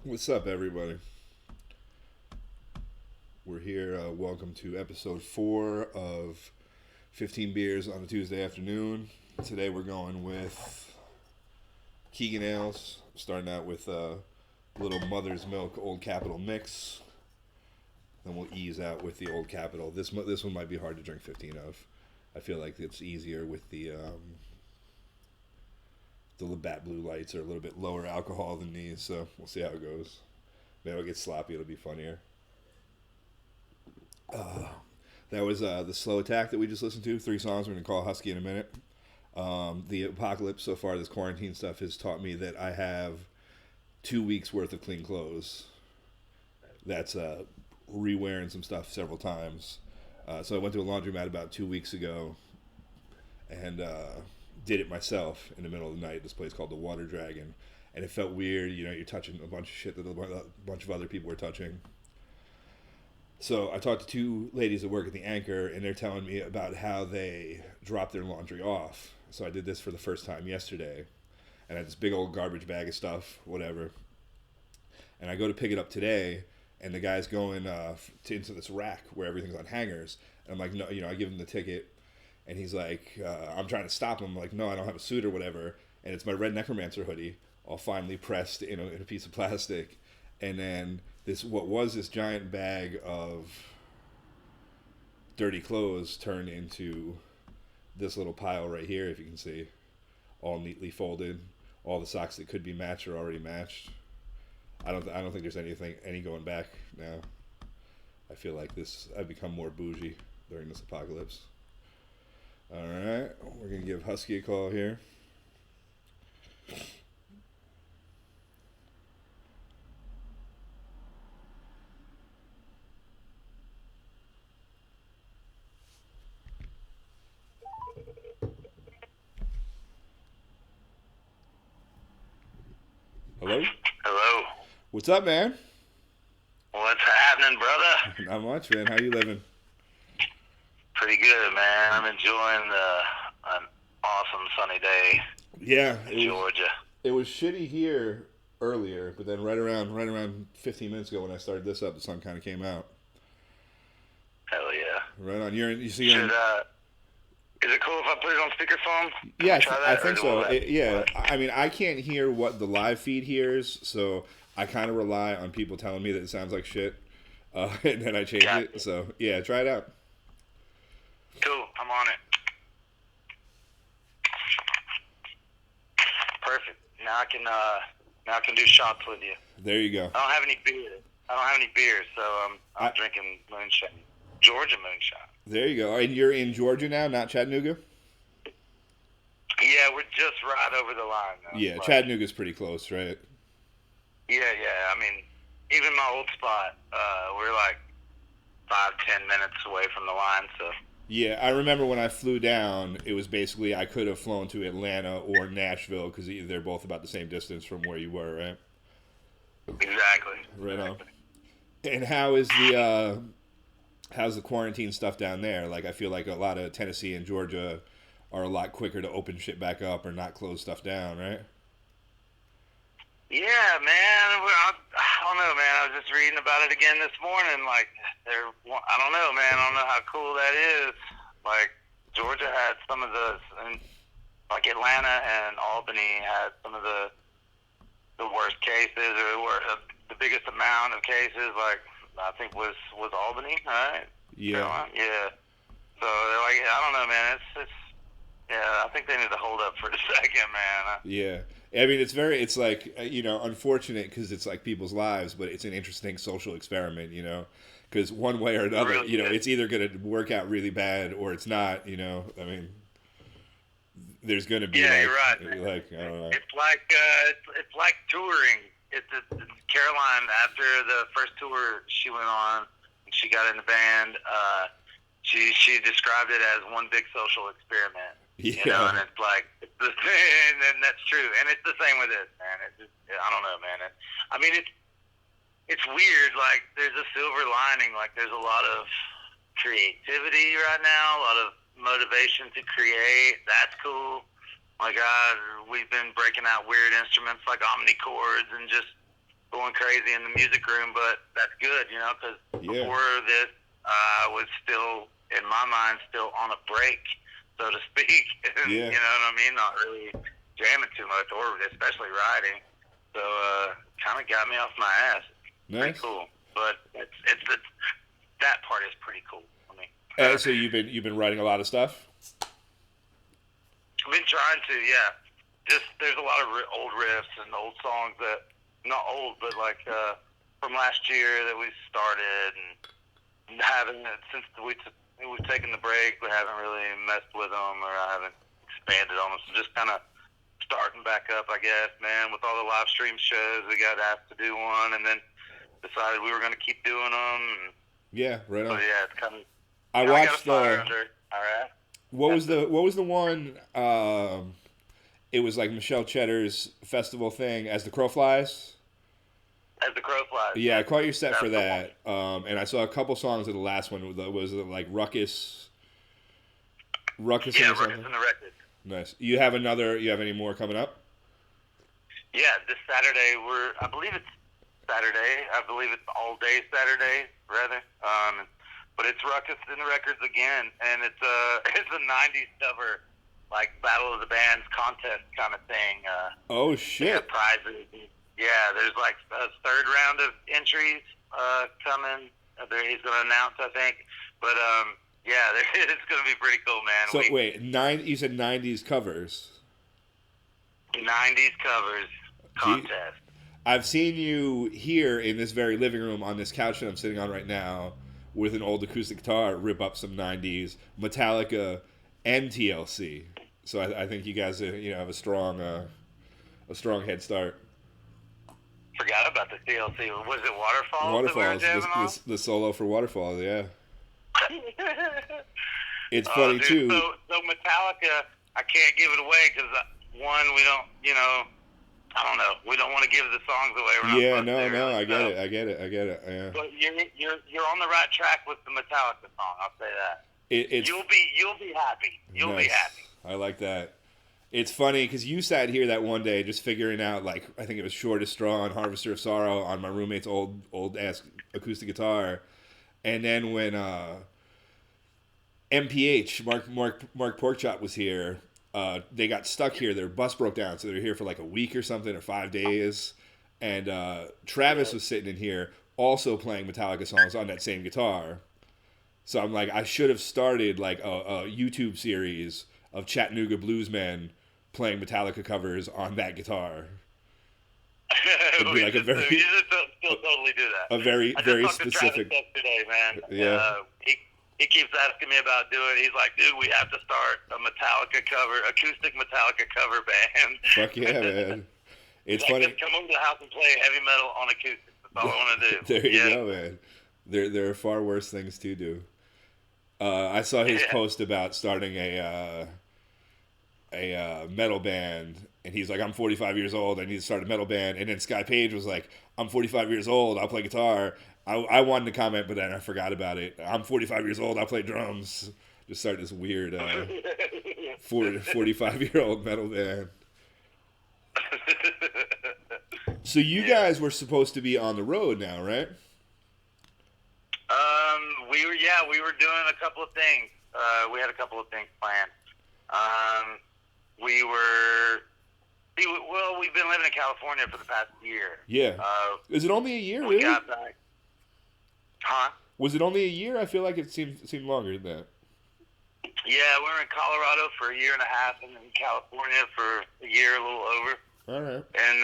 What's up, everybody? We're here. Welcome to episode 4 of 15 Beers on a Tuesday afternoon. Today we're going with Keegan Ales. Starting out with a little Mother's Milk Old Capitol mix. Then we'll ease out with the Old Capitol. This one might be hard to drink 15 of. I feel like it's easier with the Labatt Blue Lights are a little bit lower alcohol than these, so we'll see how it goes. Maybe I'll get sloppy. It'll be funnier. That was the Slow Attack that we just listened to. 3 songs. We're going to call Husky in a minute. The apocalypse so far, this quarantine stuff, has taught me that I have 2 weeks worth of clean clothes. That's re-wearing some stuff several times. So I went to a laundromat about 2 weeks ago and did it myself in the middle of the night at this place called the Water Dragon. And it felt weird. You know, you're touching a bunch of shit that a bunch of other people were touching. So I talked to 2 ladies that work at the Anchor, and they're telling me about how they drop their laundry off. So I did this for the first time yesterday, and I had this big old garbage bag of stuff, whatever. And I go to pick it up today, and the guy's going into this rack where everything's on hangers. And I'm like, no, I give him the ticket, and he's like, I'm trying to stop him. I'm like, no, I don't have a suit or whatever. And it's my Red Necromancer hoodie, all finely pressed in a piece of plastic. And then what was this giant bag of dirty clothes turned into this little pile right here, if you can see, all neatly folded. All the socks that could be matched are already matched. I don't think there's any going back now. I feel like I've become more bougie during this apocalypse. All right, we're gonna give Husky a call here. Hello? Hello. What's up, man? What's happening, brother? Not much, man. How you living? Pretty good, man. I'm enjoying an awesome sunny day in Georgia. It was shitty here earlier, but then right around 15 minutes ago when I started this up, the sun kind of came out. Hell yeah. Right on. Is it cool if I put it on speakerphone? Yeah, I think so. I mean, I can't hear what the live feed hears, so I kind of rely on people telling me that it sounds like shit, and then I change it. So, yeah, try it out. Cool. I'm on it. Perfect. Now I can do shots with you. There you go. I don't have any beer, so I'm drinking moonshine. Georgia moonshine. There you go. And you're in Georgia now, not Chattanooga? Yeah, we're just right over the line now. Yeah, Chattanooga's pretty close, right? Yeah. I mean, even my old spot, we're like 5-10 minutes away from the line, so. Yeah, I remember when I flew down, it was basically I could have flown to Atlanta or Nashville because they're both about the same distance from where you were, right? Exactly. Right on. And how's the quarantine stuff down there? Like, I feel like a lot of Tennessee and Georgia are a lot quicker to open shit back up or not close stuff down, right? Yeah, man. I don't know, man. I was just reading about it again this morning. Like, I don't know, man. I don't know how cool that is. Like, Georgia had some of like Atlanta and Albany had some of the worst cases, or the biggest amount of cases. Like, I think was Albany, right? Yeah. Yeah. So they're like, I don't know, man. It's yeah. I think they need to hold up for a second, man. Yeah. I mean, it's like, unfortunate because it's like people's lives, but it's an interesting social experiment, because one way or another, really it's either going to work out really bad or it's not, I mean, there's going to be you're right, man. Like, I don't know. It's like touring. It's Caroline, after the first tour she went on, and she got in the band, she described it as one big social experiment. Yeah. And it's like, and that's true. And it's the same with this, man. I don't know, man. I mean, it's weird. Like, there's a silver lining. Like, there's a lot of creativity right now, a lot of motivation to create. That's cool. My God, we've been breaking out weird instruments like omnichords and just going crazy in the music room, but that's good, you know, because before this, I was still, in my mind, still on a break, so to speak. And, you know what I mean? Not really jamming too much, or especially riding. So, kind of got me off my ass. Nice. Pretty cool. But it's that part is pretty cool for me. So you've been writing a lot of stuff? I've been trying to, yeah. Just there's a lot of old riffs and old songs that, not old, but like from last year that we started, and haven't, since we've taken the break, we haven't really messed with them, or I haven't expanded on them. So just kind of starting back up, I guess, man. With all the live stream shows, we got asked to do one, and then decided we were going to keep doing them. And, yeah, right on. so yeah, it's kind of. I watched What was the one? It was like Michelle Cheddar's festival thing, As the Crow Flies. As the Crow Flies. Yeah, I caught your set for that, and I saw a couple songs of the last one. Was it like Ruckus? Ruckus. Yeah, Ruckus in the Records. Nice. You have any more coming up? Yeah, this Saturday I believe it's Saturday. I believe it's all day Saturday, rather. But it's Ruckus in the Records again, and it's a '90s cover, like Battle of the Bands contest kind of thing. Oh shit! Prizes. Yeah, there's like a third round of entries coming. He's going to announce, I think. But yeah, it's going to be pretty cool, man. So wait, you said '90s covers. '90s covers contest. I've seen you here in this very living room on this couch that I'm sitting on right now with an old acoustic guitar, rip up some '90s Metallica and TLC. So I think you guys have a strong head start. Forgot about the TLC. Was it Waterfalls? Waterfalls, the solo for Waterfalls, yeah. It's funny too. So Metallica, I can't give it away because one, we don't, I don't know. We don't want to give the songs away. I get it. Yeah. But you're on the right track with the Metallica song. I'll say that. You'll be happy. You'll be happy. I like that. It's funny because you sat here that one day just figuring out, like, I think it was Shortest Straw and Harvester of Sorrow on my roommate's old ass acoustic guitar, and then when MPH Mark Porkchop was here. They got stuck here. Their bus broke down, so they were here for like a week or something, or 5 days. And Travis was sitting in here also playing Metallica songs on that same guitar. So I'm like, I should have started like a YouTube series of Chattanooga bluesmen playing Metallica covers on that guitar. It'd be like a very, you still totally do that. A very specific. To yesterday, man. Yeah. He keeps asking me about doing it. He's like, dude, we have to start a acoustic Metallica cover band. Fuck yeah, man. It's like, funny. Just come over to the house and play heavy metal on acoustic. That's all I want to do. There you go, man. There are far worse things to do. I saw his post about starting a metal band, and he's like, I'm 45 years old, I need to start a metal band. And then Sky Page was like, I'm 45 years old, I'll play guitar. I wanted to comment, but then I forgot about it. I'm 45 years old, I'll play drums. Just start this weird 45-year-old metal band. So you guys were supposed to be on the road now, right? We were doing a couple of things. We had a couple of things planned. We've been living in California for the past year. Yeah. Is it only a year, we really? Got back. Huh? Was it only a year? I feel like it seemed longer than that. Yeah, we were in Colorado for a year and a half, and in California for a year, a little over. All right. And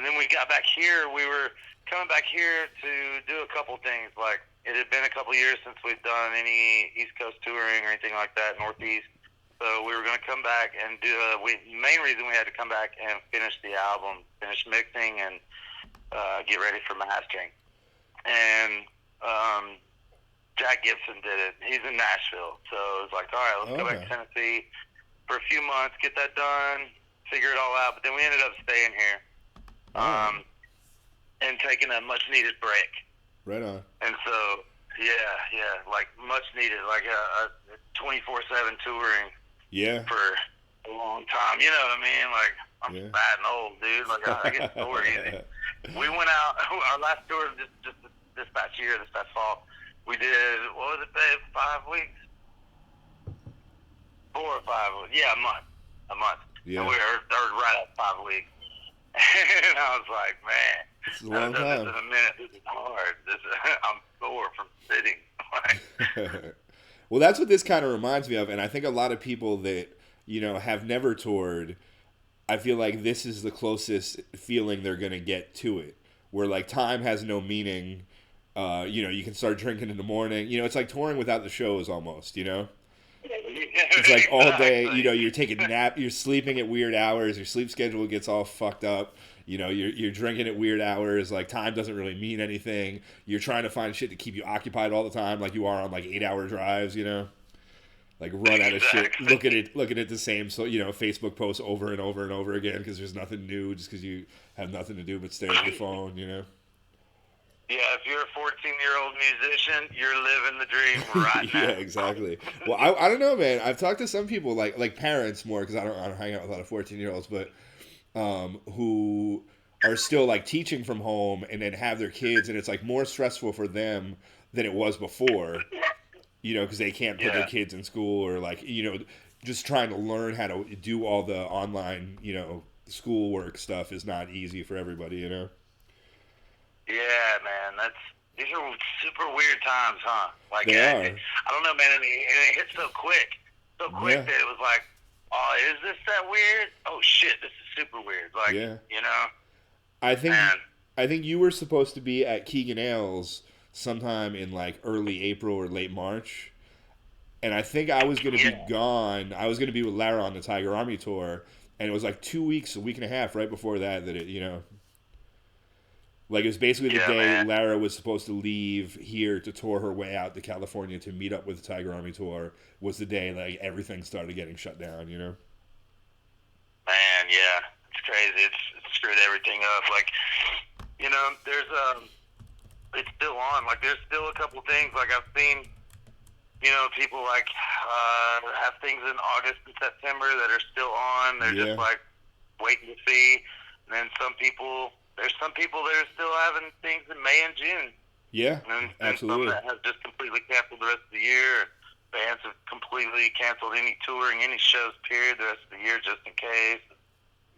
then we got back here. We were coming back here to do a couple things. Like, it had been a couple years since we'd done any East Coast touring or anything like that, Northeast. So we were going to come back and do. Main reason we had to come back and finish the album, finish mixing, and get ready for mastering. And Jack Gibson did it. He's in Nashville, so it was like, all right, let's go back to Tennessee for a few months, get that done, figure it all out. But then we ended up staying here, and taking a much needed break. Right on. And so, like much needed, like a 24/7 touring. Yeah. For a long time. You know what I mean? Like, I'm fat and old, dude. Like, I get sore easy. We went out, our last tour just this past year, this past fall, we did, what was it, babe, 5 weeks? 4 or 5 weeks. Yeah, a month. Yeah. And we were right at 5 weeks. And I was like, man, this is a long time. This is a minute. This is hard. I'm sore from sitting. Well, that's what this kind of reminds me of, and I think a lot of people that, you know, have never toured, I feel like this is the closest feeling they're going to get to it, where, like, time has no meaning. You know, you can start drinking in the morning. You know, it's like touring without the shows almost, you know? It's like all day, you know, you're taking nap, you're sleeping at weird hours, your sleep schedule gets all fucked up, you know, you're drinking at weird hours, like time doesn't really mean anything, you're trying to find shit to keep you occupied all the time, like you are on like 8-hour drives, you know, like run out of shit, looking at the same, so, you know, Facebook posts over and over and over again because there's nothing new, just because you have nothing to do but stare at your phone, you know. Yeah, if you're a 14-year-old musician, you're living the dream right now. Yeah, exactly. Well, I don't know, man. I've talked to some people, like parents more, because I don't hang out with a lot of 14-year-olds, but who are still like teaching from home and then have their kids, and it's like more stressful for them than it was before, you know, because they can't put their kids in school, or like, you know, just trying to learn how to do all the online, you know, schoolwork stuff is not easy for everybody, you know. Yeah, man, these are super weird times, huh? Like, they are. I don't know, man, and it hit so quick that it was like, oh, is this that weird? Oh shit, this is super weird. Like, you know. I think you were supposed to be at Keegan Ales sometime in like early April or late March, and I think I was going to be gone. I was going to be with Lara on the Tiger Army tour, and it was like 2 weeks, a week and a half right before that it, you know. Like, it was basically the day Lara was supposed to leave here to tour her way out to California to meet up with the Tiger Army tour, was the day, like, everything started getting shut down, you know? Man, yeah. It's crazy. It's screwed everything up. Like, you know, there's, it's still on. Like, there's still a couple things. Like, I've seen, you know, people, like, have things in August and September that are still on. They're just, like, waiting to see. And then there's some people that are still having things in May and June. Yeah, And some absolutely. that have just completely canceled the rest of the year. Bands have completely canceled any touring, any shows, period, the rest of the year, just in case.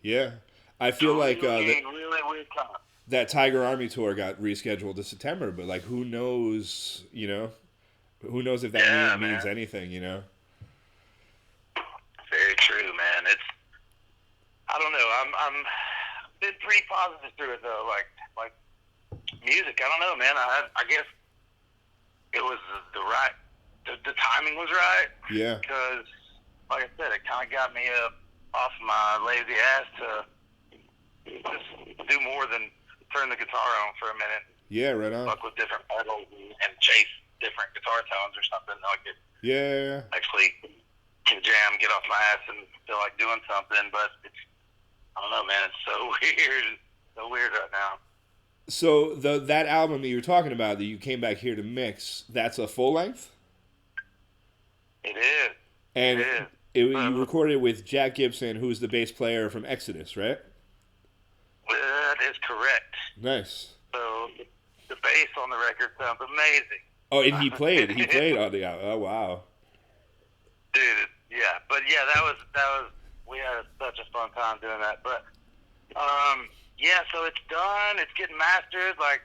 Yeah. I feel like really weird time. That Tiger Army tour got rescheduled to September, but, like, who knows, you know? Who knows if that means anything, you know? Very true, man. I don't know. I'm been pretty positive through it though. Like music, I don't know, man. I guess it was the timing was right. Yeah. Because, like I said, it kind of got me up off my lazy ass to just do more than turn the guitar on for a minute. Yeah, right on. Fuck with different pedals and chase different guitar tones or something. Like it. Yeah. Actually, can jam, get off my ass, and feel like doing something, but I don't know, man. It's so weird. It's so weird right now. So that album that you were talking about that you came back here to mix, that's a full length? It is. And you recorded it with Jack Gibson, who's the bass player from Exodus, right? That is correct. Nice. So the bass on the record sounds amazing. Oh, and he played on the album. Oh, wow. Dude, yeah. But yeah, that was we had such a fun time doing that. But yeah, so it's done. It's getting mastered. Like,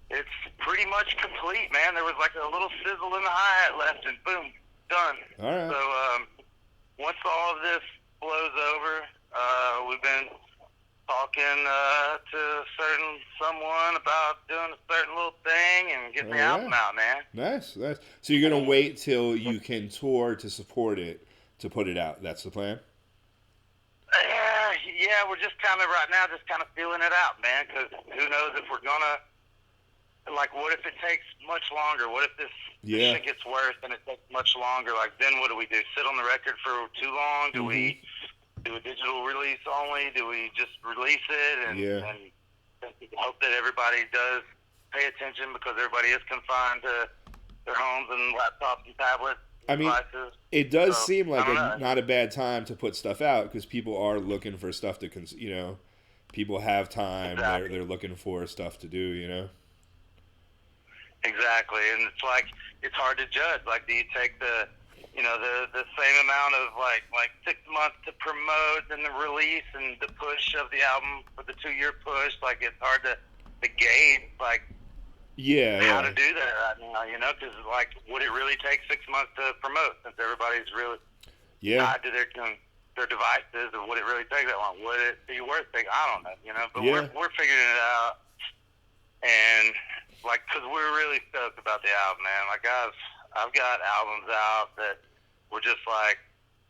it's pretty much complete, man. There was like a little sizzle in the hi-hat left, and boom, done. All right. So once all of this blows over, we've been talking to someone about doing a certain little thing and getting the album out, man. Nice. So you're gonna wait till you can tour to support it to put it out. That's the plan. Yeah, we're just kind of right now, just kind of feeling it out, man. Because who knows if we're gonna, like, what if it takes much longer? What if this shit gets worse and it takes much longer? Like, then what do we do? Sit on the record for too long? Do we do a digital release only? Do we just release it and hope that everybody does pay attention, because everybody is confined to their homes and laptops and tablets? I mean, devices. it does So, seem like I don't know. not a bad time to put stuff out because people are looking for stuff to, people have time. Exactly. They're looking for stuff to do. Exactly, and it's like it's hard to judge. Like, do you take the same amount of like 6 months to promote and the release and the push of the album for the 2-year push? Like, it's hard to gauge like how to do that right now. Because like, would it really take 6 months to promote since everybody's really tied to their devices, or would it really take that long? Would it be worth it? I don't know. But we're figuring it out, and like, because we're really stoked about the album, man. Like, I've got albums out that were just like,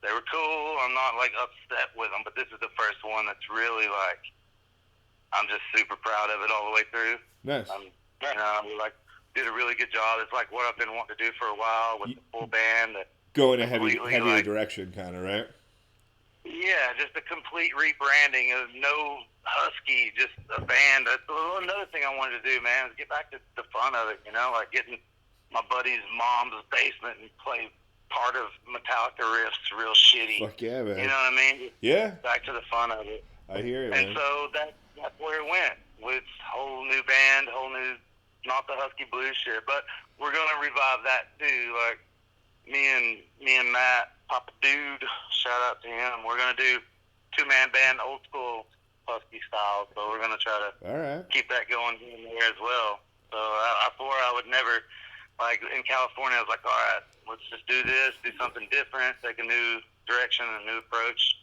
they were cool. I'm not like upset with them, but this is the first one that's really like, I'm just super proud of it all the way through. Nice. We like did a really good job. It's like what I've been wanting to do for a while with the full band. Go in a heavier direction, kind of, right? Yeah, just a complete rebranding of no Husky, just a band. That's another thing I wanted to do, man, is get back to the fun of it, like getting my buddy's mom's basement and play part of Metallica riffs real shitty. Fuck yeah, man. You know what I mean? Yeah. Back to the fun of it. I hear it, and man. So that's where it went, with whole new band, whole new, not the Husky Blues shit, but we're going to revive that too. Like, me and Matt, Papa Dude, shout out to him. We're gonna do 2-man band, old school Husky style. So we're gonna try to keep that going in there as well. So I thought I would never, like in California, I was like, all right, let's just do this, do something different, take a new direction, a new approach.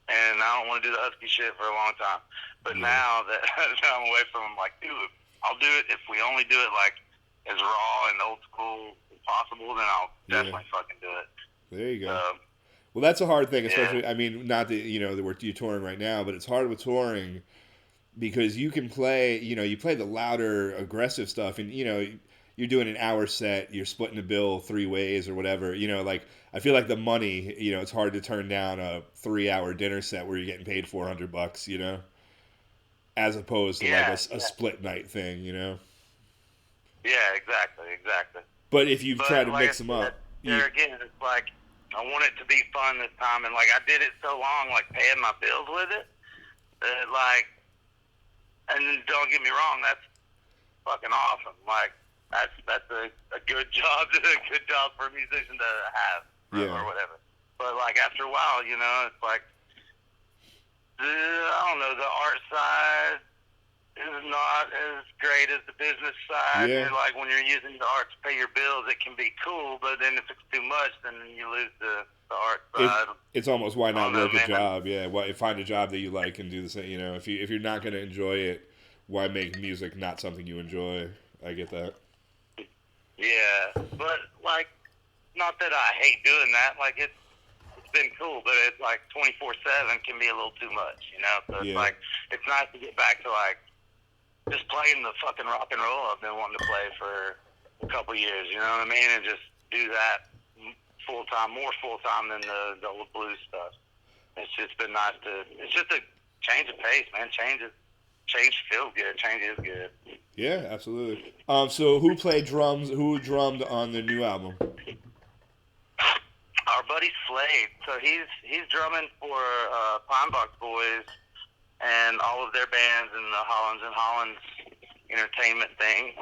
And I don't want to do the Husky shit for a long time. But now that I'm away from them, like, dude, I'll do it if we only do it like as raw and old school as possible. Then I'll definitely fucking do it. There you go. Well, that's a hard thing, especially. I mean, not that that you're touring right now, but it's hard with touring because you can play. You play the louder, aggressive stuff, and you're doing an hour set. You're splitting the bill 3 ways or whatever. Like, I feel like the money. It's hard to turn down a 3-hour dinner set where you're getting paid $400. As opposed to a split night thing. Yeah, exactly. But if you try to mix them up, there again, it's like, I want it to be fun this time, and like I did it so long, like paying my bills with it, that like, and don't get me wrong, that's fucking awesome. Like that's a good job, a good job for a musician to have, or whatever. But like after a while, it's like, I don't know, the art side is not as great as the business side. Yeah. Like when you're using the art to pay your bills, it can be cool, but then if it's too much, then you lose the art side. It's almost why not work a job? Yeah, why find a job that you like and do the same. If you're not going to enjoy it, why make music not something you enjoy? I get that. Yeah, but like, not that I hate doing that. Like it's been cool, but it's like 24/7 can be a little too much, So it's like, it's nice to get back to like just playing the fucking rock and roll I've been wanting to play for a couple years, you know what I mean? And just do that full time, more full time than the old blues stuff. It's just been nice it's just a change of pace, man. Change feels good. Change is good. Yeah, absolutely. So who played drums? Who drummed on the new album? Our buddy Slade. So he's drumming for Pine Box Boys and all of their bands and the Hollands and Hollands entertainment thing.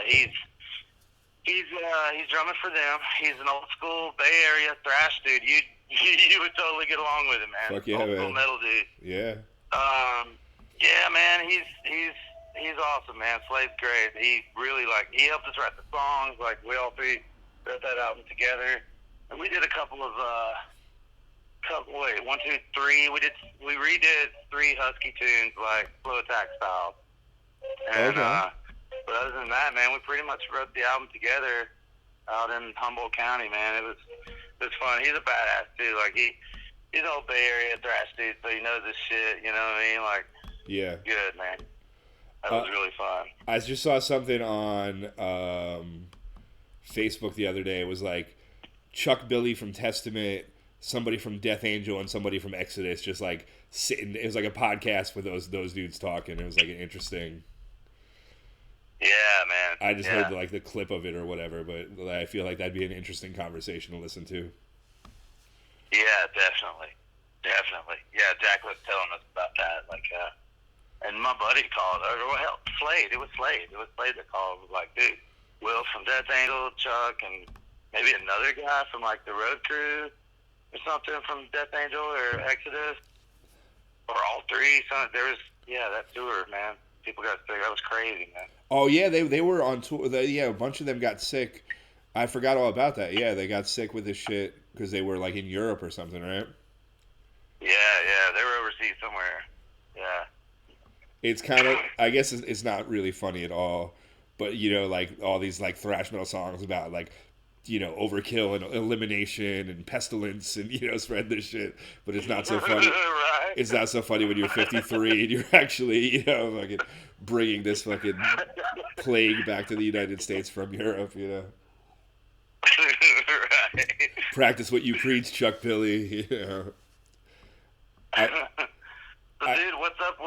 He's drumming for them. He's an old school Bay Area thrash dude. You would totally get along with him, man. Fuck yeah, old school metal dude. Yeah. Yeah, man. He's awesome, man. Slade's great. He really he helped us write the songs. Like we all three wrote that album together, and we did a couple of 1, 2, 3. We redid 3 Husky tunes, like Flow Attack style. And but other than that, man, we pretty much wrote the album together out in Humboldt County, man. It was fun. He's a badass too. Like he's an old Bay Area thrash dude, so he knows his shit. You know what I mean? Like good, man. That was really fun. I just saw something on Facebook the other day. It was like Chuck Billy from Testament, somebody from Death Angel, and somebody from Exodus just like sitting. It was like a podcast with those dudes talking. It was like an interesting. Yeah, man. I just heard like the clip of it or whatever, but I feel like that'd be an interesting conversation to listen to. Yeah, definitely. Definitely. Yeah, Jack was telling us about that. Like, and my buddy called, or well, hell, Slade. It was Slade. It was Slade that called. Was like, dude, Will from Death Angel, Chuck, and maybe another guy from like the Road Crew or something from Death Angel or Exodus, or all three. So there was, that tour, man. People got sick. That was crazy, man. Oh yeah, they were on tour. A bunch of them got sick. I forgot all about that. Yeah, they got sick with this shit because they were like in Europe or something, right? Yeah, they were overseas somewhere. Yeah. It's kind of, I guess it's not really funny at all, but like all these like thrash metal songs about like overkill and elimination and pestilence and spread this shit, but it's not so funny. Right. It's not so funny when you're 53 and you're actually fucking bringing this fucking plague back to the United States from Europe. Right. Practice what you preach, Chuck Billy. Dude, what's up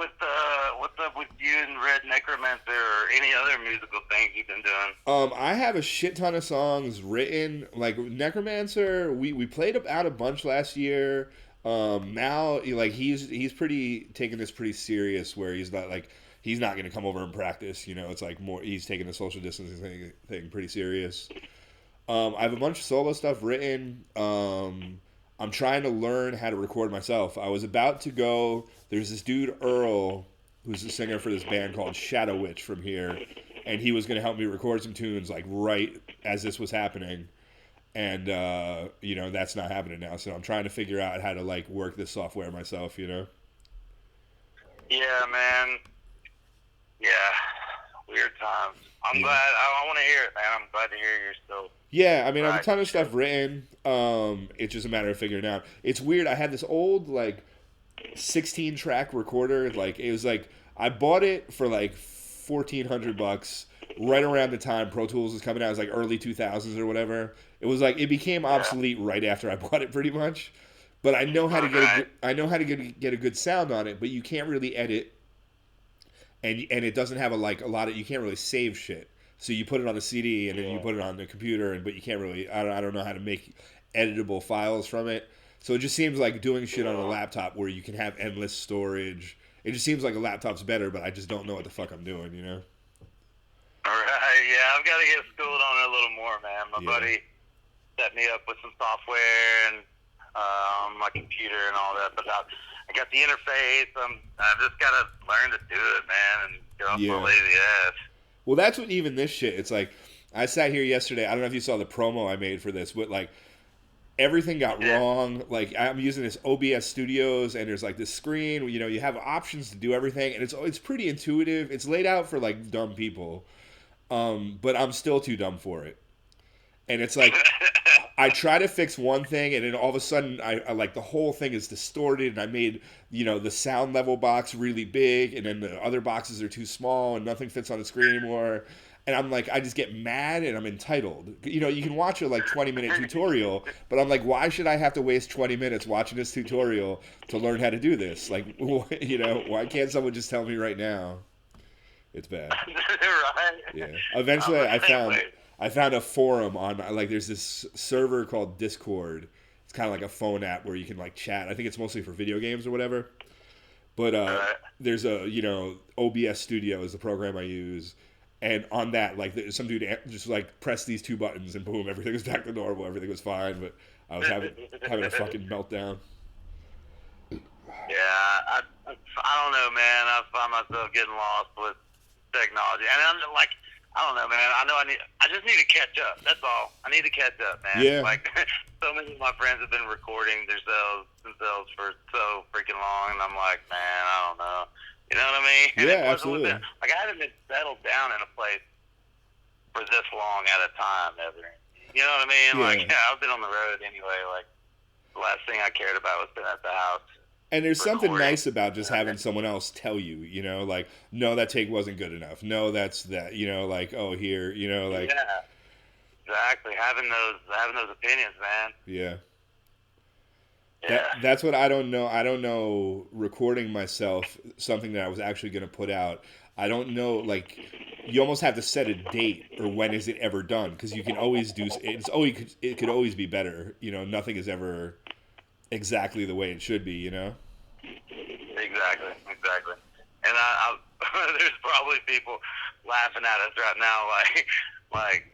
with you and Red Necromancer or any other musical things you've been doing? I have a shit ton of songs written. Like Necromancer, we played out a bunch last year. Now like he's pretty taking this pretty serious, where he's not going to come over and practice. It's like more he's taking the social distancing thing pretty serious. I have a bunch of solo stuff written. I'm trying to learn how to record myself. I was about to go. There's this dude, Earl, who's the singer for this band called Shadow Witch from here, and he was going to help me record some tunes like right as this was happening. And, that's not happening now. So I'm trying to figure out how to like work this software myself, Yeah, man. Yeah. Weird times. I'm glad. I want to hear it, man. I'm glad to hear you're still. Yeah, I mean, I have a ton of stuff written. It's just a matter of figuring it out. It's weird. I had this old, 16-track recorder. Like, it was like, I bought it for, $1,400 right around the time Pro Tools was coming out. It was, early 2000s or whatever. It was, it became obsolete right after I bought it, pretty much. But I know how to get a good sound on it, but you can't really edit. And it doesn't have a lot of, you can't really save shit. So you put it on a CD and then you put it on the computer, but you can't really, I don't know how to make editable files from it. So it just seems like doing shit on a laptop where you can have endless storage. It just seems like a laptop's better, but I just don't know what the fuck I'm doing, All right, yeah, I've got to get schooled on it a little more, man. My buddy set me up with some software and on my computer and all that, but I got the interface. I've just got to learn to do it, man, and get off my lazy ass. Well, that's what even this shit. It's like I sat here yesterday. I don't know if you saw the promo I made for this, but everything got wrong. I'm using this OBS Studios, and there's this screen. You have options to do everything, and it's pretty intuitive. It's laid out for dumb people, but I'm still too dumb for it. And it's I try to fix one thing, and then all of a sudden, I the whole thing is distorted, and I made, the sound level box really big, and then the other boxes are too small, and nothing fits on the screen anymore. And I'm I just get mad, and I'm entitled. You can watch a 20-minute tutorial, but I'm why should I have to waste 20 minutes watching this tutorial to learn how to do this? Why can't someone just tell me right now? It's bad. Right. Yeah. Eventually, I found a forum on there's this server called Discord. It's kind of like a phone app where you can chat. I think it's mostly for video games or whatever. But there's a OBS Studio is the program I use, and on that some dude just pressed these two buttons and boom, everything was back to normal. Everything was fine, but I was having a fucking meltdown. Yeah, I don't know, man. I find myself getting lost with technology, and I'm I don't know, man. I just need to catch up. That's all. I need to catch up, man. Yeah. So many of my friends have been recording themselves for so freaking long, and I'm man, I don't know. You know what I mean? Yeah, absolutely. I haven't been settled down in a place for this long at a time ever. You know what I mean? Yeah. I've been on the road anyway. The last thing I cared about was being at the house. And there's something nice about just having someone else tell you, no, that take wasn't good enough. No, that's that, oh, here, Yeah, exactly. Having those opinions, man. Yeah. Yeah. That's what I don't know. I don't know recording myself, something that I was actually going to put out. I don't know, like, you almost have to set a date or when is it ever done, because you can always do it could always be better. Nothing is ever exactly the way it should be. Exactly. And I there's probably people laughing at us right now, like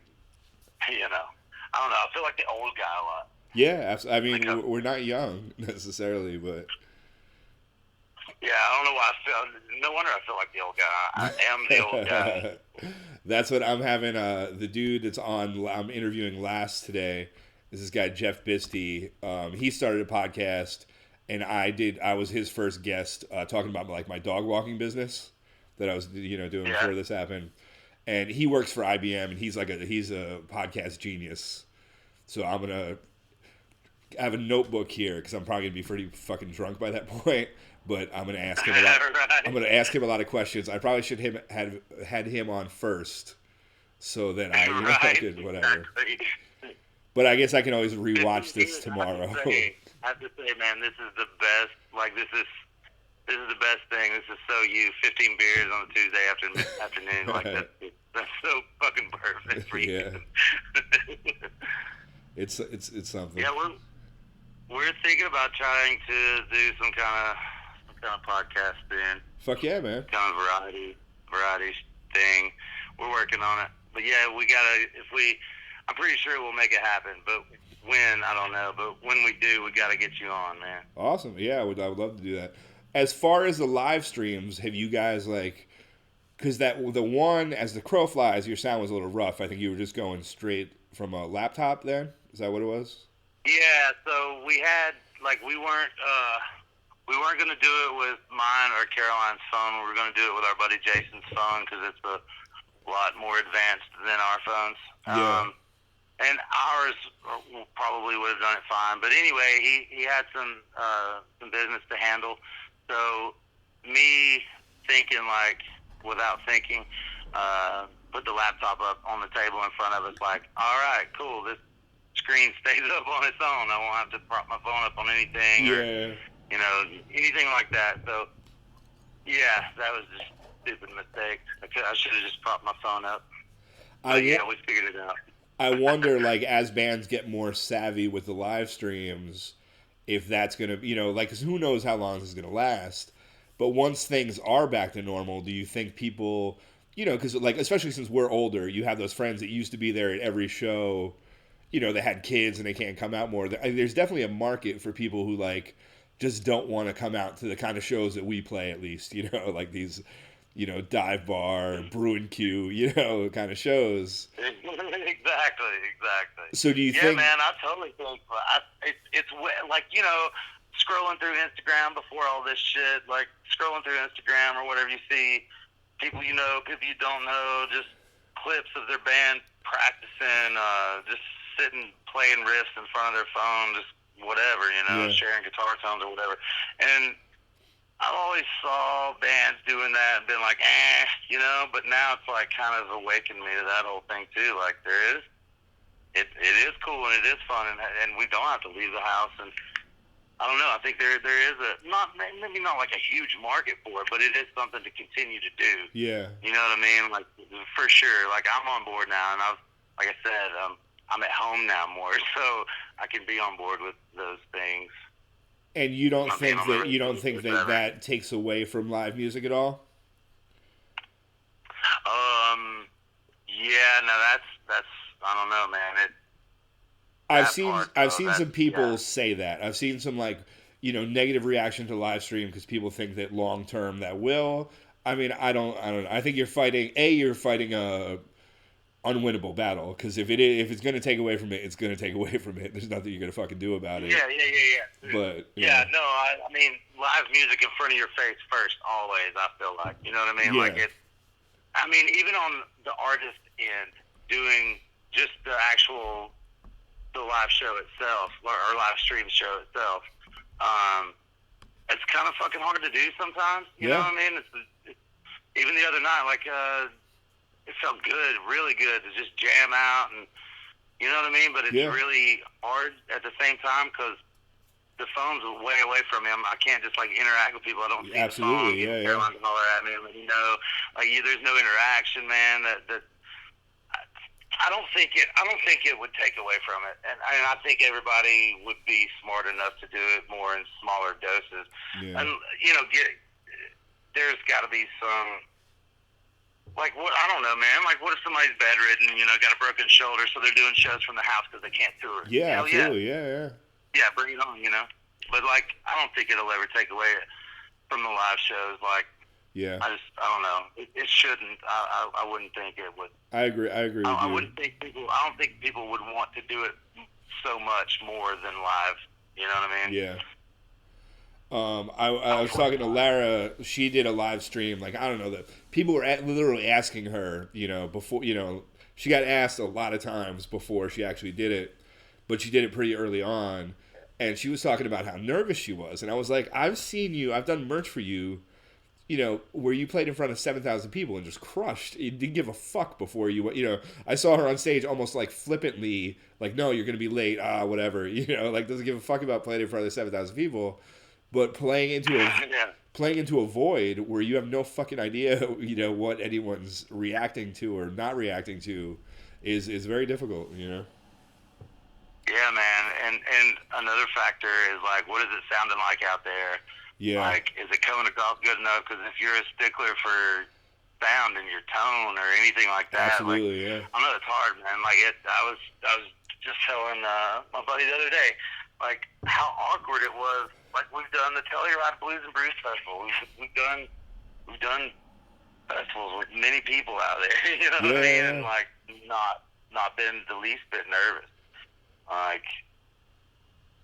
I don't know. I feel like the old guy a lot. Yeah, I mean, Because, we're not young necessarily, but yeah, I don't know why I feel. No wonder I feel like the old guy. I am the old guy. that's what I'm having. The dude that's on, I'm interviewing last today, is this guy Jeff Bisti. He started a podcast, and I was his first guest, talking about like my dog walking business that I was doing before this happened. And he works for IBM, and he's a podcast genius. So I'm gonna have a notebook here because I'm probably gonna be pretty fucking drunk by that point. But I'm gonna ask him a lot. Right. I'm gonna ask him a lot of questions. I probably should have had him on first, so that I could whatever. Exactly. But I guess I can always rewatch this tomorrow. I have to say, man, this is the best. Like, this is the best thing. This is so you. 15 beers on a Tuesday afternoon. Like, that's so fucking perfect for you. Yeah. It's something. Yeah, we're thinking about trying to do some kind of podcast then. Fuck yeah, man. Kind of variety thing. We're working on it. But yeah, we gotta. I'm pretty sure we'll make it happen. But when, I don't know. But when we do, we gotta get you on, man. Awesome. Yeah, I would love to do that. As far as the live streams, have you guys because the one, as the crow flies, your sound was a little rough. I think you were just going straight from a laptop then? Is that what it was? Yeah, so we had, we weren't going to do it with mine or Caroline's phone. We were going to do it with our buddy Jason's phone because it's a lot more advanced than our phones. Yeah. And ours probably would have done it fine. But anyway, he had some business to handle. So me thinking, without thinking, put the laptop up on the table in front of us, all right, cool, this screen stays up on its own. I won't have to prop my phone up on anything or, anything like that. So, yeah, that was just a stupid mistake. I should have just propped my phone up. But, we figured it out. I wonder, as bands get more savvy with the live streams, if that's going to, because who knows how long this is going to last. But once things are back to normal, do you think people, because, especially since we're older, you have those friends that used to be there at every show, they had kids and they can't come out more. There's definitely a market for people who, just don't want to come out to the kind of shows that we play, at least, like these, dive bar, brew and Q, kind of shows. Exactly. So do you think... Yeah, man, I totally think it's scrolling through Instagram before all this shit, scrolling through Instagram or whatever, you see people people you don't know, just clips of their band practicing, just sitting playing riffs in front of their phone, just whatever, sharing guitar tones or whatever. And I've always saw bands doing that and been like, but now it's kind of awakened me to that whole thing too. It is cool and it is fun, and we don't have to leave the house. And I don't know. I think there is maybe not a huge market for it, but it is something to continue to do. Yeah. You know what I mean? For sure. I'm on board now, and like I said, I'm at home now more, so I can be on board with those things. And you don't think that takes away from live music at all? Yeah, no, that's I don't know, man. I've seen some people say that. I've seen some negative reaction to live stream because people think that long term that will. I mean, I don't know. I think you're fighting a unwinnable battle, because if it's going to take away from it, it's going to take away from it. There's nothing you're going to fucking do about it. Yeah. But no, I mean, live music in front of your face first, always. I feel like, you know what I mean? Yeah. Even on the artist end, doing just the live show itself, or live stream show itself, it's kind of fucking hard to do sometimes. You know what I mean? It's even the other night, it felt good, really good to just jam out, and you know what I mean? But it's really hard at the same time because the phone's way away from me. I can't just like interact with people. I don't see Absolutely, the phone. yeah. Caroline's holler at me, let me know. Like, there's no interaction, man. I don't think it would take away from it, and I think everybody would be smart enough to do it more in smaller doses. Yeah. And there's got to be some. Like, what, I don't know, man. Like, what if somebody's bedridden, got a broken shoulder, so they're doing shows from the house because they can't tour? Yeah, Hell absolutely, yeah. Yeah, bring it on, But, like, I don't think it'll ever take away from the live shows. Like, Yeah. I don't know. It shouldn't. I wouldn't think it would. I agree with you. I don't think people would want to do it so much more than live. You know what I mean? Yeah. I was talking to Lara. She did a live stream. Like, I don't know, that people were literally asking her, before, she got asked a lot of times before she actually did it, but she did it pretty early on. And she was talking about how nervous she was. And I was like, I've done merch for you, where you played in front of 7,000 people and just crushed. You didn't give a fuck before you, I saw her on stage almost like flippantly, like, no, you're going to be late, whatever, like doesn't give a fuck about playing in front of 7,000 people. But playing into a void where you have no fucking idea, what anyone's reacting to or not reacting to is very difficult, Yeah, man. And another factor is, like, what is it sounding like out there? Yeah. Like, is it coming across good enough? Because if you're a stickler for sound and your tone or anything like that, absolutely, yeah. I know it's hard, man. Like, I was just telling my buddy the other day, like, how awkward it was. Like, we've done the Telluride Blues and Brews Festival. We've done festivals with many people out there. You know what I mean? And, like, not been the least bit nervous. Like,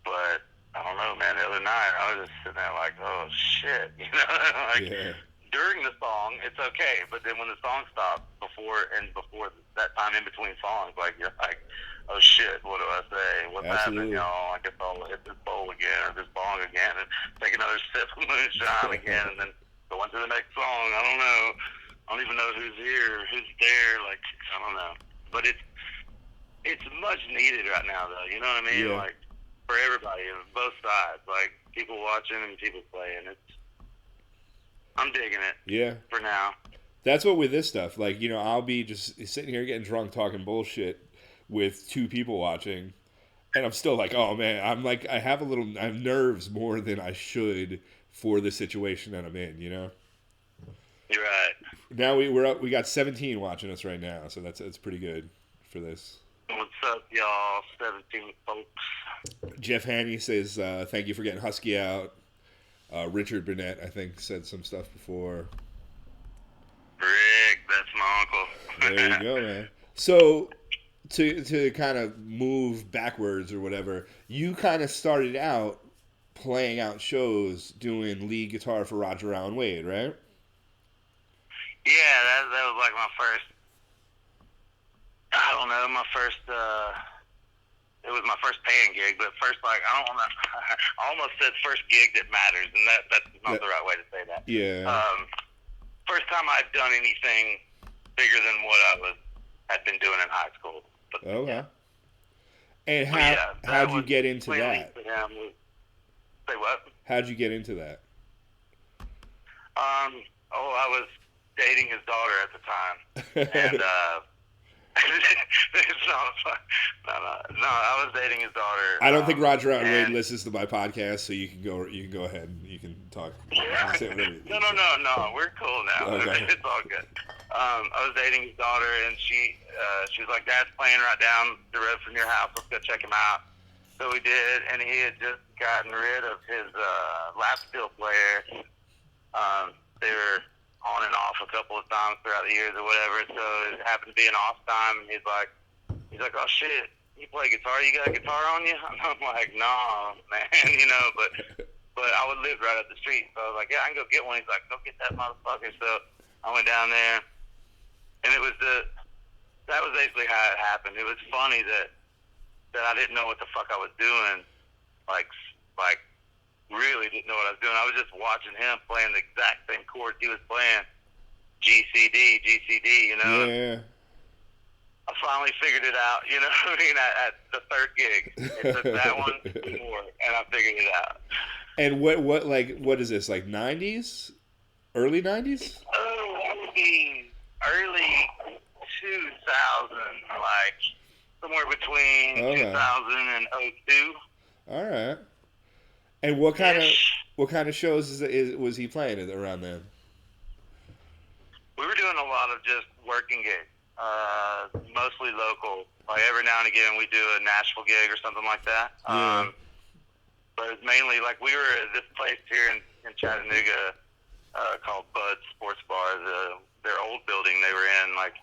but I don't know, man. The other night I was just sitting there like, oh shit, During the song, it's okay, but then when the song stops, before that time in between songs, like, you're like, oh shit, what do I say? What's happening, y'all? I guess I'll hit this bowl again or this bong again and take another sip of moonshine again and then go on to the next song. I don't know. I don't even know who's here, who's there. Like, I don't know. But it's much needed right now, though. You know what I mean? Yeah. Like, for everybody, both sides. Like, people watching and people playing. I'm digging it. Yeah. For now. That's what with this stuff. Like, I'll be just sitting here getting drunk talking bullshit with two people watching, and I'm still like, oh man, I'm like, I have nerves more than I should for the situation that I'm in, You're right. Now we got 17 watching us right now, so that's pretty good for this. What's up, y'all? 17 folks. Jeff Haney says, thank you for getting Husky out. Richard Burnette, I think, said some stuff before. Rick, that's my uncle. There you go, man. So, to kind of move backwards or whatever, you kind of started out playing out shows doing lead guitar for Roger Allen Wade, right? Yeah, that was like my first, it was my first paying gig, but first, like, I almost said first gig that matters, and that's not the right way to say that. Yeah. First time I'd done anything bigger than what I had been doing in high school. But, okay. Yeah. And how'd you get into that? Say what? How'd you get into that? I was dating his daughter at the time, and it's not fun. No, I was dating his daughter. I don't think Roger Allen Wade listens to my podcast, so you can go ahead and you can talk. No, we're cool now. Okay. It's all good. I was dating his daughter, and she was like, "Dad's playing right down the road from your house. Let's go check him out." So we did, and he had just gotten rid of his lap steel player. They were on and off a couple of times throughout the years or whatever, so it happened to be an off time, and he's like, oh shit, you play guitar? You got a guitar on you? And I'm like, nah, man, but I would live right up the street, so I was like, yeah, I can go get one. He's like, go get that motherfucker. So I went down there, and that was basically how it happened. It was funny that I didn't know what the fuck I was doing, like really didn't know what I was doing. I was just watching him playing the exact same chords he was playing, GCD, Yeah. I finally figured it out. You know what I mean? At the third gig, it took that one more, and I figured it out. And what is this, like 90s? Early 90s? Oh, that would be early 2000, like somewhere between 2000 and 02. All right. And what kind of shows was he playing around then? We were doing a lot of just working gigs, mostly local. Like every now and again, we do a Nashville gig or something like that. Yeah. But it's mainly like we were at this place here in Chattanooga called Bud Sports Bar. Their old building they were in, like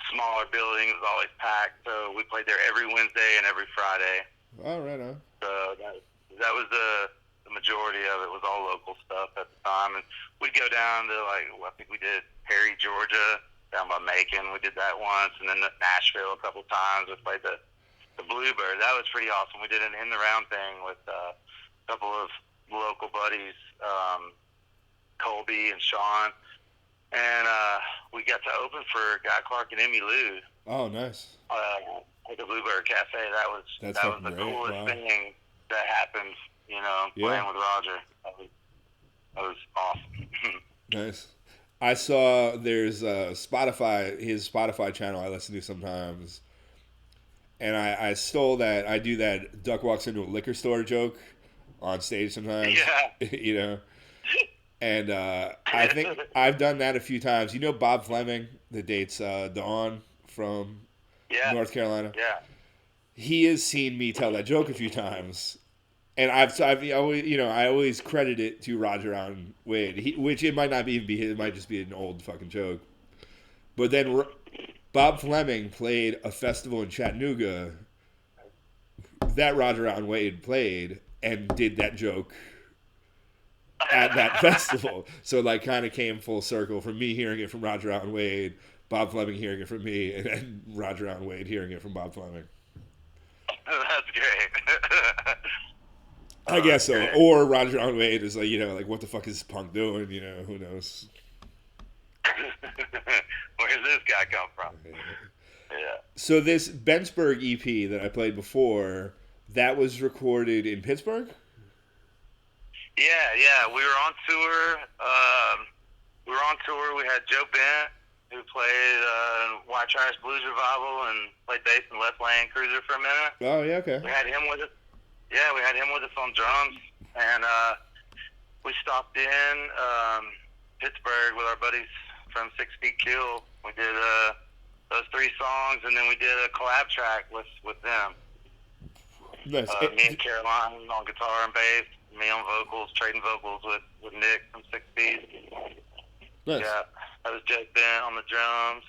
smaller building, it was always packed. So we played there every Wednesday and every Friday. Oh, right on. So that was the majority of it was all local stuff at the time. And we'd go down to I think we did Perry, Georgia, down by Macon. We did that once, and then Nashville a couple times. We played the Bluebird. That was pretty awesome. We did an in the round thing with a couple of local buddies, Colby and Sean, and we got to open for Guy Clark and Emmy Lou. Oh, nice. At the Bluebird Cafe. That was the coolest thing that happened. You know, playing with Roger. That was awesome. Nice. I saw there's his Spotify channel I listen to sometimes. And I stole that. I do that Duck walks into a liquor store joke on stage sometimes. Yeah. You know? And I think I've done that a few times. You know Bob Fleming that dates Dawn from North Carolina? Yeah. He has seen me tell that joke a few times. And I've always, I always credit it to Roger on Wade, which it might not even be his, it might just be an old fucking joke. But then Bob Fleming played a festival in Chattanooga that Roger on Wade played and did that joke at that festival. So like kind of came full circle from me hearing it from Roger on Wade, Bob Fleming hearing it from me, and then Roger on Wade hearing it from Bob Fleming. That's great. I guess so. Okay. Or Roger on Wade is like, what the fuck is this punk doing? Who knows? Where does this guy come from? Yeah. So this Bentsburg EP that I played before, that was recorded in Pittsburgh? Yeah. We were on tour. We had Joe Bent, who played White Trash Blues Revival and played bass in Left Lane Cruiser for a minute. Oh, yeah, okay. We had him with us. Yeah, we had him with us on drums, and we stopped in Pittsburgh with our buddies from 6 Feet Kill. We did those 3 songs, and then we did a collab track with them. Nice. Me and Caroline on guitar and bass, me on vocals, trading vocals with Nick from 6 Feet. Nice. Yeah, that was Jeff Bent on the drums.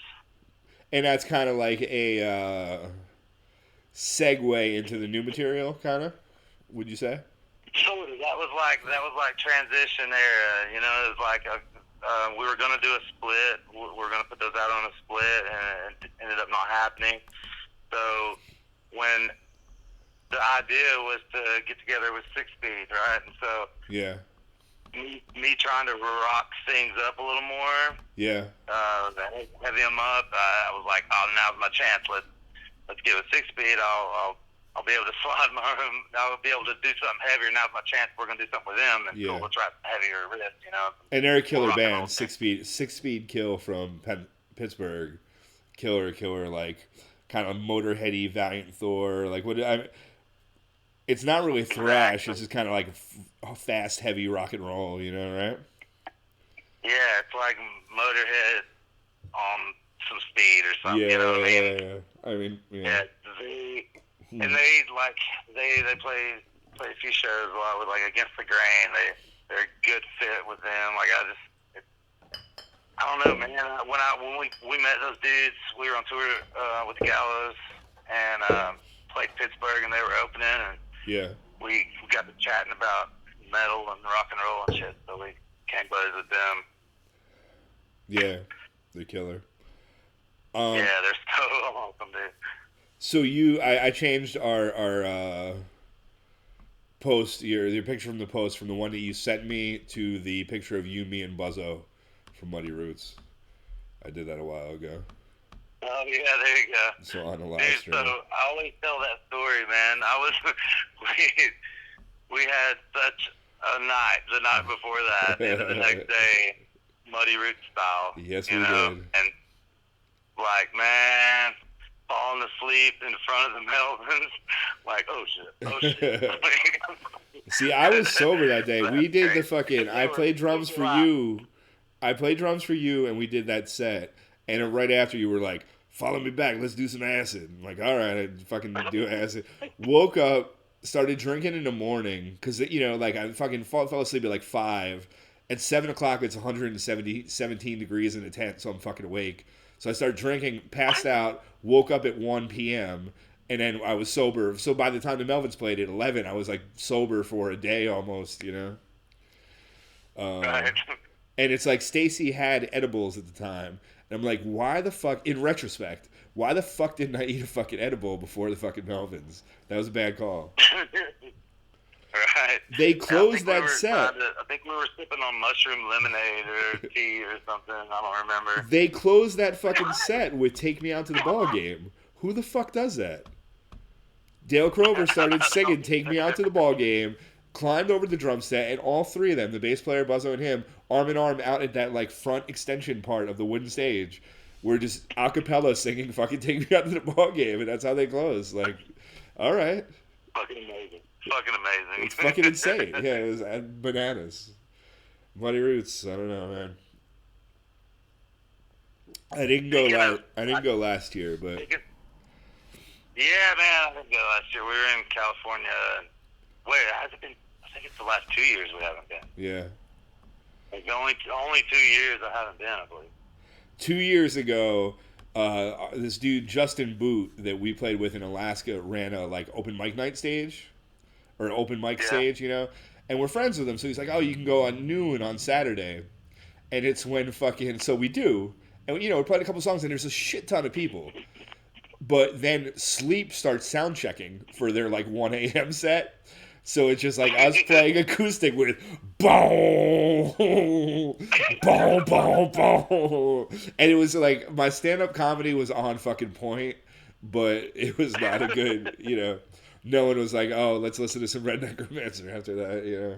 And that's kind of like a segue into the new material, kind of. Would you say? Sort of. That was like transition era. It was like we were gonna do a split. We were gonna put those out on a split, and it ended up not happening. So when the idea was to get together with 6 Feet, right? And so me trying to rock things up a little more. Yeah. Heavy them up. I was like, oh, now's my chance. Let's get with 6 Feet. I'll be able to slide my room. I'll be able to do something heavier. Now's my chance. We're gonna do something with them, and cool, let's try heavier riff. And they're a killer band. 6 Speed Kill from Pittsburgh. Killer, like kind of motorheady, Valiant Thor. Like it's not really thrash. It's just kind of like fast, heavy rock and roll. Right? Yeah, it's like Motorhead on some speed or something. You know what I mean? Yeah. I mean, and they play a few shows a lot with like Against the Grain. They're a good fit with them. Like I don't know, man. When we met those dudes, we were on tour with the Gallows and played Pittsburgh, and they were opening, and we got to chatting about metal and rock and roll and shit. So we came buddies with them. Yeah, they're killer. Yeah, they're so awesome, dude. So I changed our post, your picture from the post, from the one that you sent me to the picture of you, me, and Buzzo from Muddy Roots. I did that a while ago. Oh yeah, there you go. So on the live Dude, stream. so I always tell that story, man. We had such a night the night before that, and the next day, Muddy Root style. Yes, you we know, did. and like, man, falling asleep in front of the Melvins, like, oh shit. See, I was sober that day. We did the fucking. I They were played drums super for loud. you. I played drums for you, and we did that set. And then right after, you were like, "Follow me back. Let's do some acid." I'm like, all right, I fucking do acid. Woke up, started drinking in the morning because like I fucking fell asleep at like 5. At 7 o'clock, it's 17 degrees in the tent, so I'm fucking awake. So I started drinking, passed out, woke up at 1 p.m. And then I was sober. So by the time the Melvins played at 11, I was like sober for a day almost, Right. And it's like Stacy had edibles at the time. And I'm like, why the fuck, in retrospect, why the fuck didn't I eat a fucking edible before the fucking Melvins? That was a bad call. Right. They closed I that set. I think we were sipping on mushroom lemonade or tea or something. I don't remember. They closed that fucking set with "Take Me Out to the Ball Game." Who the fuck does that? Dale Crover started singing "Take Me Out to the Ball Game," climbed over the drum set, and all three of them, the bass player, Buzzo, and him, arm in arm out at that like front extension part of the wooden stage, were just a cappella singing fucking "Take Me Out to the Ball Game," and that's how they closed. Like, all right. Fucking amazing. Fucking amazing. It's fucking insane. Yeah, it was bananas. Muddy Roots. I don't know, man. I didn't go last year, but Yeah, man, I didn't go last year. We were in California. Wait, has it been? I think it's the last 2 years we haven't been. yeah. Like only 2 years I haven't been, I believe. 2 years ago, this dude Justin Boot that we played with in Alaska ran a like open mic night stage, or open mic stage, and we're friends with him. So he's like, "Oh, you can go on noon on Saturday," and it's when fucking so we do, and we played a couple songs, and there's a shit ton of people. But then Sleep starts sound checking for their like 1 a.m. set. So it's just like us playing acoustic with boom, boom, boom, boom. And it was like my stand-up comedy was on fucking point, but it was not a good, no one was like, oh, let's listen to some Redneck Romancer after that, Yeah.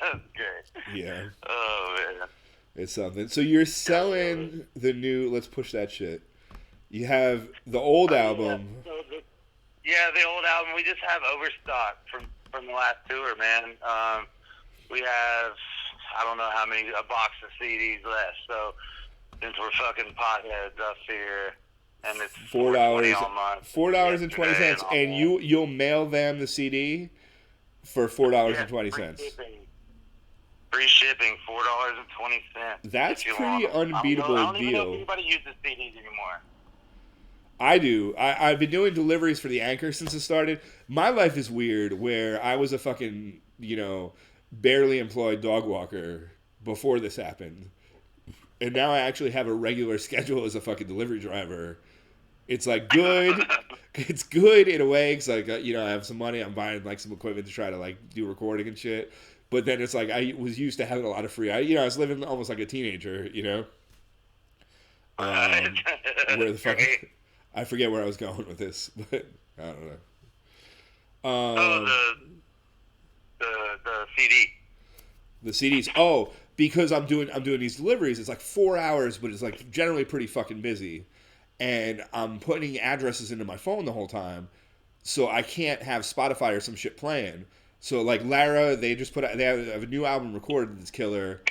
That's great. Yeah. Oh, man. It's something. So you're selling the new, let's push that shit. You have the old album. Yeah, the old album. We just have overstock from the last tour, man. We have, I don't know how many, a box of CDs left. So since we're fucking potheads up here, and it's $4 all month, $4.20, and you'll mail them the CD for $4.20. Free shipping, $4.20. That's pretty unbeatable I don't even know deal. if anybody uses CDs anymore. I do. I've been doing deliveries for the Anchor since it started. My life is weird where I was a fucking, barely employed dog walker before this happened. And now I actually have a regular schedule as a fucking delivery driver. It's like good. It's good in a way because like, I have some money. I'm buying like some equipment to try to like do recording and shit. But then it's like I was used to having a lot of free. I was living almost like a teenager, where the fuck I forget where I was going with this, but I don't know. The CD. The CDs. Oh, because I'm doing these deliveries. It's like 4 hours, but it's like generally pretty fucking busy, and I'm putting addresses into my phone the whole time, so I can't have Spotify or some shit playing. So like Lara, they have a new album recorded that's killer.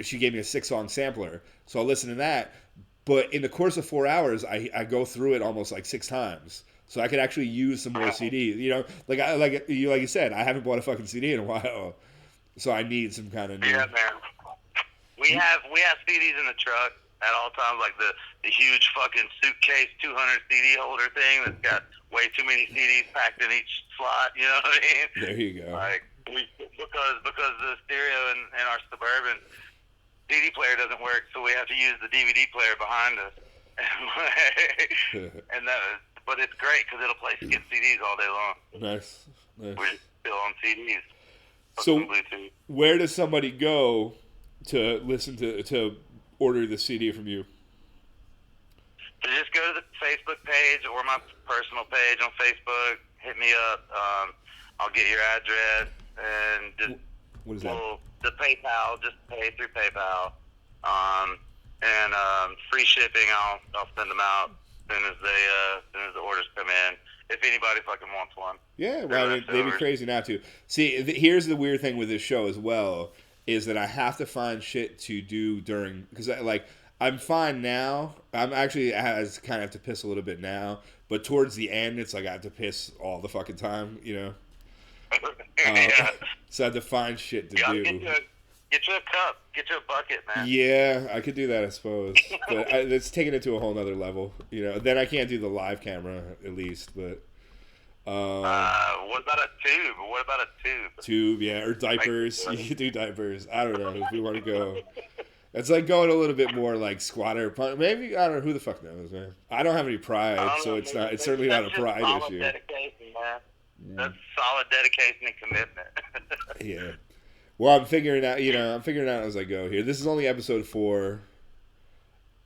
She gave me a 6-song sampler, so I'll listen to that. But in the course of 4 hours, I go through it almost like 6 times, so I could actually use some more CDs. Like you said, I haven't bought a fucking CD in a while, so I need some kind of new. Yeah, man. We have CDs in the truck at all times, like the huge fucking suitcase 200 CD holder thing that's got way too many CDs packed in each slot. You know what I mean? There you go. Like because the stereo in our Suburban CD player doesn't work, so we have to use the DVD player behind us. But it's great because it'll play skip CDs all day long. Nice. We're just still on CDs. So, where does somebody go to listen to order the CD from you? So just go to the Facebook page or my personal page on Facebook. Hit me up. I'll get your address and just what is that? The PayPal. Just pay through PayPal. And free shipping. I'll send them out as soon as the orders come in. If anybody fucking wants one. Yeah, well, they'd be crazy not to. See, here's the weird thing with this show as well, is that I have to find shit to do during, because I'm fine now. I'm actually kind of have to piss a little bit now, but towards the end, it's like I have to piss all the fucking time, you know. Yeah. So I have to find shit to do. Get you a cup. Get you a bucket, man. Yeah, I could do that, I suppose. But it's taking it to a whole nother level. You know, then I can't do the live camera, at least. But what about a tube? What about a tube? Tube, yeah, or diapers. You could do diapers. I don't know if we want to go. It's like going a little bit more like squatter. Maybe I don't know. Who the fuck knows, man? I don't have any pride, so it's not. It's certainly not a pride issue. Dedication, man. Yeah. That's solid dedication and commitment. Yeah. Well, I'm figuring out. I'm figuring out as I go here. This is only episode 4.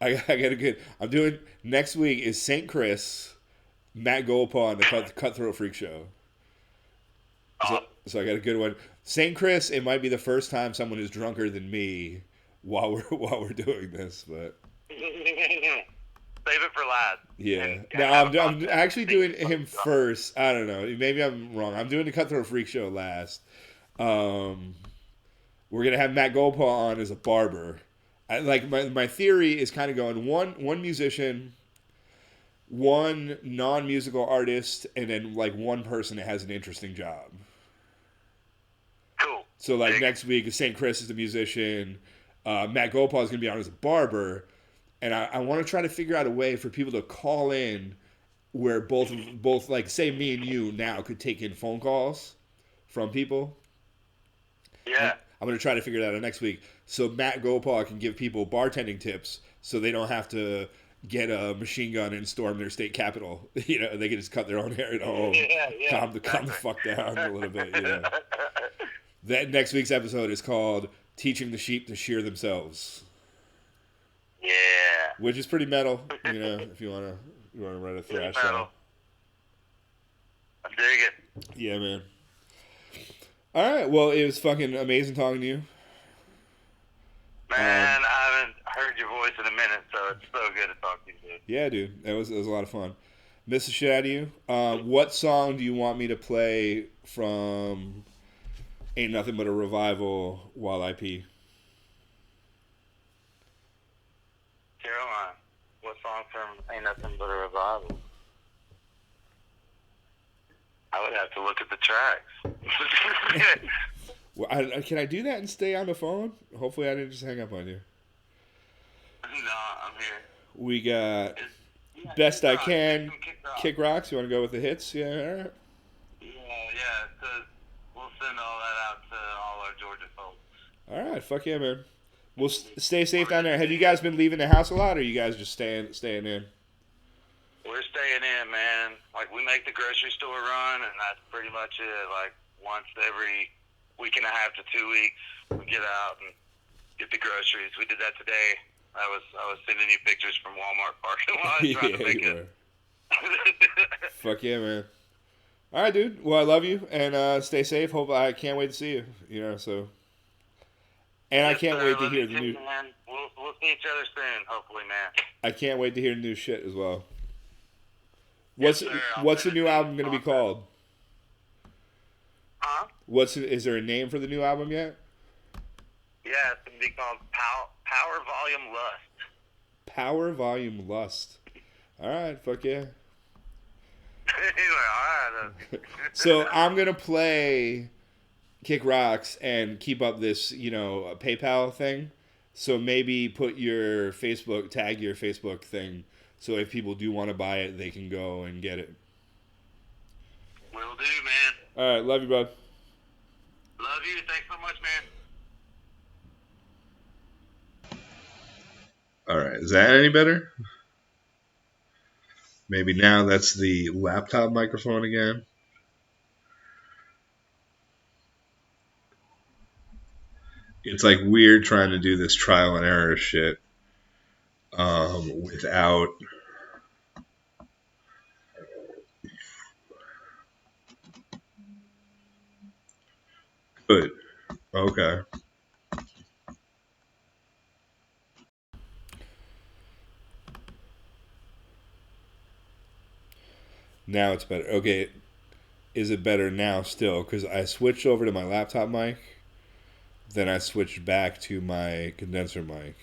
I got a good. I'm doing next week is St. Chris, Matt Goldpaw, and the Cutthroat Freak Show. So I got a good one. St. Chris. It might be the first time someone is drunker than me while we're doing this, but save it for last. Yeah. Now I'm actually doing him first. I don't know. Maybe I'm wrong. I'm doing the Cutthroat Freak Show last. We're gonna have Matt Goldpaw on as a barber. My theory is kind of going one musician, one non-musical artist, and then like one person that has an interesting job. Cool. So next week, St. Chris is the musician. Matt Goldpaw is gonna be on as a barber, and I want to try to figure out a way for people to call in where both like say me and you now could take in phone calls from people. Yeah. I'm going to try to figure that out next week. So Matt Goldpaw can give people bartending tips so they don't have to get a machine gun and storm their state capitol. They can just cut their own hair at home. Calm the fuck down a little bit. That next week's episode is called Teaching the Sheep to Shear Themselves. Yeah. Which is pretty metal, if you want to write a thrash song. I dig it. Yeah, man. All right, well, it was fucking amazing talking to you. Man, I haven't heard your voice in a minute, so it's so good to talk to you, dude. Yeah, dude, it was a lot of fun. Miss the shit out of you. What song do you want me to play from Ain't Nothing But a Revival while I pee? Caroline, what song from Ain't Nothing But a Revival? I would have to look at the tracks. Well, can I do that and stay on the phone? Hopefully I didn't just hang up on you. No, I'm here. We got Best I Can, Kick Rocks. You want to go with the hits? Yeah, all right. Yeah, so we'll send all that out to all our Georgia folks. All right, fuck yeah, man. We'll stay safe down there. Have you guys been leaving the house a lot, or are you guys just staying in? We're staying in, man. Like, we make the grocery store run, and that's pretty much it. Like, once every week and a half to 2 weeks, we get out and get the groceries. We did that today. I was sending you pictures from Walmart parking lot trying to make it. Fuck yeah, man. All right, dude. Well, I love you, and stay safe. I can't wait to see you. So. And I can't wait to hear the new. Man. We'll see each other soon, hopefully, man. I can't wait to hear the new shit as well. What's the new album going to be called? Huh? Is there a name for the new album yet? Yeah, it's going to be called Power Volume Lust. Power Volume Lust. All right, fuck yeah. All right. So I'm going to play Kick Rocks and keep up this, PayPal thing. So maybe tag your Facebook thing. So if people do want to buy it, they can go and get it. Will do, man. All right, love you, bud. Love you. Thanks so much, man. All right, is that any better? Maybe now that's the laptop microphone again. It's like weird trying to do this trial and error shit without Good. Okay. Now it's better. Okay. Is it better now still? Because I switched over to my laptop mic. Then I switched back to my condenser mic.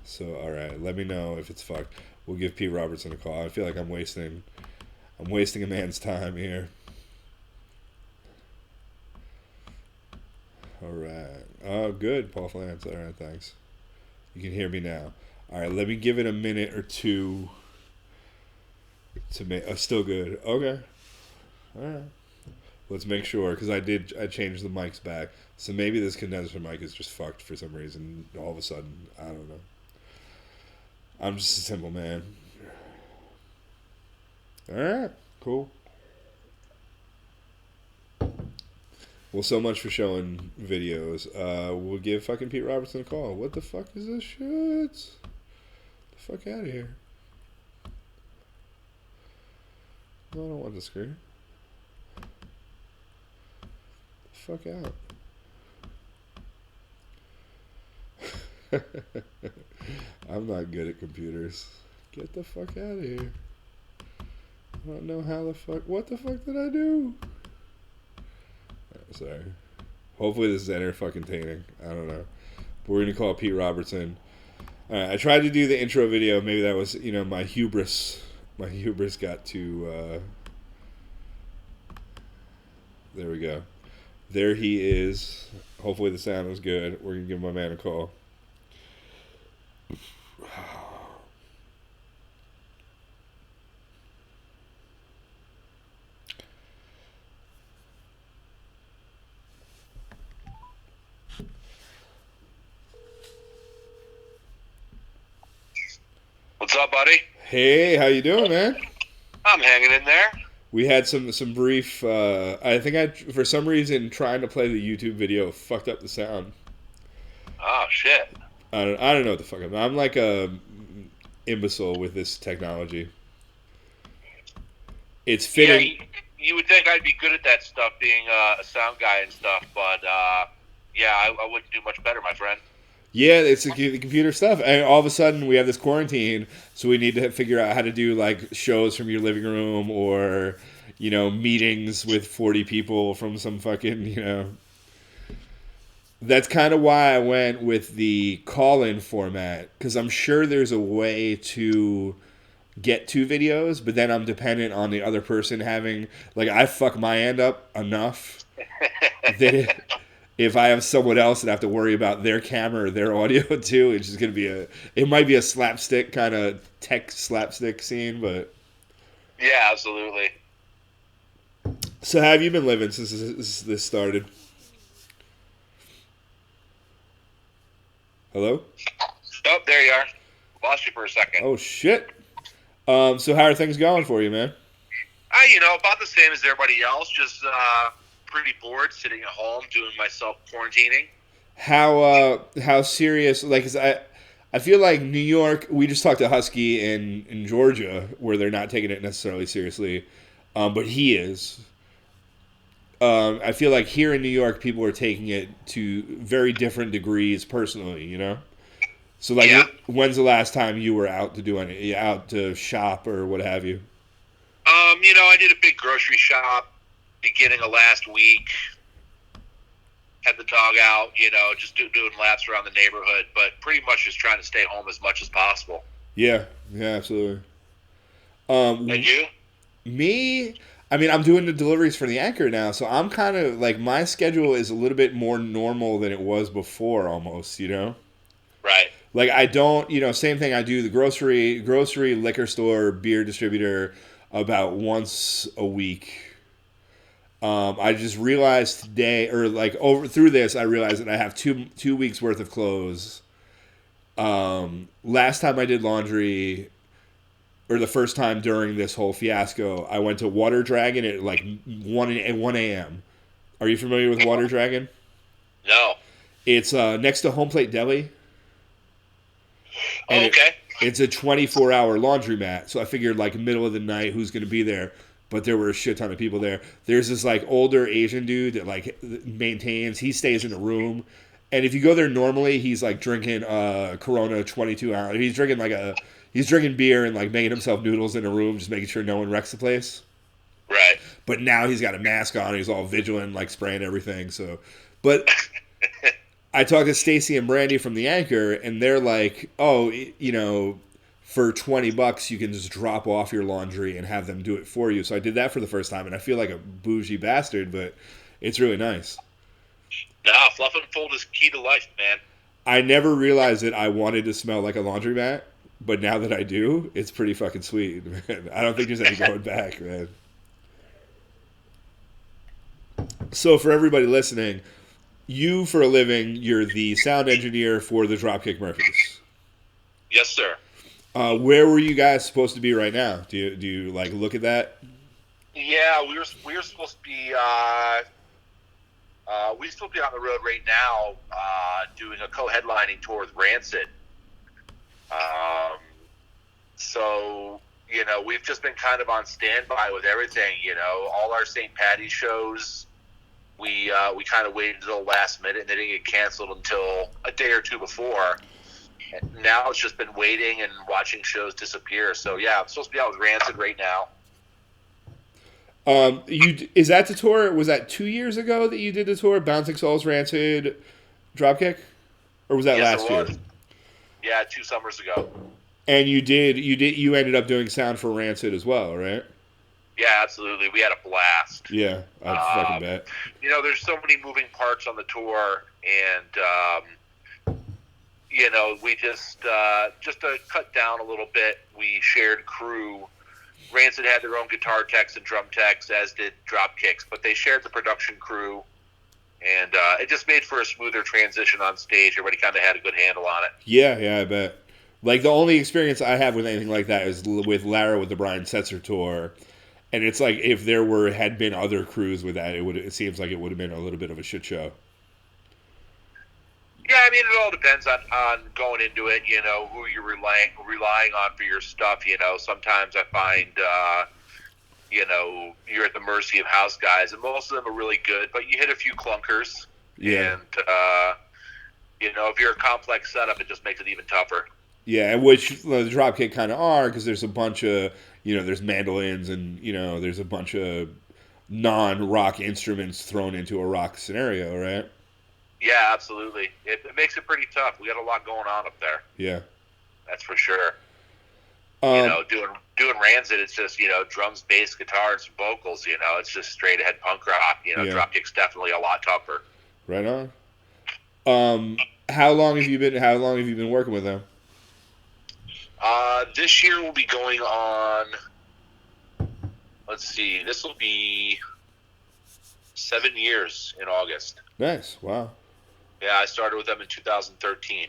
So, alright. Let me know if it's fucked. We'll give Pete Robertson a call. I feel like I'm wasting a man's time here. Alright. Oh, good. Paul Flance. Alright, thanks. You can hear me now. Alright, let me give it a minute or two to make. Oh, still good. Okay. Alright. Let's make sure, because I changed the mics back. So maybe this condenser mic is just fucked for some reason. All of a sudden. I don't know. I'm just a simple man. Alright. Cool. Well, so much for showing videos. We'll give fucking Pete Robertson a call. What the fuck is this shit? Get the fuck out of here. No, I don't want the screen. The fuck out. I'm not good at computers. Get the fuck out of here. I don't know how the fuck. What the fuck did I do? Sorry. Hopefully this is entertaining. I don't know. But we're gonna call Pete Robertson. Alright, I tried to do the intro video. Maybe that was, my hubris. My hubris got to. There we go. There he is. Hopefully the sound was good. We're gonna give my man a call. What's up, buddy? Hey, how you doing, man? I'm hanging in there. We had some brief. I think for some reason trying to play the YouTube video fucked up the sound. Oh shit! I don't know what the fuck I'm like a imbecile with this technology. It's fitting. Yeah, you would think I'd be good at that stuff, being a sound guy and stuff, but yeah, I wouldn't do much better, my friend. Yeah, it's the computer stuff. And all of a sudden, we have this quarantine, so we need to figure out how to do, like, shows from your living room or, meetings with 40 people from some fucking, That's kind of why I went with the call-in format, because I'm sure there's a way to get 2 videos, but then I'm dependent on the other person having... Like, I fuck my end up enough that... If I have someone else that I have to worry about their camera or their audio too, it's just going to be it might be a slapstick kind of tech slapstick scene, but. Yeah, absolutely. So how have you been living since this started? Hello? Oh, there you are. Lost you for a second. Oh, shit. So how are things going for you, man? About the same as everybody else, just, pretty bored sitting at home doing my self-quarantining. How serious, like, 'cause I feel like New York, we just talked to Husky in Georgia where they're not taking it necessarily seriously, but he is. I feel like here in New York people are taking it to very different degrees personally, So like, yeah. When's the last time you were out to shop or what have you? I did a big grocery shop beginning of last week. Had the dog out, just doing laps around the neighborhood, but pretty much just trying to stay home as much as possible. Yeah, absolutely. And you? Me, I mean, I'm doing the deliveries for the Anchor now, so I'm kind of like, my schedule is a little bit more normal than it was before, almost. Right. Like, I don't, same thing. I do the grocery, liquor store, beer distributor about once a week. I just realized today, or like through this, I realized that I have two weeks worth of clothes. Last time I did laundry, or the first time during this whole fiasco, I went to Water Dragon at like 1 a.m. Are you familiar with Water Dragon? No. It's next to Home Plate Deli. And okay. It's a 24-hour laundromat, so I figured like middle of the night, who's going to be there? but there were a shit ton of people there. There's this like older Asian dude that like maintains. He stays in a room, and if you go there normally, he's like drinking Corona 22 ounce. He's drinking beer and like making himself noodles in a room, just making sure no one wrecks the place. Right. But now he's got a mask on. He's all vigilant, like spraying everything. So, but I talked to Stacy and Brandy from the Anchor, and they're like, "Oh, for $20 you can just drop off your laundry and have them do it for you." So I did that for the first time, and I feel like a bougie bastard, but it's really nice. Nah, fluff and fold is key to life, man. I never realized that I wanted to smell like a laundromat, but now that I do, it's pretty fucking sweet, man. I don't think there's any going back, man. So for everybody listening, you, for a living, you're the sound engineer for the Dropkick Murphys. Yes, sir. Where were you guys supposed to be right now? Do you like look at that? Yeah, we were supposed to be we still be on the road right now, doing a co-headlining tour with Rancid. So we've just been kind of on standby with everything. All our St. Patty's shows, we kind of waited until the last minute, and they didn't get canceled until a day or two before. And now it's just been waiting and watching shows disappear. So yeah, I'm supposed to be out with Rancid right now. Is that the tour? Was that 2 years ago that you did the tour? Bouncing Souls, Rancid, Dropkick, or was that last year? Yeah, 2 summers ago. And you ended up doing sound for Rancid as well, right? Yeah, absolutely. We had a blast. Yeah, I fucking bet. There's so many moving parts on the tour, and we just to cut down a little bit, we shared crew. Rancid had their own guitar techs and drum techs, as did Dropkicks, but they shared the production crew, and it just made for a smoother transition on stage. Everybody kind of had a good handle on it. Yeah, I bet. Like, the only experience I have with anything like that is with Lara with the Brian Setzer tour, and it's like if there had been other crews with that, it seems like it would have been a little bit of a shit show. Yeah, I mean, it all depends on going into it, who you're relying on for your stuff. Sometimes I find, you're at the mercy of house guys, and most of them are really good, but you hit a few clunkers. Yeah. And, if you're a complex setup, it just makes it even tougher. Yeah, which the Dropkick kind of are, because there's a bunch of, there's mandolins and, there's a bunch of non-rock instruments thrown into a rock scenario, right? Yeah, absolutely. It makes it pretty tough. We got a lot going on up there. Yeah. That's for sure. Doing Rancid, it's just, drums, bass, guitar, and some vocals, it's just straight ahead punk rock. Yeah. Dropkick's definitely a lot tougher. Right on. How long have you been working with them? This year we'll be going on, let's see, this will be 7 years in August. Nice. Wow. Yeah, I started with them in 2013.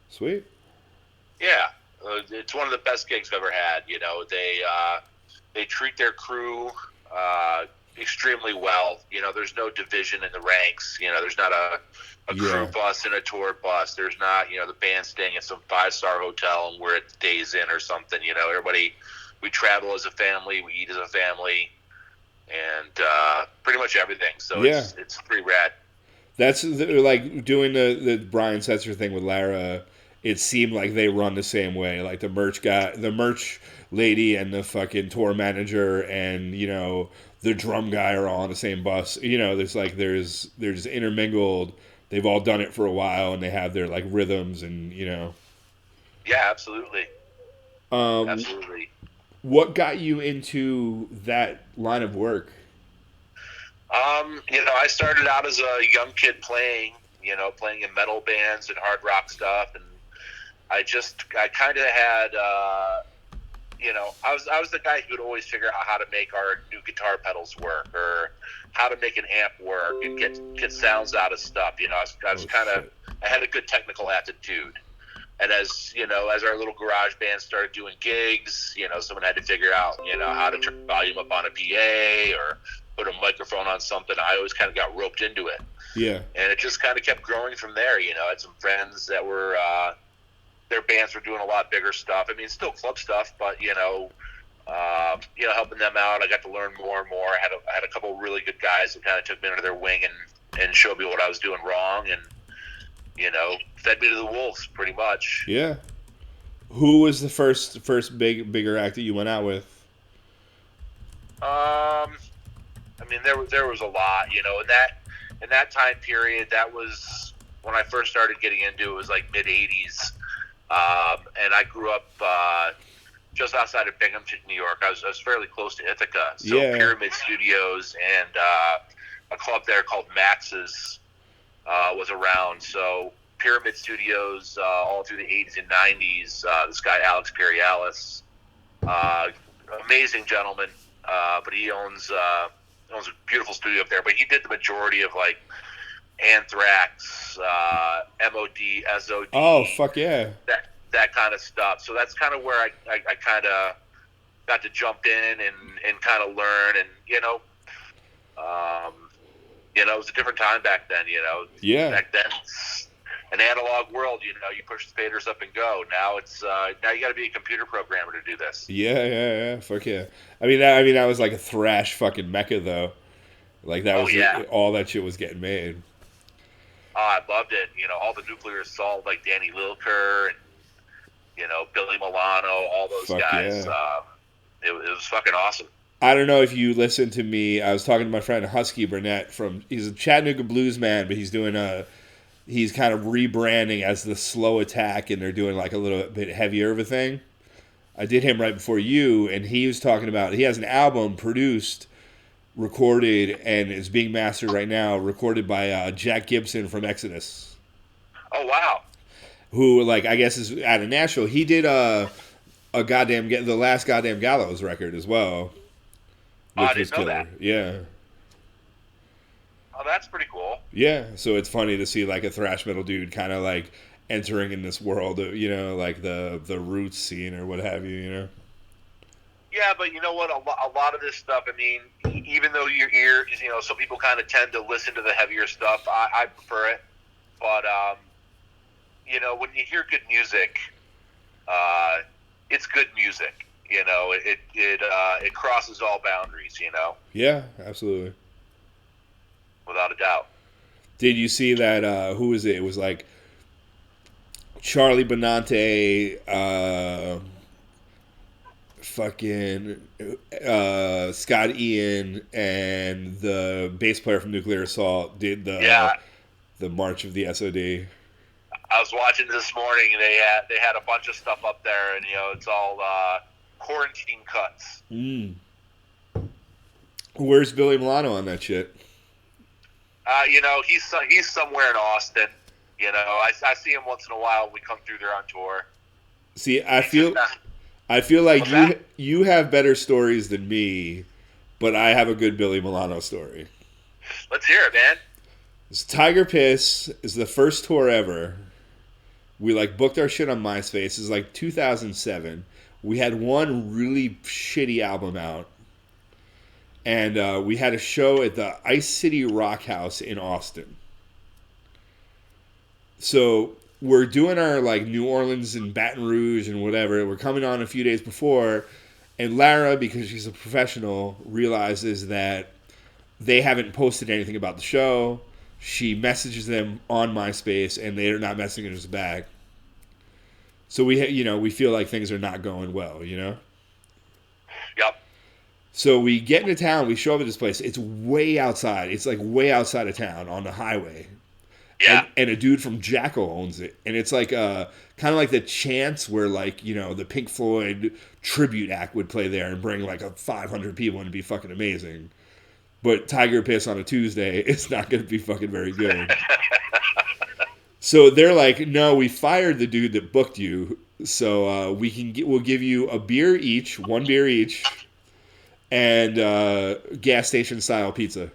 Sweet. Yeah, it's one of the best gigs I've ever had. They treat their crew extremely well. There's no division in the ranks. There's not a crew bus and a tour bus. There's not, the band staying at some 5-star hotel and we're at Days Inn or something. Everybody, we travel as a family, we eat as a family, and pretty much everything. So it's pretty rad. That's like doing the Brian Setzer thing with Lara. It seemed like they run the same way. Like the merch lady, and the fucking tour manager, and the drum guy are all on the same bus. They're just intermingled. They've all done it for a while, and they have their like rhythms, and Yeah, absolutely. Absolutely. What got you into that line of work? I started out as a young kid playing in metal bands and hard rock stuff, and I kind of had, I was the guy who would always figure out how to make our new guitar pedals work, or how to make an amp work and get sounds out of stuff. I had a good technical aptitude. And as our little garage band started doing gigs, someone had to figure out, how to turn volume up on a PA or put a microphone on something. I always kind of got roped into it. Yeah. And it just kind of kept growing from there. I had some friends that were, their bands were doing a lot bigger stuff. I mean, still club stuff, but, helping them out. I got to learn more and more. I had a couple of really good guys that kind of took me under their wing and showed me what I was doing wrong, and fed me to the wolves pretty much. Yeah. Who was the first bigger act that you went out with? I mean, there was a lot, in that time period. That was when I first started getting into it. Was like mid '80s, and I grew up just outside of Binghamton, New York. I was fairly close to Ithaca, so Yeah. Pyramid Studios and a club there called Max's was around. So Pyramid Studios all through the '80s and '90s. This guy Alex Perialis, amazing gentleman, but he owns a beautiful studio up there. But he did the majority of like Anthrax, MOD, SOD. Oh, fuck yeah. That kind of stuff. So that's kind of where I kind of got to jump in and kind of learn. And, it was a different time back then, Yeah. Back then, it's an analog world, you push the faders up and go. Now it's now you got to be a computer programmer to do this. Yeah. Fuck yeah. I mean, that was like a thrash fucking mecca, though. Like, that was all that shit was getting made. Oh, I loved it. All the Nuclear Assault, like Danny Lilker and, Billy Milano, all those guys. Yeah. It was fucking awesome. I don't know if you listened to me. I was talking to my friend Husky Burnette he's a Chattanooga blues man, but he's kind of rebranding as the Slow Attack, and they're doing like a little bit heavier of a thing. I did him right before you, and he was talking about, he has an album produced, recorded, and is being mastered right now, recorded by Jack Gibson from Exodus. Oh, wow. Who, like, I guess is out of Nashville. He did the last goddamn Gallows record as well. Oh, I didn't know that. Yeah. Oh, that's pretty cool. Yeah, so it's funny to see like a thrash metal dude kind of like entering in this world of, like the roots scene or what have you, Yeah, but you know what? A lot of this stuff, I mean, even though your ear is, some people kind of tend to listen to the heavier stuff. I prefer it. But, when you hear good music, it's good music. It crosses all boundaries, Yeah, absolutely. Without a doubt. Did you see that, who was it? It was like Charlie Benante, fucking Scott Ian, and the bass player from Nuclear Assault did the March of the SOD. I was watching this morning, and they had a bunch of stuff up there, and it's all quarantine cuts. Where's Billy Milano on that shit? He's somewhere in Austin. I see him once in a while when we come through there on tour. See, I feel like you have better stories than me, but I have a good Billy Milano story. Let's hear it, man. Tiger Piss is the first tour ever. We like booked our shit on MySpace. It's like 2007. We had one really shitty album out, and we had a show at the Ice City Rock House in Austin. So we're doing our like New Orleans and Baton Rouge and whatever. We're coming on a few days before, and Lara, because she's a professional, realizes that they haven't posted anything about the show. She messages them on MySpace, and they're not messaging us back. So we feel like things are not going well, Yep. So we get into town. We show up at this place. It's way outside. It's like way outside of town on the highway. Yeah. And a dude from Jackal owns it. And it's like kind of like the chance where like, the Pink Floyd tribute act would play there and bring like 500 people and it'd be fucking amazing. But Tiger Piss on a Tuesday, it's not going to be fucking very good. So they're like, no, we fired the dude that booked you. So we'll give you one beer each, and gas station style pizza.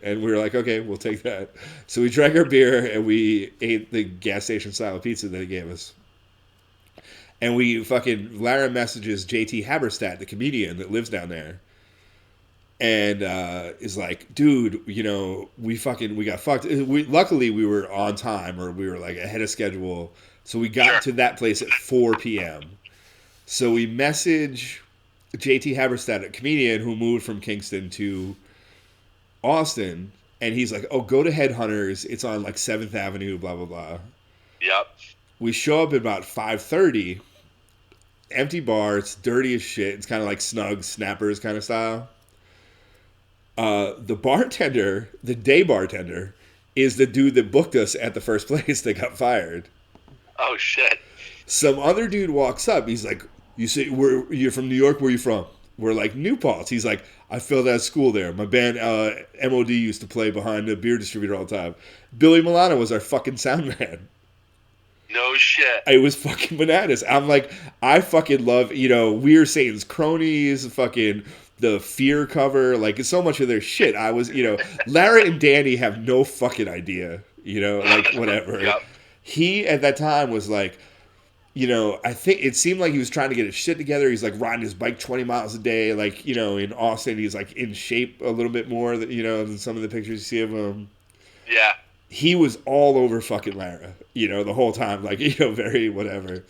And we were like, okay, we'll take that. So we drank our beer and we ate the gas station style pizza that he gave us. And Lara messages JT Haberstadt, the comedian that lives down there. And is like, dude, we got fucked. Luckily, we were on time, or we were like ahead of schedule. So we got to that place at 4 p.m. So we message JT Haberstad, a comedian who moved from Kingston to Austin, and he's like, "Oh, go to Headhunters. It's on like 7th Avenue, blah blah blah." Yep. We show up at about 5:30. Empty bar. It's dirty as shit. It's kind of like Snug Snappers kind of style. The bartender, the day bartender, is the dude that booked us at the first place that got fired. Oh shit. Some other dude walks up. He's like, "You say you're from New York? Where are you from?" We're like, "New Paltz." He's like, "I failed out of school there. My band MOD used to play behind the beer distributor all the time." Billy Milano was our fucking sound man. No shit. It was fucking bananas. I'm like, I fucking love, We Are Satan's Cronies, fucking the Fear cover, like so much of their shit. I was, Lara and Danny have no fucking idea, like whatever. Yep. He at that time was like, I think it seemed like he was trying to get his shit together. He's like riding his bike 20 miles a day. Like, in Austin, he's like in shape a little bit more, than some of the pictures you see of him. Yeah. He was all over fucking Lara, the whole time. Like, very whatever.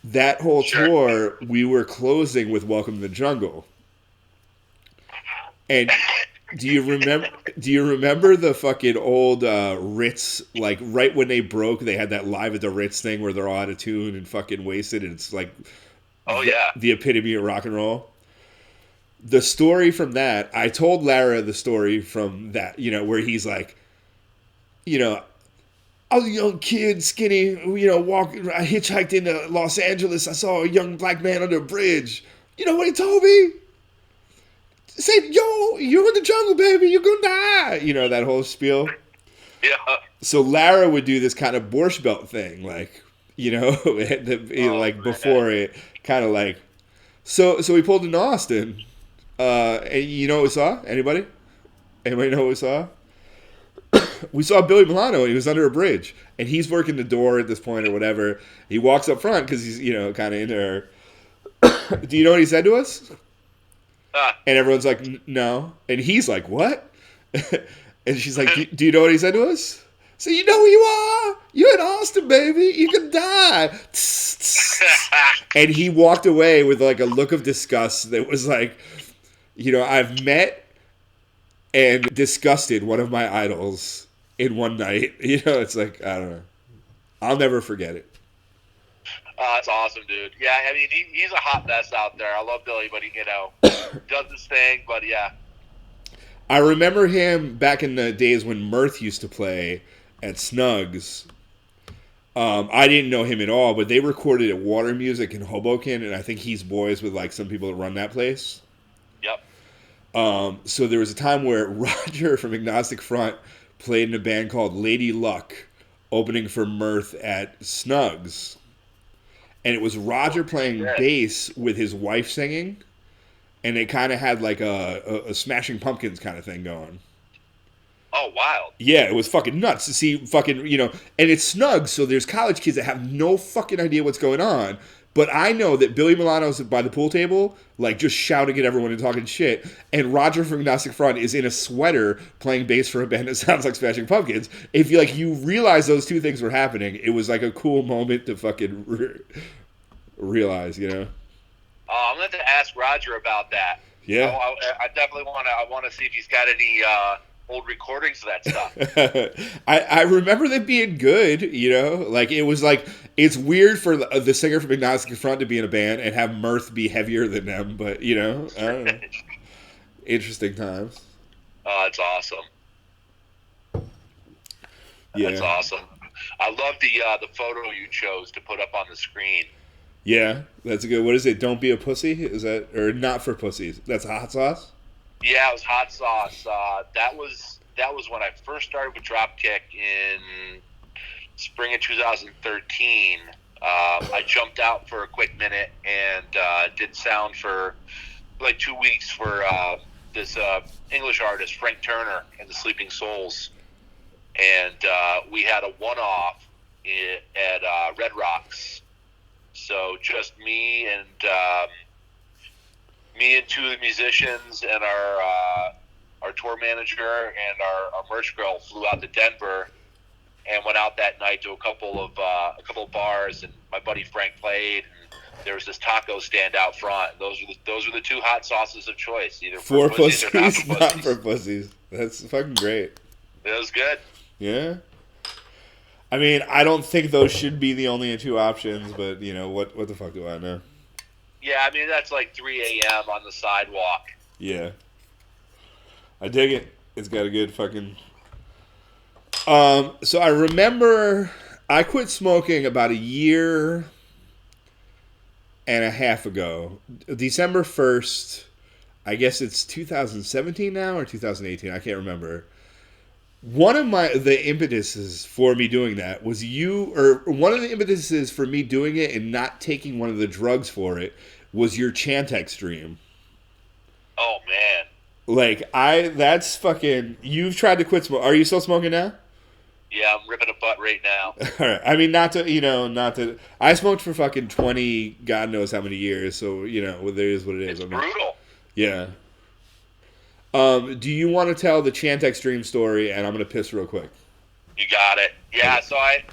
That whole tour, we were closing with Welcome to the Jungle. And do you remember the fucking old Ritz, like right when they broke, they had that Live at the Ritz thing where they're all out of tune and fucking wasted, and it's like the epitome of rock and roll. The story from that, I told Lara the story from that, where he's like, I was a young kid, skinny, walking, I hitchhiked into Los Angeles, I saw a young black man under a bridge. You know what he told me? He said, "Yo, you're in the jungle, baby, you're gonna die." That whole spiel. Yeah. So Lara would do this kind of Borscht Belt thing, like, before it, kind of like. So we pulled into Austin, and you know what we saw? Anybody know what we saw? We saw Billy Milano, and he was under a bridge, and he's working the door at this point or whatever. He walks up front because he's, kind of into her. Do you know what he said to us? And everyone's like, "No." And he's like, "What?" And she's like, do you know what he said to us? So you know who you are? You're in Austin, baby. You can die. And he walked away with like a look of disgust that was like, I've met and disgusted one of my idols in one night. It's like, I don't know. I'll never forget it. That's awesome, dude. Yeah, I mean, he's a hot mess out there. I love Billy, but he, does his thing. But yeah, I remember him back in the days when Mirth used to play at Snugs. I didn't know him at all, but they recorded at Water Music in Hoboken, and I think he's boys with like some people that run that place. Yep. So there was a time where Roger from Agnostic Front played in a band called Lady Luck, opening for Mirth at Snugs. And it was Roger playing bass with his wife singing, and it kind of had like a Smashing Pumpkins kind of thing going. Oh, wild. Yeah, it was fucking nuts to see fucking, and it's Snugs, so there's college kids that have no fucking idea what's going on. But I know that Billy Milano's by the pool table, like just shouting at everyone and talking shit. And Roger from Agnostic Front is in a sweater playing bass for a band that sounds like Smashing Pumpkins. If you realize those two things were happening, it was like a cool moment to fucking realize, I'm going to have to ask Roger about that. Yeah. I definitely want to see if he's got any old recordings of that stuff. I remember them being good, like it was like, it's weird for the singer from Agnostic Front to be in a band and have Mirth be heavier than them, but I don't know. Interesting times. Oh, that's awesome. Yeah. That's awesome. I love the photo you chose to put up on the screen. Yeah, that's a good. What is it? Don't be a pussy. Is that or not for pussies? That's hot sauce. Yeah, it was hot sauce. That was when I first started with Dropkick in spring of 2013. I jumped out for a quick minute and did sound for like 2 weeks for this English artist, Frank Turner and the Sleeping Souls. And we had a one-off at Red Rocks. So just me and two of the musicians and our tour manager and our merch girl flew out to Denver and went out that night to a couple of bars, and my buddy Frank played. And there was this taco stand out front. Those were the two hot sauces of choice, either For for pussies or not pussies, for not pussies. for pussies. That's fucking great. It was good. Yeah. I mean, I don't think those should be the only two options, but you know what the fuck do I know? Yeah, I mean that's like 3 a.m. on the sidewalk. Yeah. I dig it. It's got a good fucking. So I remember I quit smoking about a year and a half ago. December 1st. I guess it's 2017 now or 2018. I can't remember. One of the impetuses for me doing that was one of the impetuses for me doing it and not taking one of the drugs for it was your Chantix stream. Oh man. Like that's fucking. You've tried to quit smoking. Are you still smoking now? Yeah, I'm ripping a butt right now. All right. I mean, not to. I smoked for fucking 20, God knows how many years. So there is what it is. It's brutal. Yeah. Do you want to tell the Chantix dream story? And I'm gonna piss real quick. You got it. Yeah. So I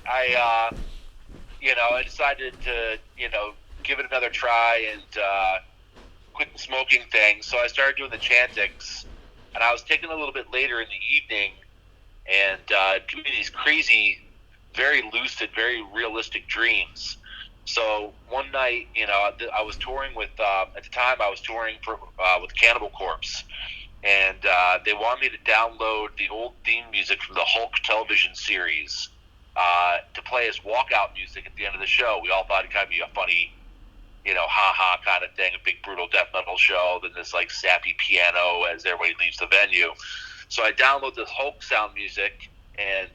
decided to give it another try and quit the smoking thing. So I started doing the Chantix, and I was taking a little bit later in the evening, and doing these crazy, very lucid, very realistic dreams. So one night, I was touring with at the time I was touring with Cannibal Corpse. And they wanted me to download the old theme music from the Hulk television series to play as walkout music at the end of the show. We all thought it'd kind of be a funny, ha-ha kind of thing, a big brutal death metal show, then this like sappy piano as everybody leaves the venue. So I download this Hulk sound music and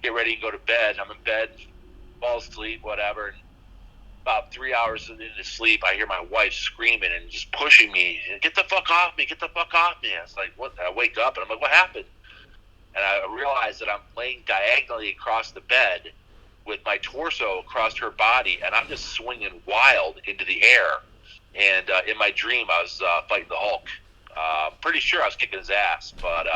get ready to go to bed. I'm in bed, fall asleep, whatever, and about 3 hours into sleep, I hear my wife screaming and just pushing me, get the fuck off me, get the fuck off me. I was like, what? I wake up and I'm like, what happened? And I realize that I'm laying diagonally across the bed with my torso across her body, and I'm just swinging wild into the air. And in my dream, I was fighting the Hulk. Pretty sure I was kicking his ass, but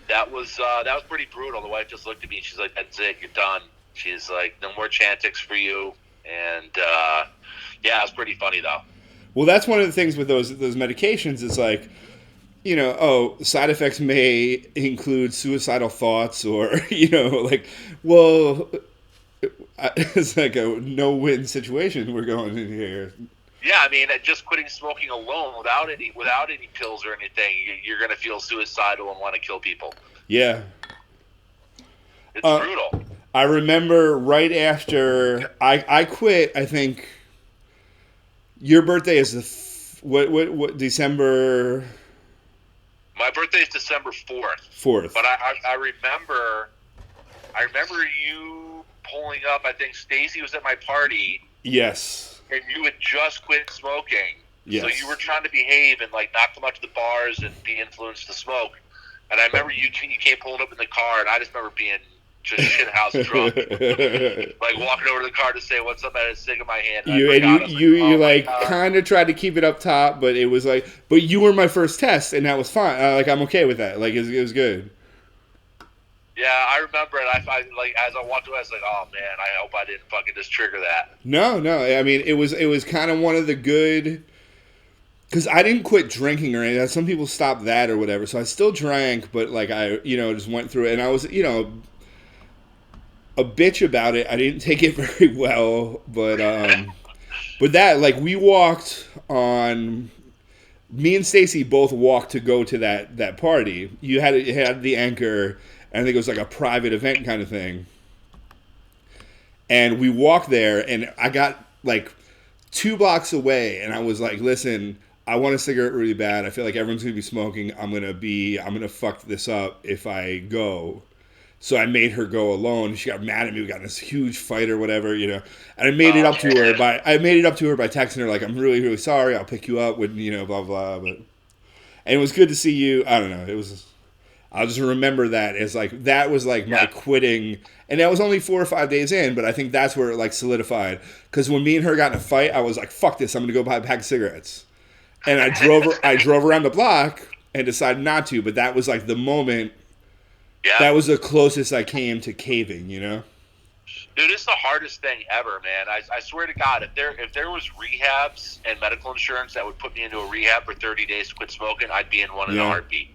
that was pretty brutal. The wife just looked at me and she's like, that's it, you're done. She's like, no more Chantix for you. And, yeah, it was pretty funny, though. Well, that's one of the things with those medications. It's like, side effects may include suicidal thoughts or, it's like a no-win situation we're going in here. Yeah, I mean, just quitting smoking alone without any pills or anything, you're going to feel suicidal and want to kill people. Yeah. It's brutal. I remember right after I quit. I think your birthday is what December. My birthday is December 4th. 4th. But I remember you pulling up. I think Stacy was at my party. Yes. And you had just quit smoking. Yes. So you were trying to behave and like not come out to the bars and be influenced to smoke. And I remember you came pulling up in the car, and I just remember being just shithouse drunk, like walking over to the car to say what's up. I had a cig in my hand. You kind of tried to keep it up top, but it was like, but you were my first test, and that was fine. I'm okay with that. Like it was good. Yeah, I remember it. I like as I walked away, I was like, oh man, I hope I didn't fucking just trigger that. No. I mean, it was kind of one of the good. Because I didn't quit drinking or anything. Some people stopped that or whatever. So I still drank, but like I, just went through it, and I was, a bitch about it. I didn't take it very well, but that, like, we walked on. Me and Stacy both walked to go to that party. You had the anchor, and I think it was like a private event kind of thing. And we walked there, and I got like 2 blocks away, and I was like, listen, I want a cigarette really bad. I feel like everyone's gonna be smoking. I'm gonna fuck this up if I go. So I made her go alone. She got mad at me. We got in this huge fight or whatever, And I made it up to her by texting her like, I'm really, really sorry. I'll pick you up with blah blah. And it was good to see you. I don't know. I'll just remember that as like that was like my quitting, and that was only 4 or 5 days in. But I think that's where it like solidified. Because when me and her got in a fight, I was like, fuck this. I'm gonna go buy a pack of cigarettes. And I drove around the block and decided not to, but that was like the moment. Yeah. That was the closest I came to caving, Dude, Dude, it's the hardest thing ever, man. I swear to God, if there was rehabs and medical insurance that would put me into a rehab for 30 days to quit smoking, I'd be in one in a heartbeat.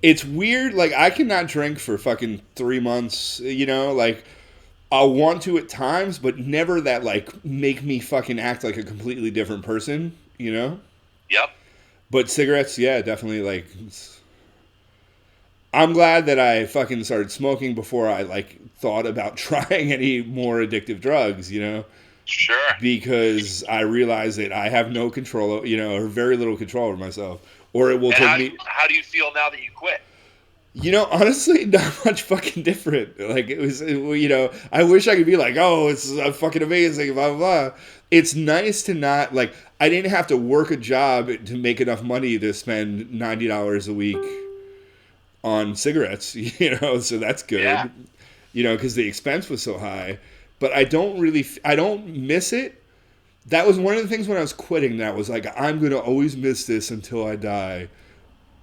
It's weird. Like, I cannot drink for fucking 3 months, you know? Like, I'll want to at times, but never that, like, make me fucking act like a completely different person, you know? Yep. But cigarettes, yeah, definitely, like... I'm glad that I fucking started smoking before I, like, thought about trying any more addictive drugs, you know? Sure. Because I realize that I have no control, you know, or very little control over myself. Or it will take me... How do you feel now that you quit? You know, honestly, not much fucking different. Like, you know, I wish I could be like, oh, it's fucking amazing, blah, blah, blah. It's nice to not, like, I didn't have to work a job to make enough money to spend $90 a week on cigarettes, you know, so that's good. Yeah. You know, because the expense was so high. But I don't miss it. That was one of the things when I was quitting that was like, I'm going to always miss this until I die.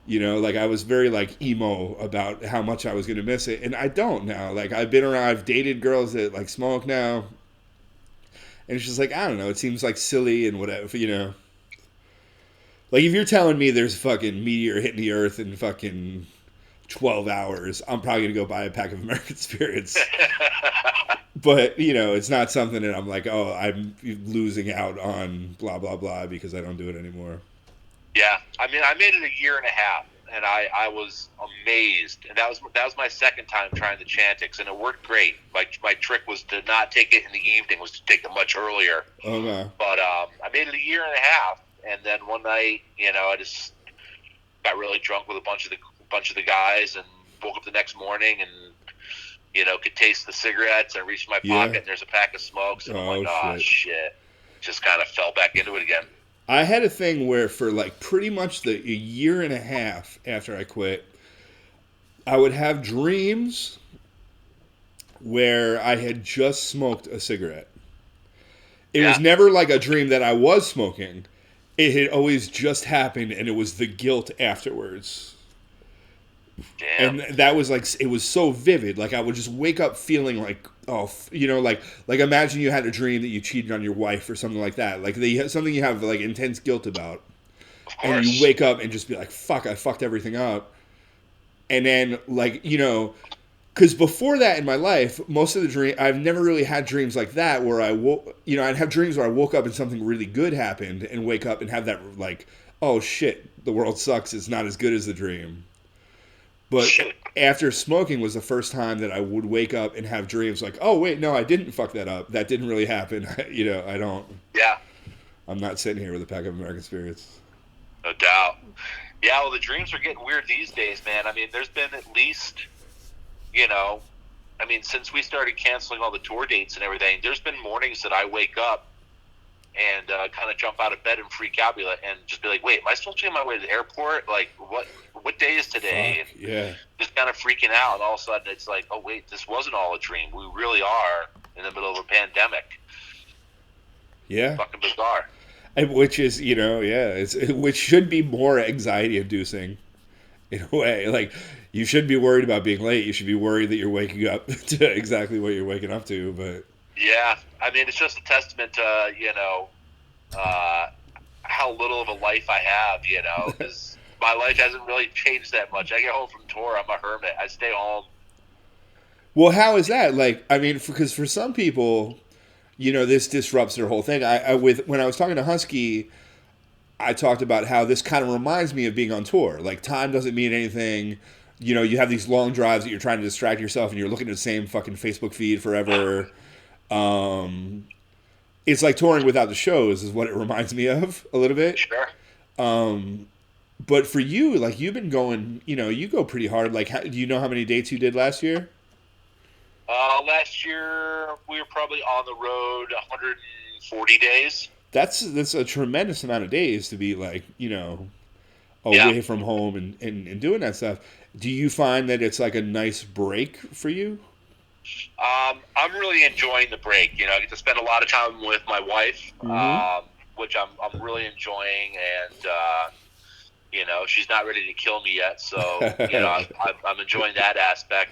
You know, like I was very like emo about how much I was going to miss it. And I don't now. Like I've dated girls that like smoke now. And it's just like, I don't know. It seems like silly and whatever, you know. Like if you're telling me there's a fucking meteor hitting the earth in fucking 12 hours, I'm probably going to go buy a pack of American Spirits. But, you know, it's not something that I'm like, oh, I'm losing out on blah, blah, blah because I don't do it anymore. Yeah. I mean, I made it a year and a half, and I was amazed. And that was my second time trying the Chantix, and it worked great. My trick was to not take it in the evening, was to take it much earlier. Okay. But I made it a year and a half, and then one night, you know, I just got really drunk with a bunch of the guys and woke up the next morning and, you know, could taste the cigarettes and reached my pocket and there's a pack of smokes and I'm like, oh shit. Just kind of fell back into it again. I had a thing where for like pretty much a year and a half after I quit, I would have dreams where I had just smoked a cigarette. It was never like a dream that I was smoking. It had always just happened and it was the guilt afterwards. Damn. And that was like, it was so vivid. Like I would just wake up feeling like, oh, you know, like imagine you had a dream that you cheated on your wife or something like that. Like something you have like intense guilt about. And you wake up and just be like, fuck, I fucked everything up. And then like, you know, because before that in my life, most of the dream, I've never really had dreams like that where I'd have dreams where I woke up and something really good happened and wake up and have that like, oh shit, the world sucks. It's not as good as the dream. But after smoking was the first time that I would wake up and have dreams like, oh, wait, no, I didn't fuck that up. That didn't really happen. You know, I don't. Yeah. I'm not sitting here with a pack of American Spirits. No doubt. Yeah, well, the dreams are getting weird these days, man. I mean, there's been at least, you know, I mean, since we started canceling all the tour dates and everything, there's been mornings that I wake up and kind of jump out of bed and freak out and just be like, wait, am I supposed to be on my way to the airport? Like, what day is today? Fuck, yeah. Just kind of freaking out. And all of a sudden it's like, oh, wait, this wasn't all a dream. We really are in the middle of a pandemic. Yeah. Fucking bizarre. Which is, you know, which should be more anxiety inducing in a way. Like, you shouldn't be worried about being late. You should be worried that you're waking up to exactly what you're waking up to, but... Yeah, I mean, it's just a testament to, you know, how little of a life I have, you know, because my life hasn't really changed that much. I get home from tour, I'm a hermit. I stay home. Well, how is that? Like, I mean, because for some people, you know, this disrupts their whole thing. When I was talking to Husky, I talked about how this kind of reminds me of being on tour. Like, time doesn't mean anything. You know, you have these long drives that you're trying to distract yourself and you're looking at the same fucking Facebook feed forever. It's like touring without the shows is what it reminds me of a little bit. Sure. But for you, like you've been going, you know, you go pretty hard. Like, do you know how many dates you did last year? Last year we were probably on the road 140 days. That's a tremendous amount of days to be like, you know, away from home and doing that stuff. Do you find that it's like a nice break for you? I'm really enjoying the break. You know, I get to spend a lot of time with my wife, which I'm really enjoying, and you know, she's not ready to kill me yet, so you know, I'm enjoying that aspect.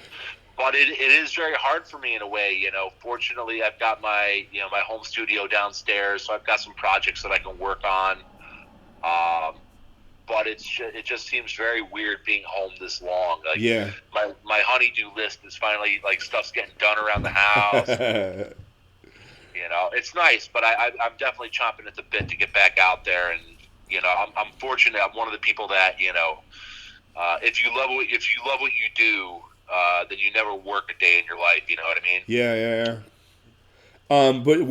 But it is very hard for me in a way, you know. Fortunately, I've got my home studio downstairs, so I've got some projects that I can work on. But it just seems very weird being home this long. Like Yeah. my honeydew list is finally like stuff's getting done around the house. You know, it's nice, but I'm definitely chomping at the bit to get back out there. And you know, I'm fortunate. I'm one of the people that if you love what you do, then you never work a day in your life. You know what I mean? Yeah. But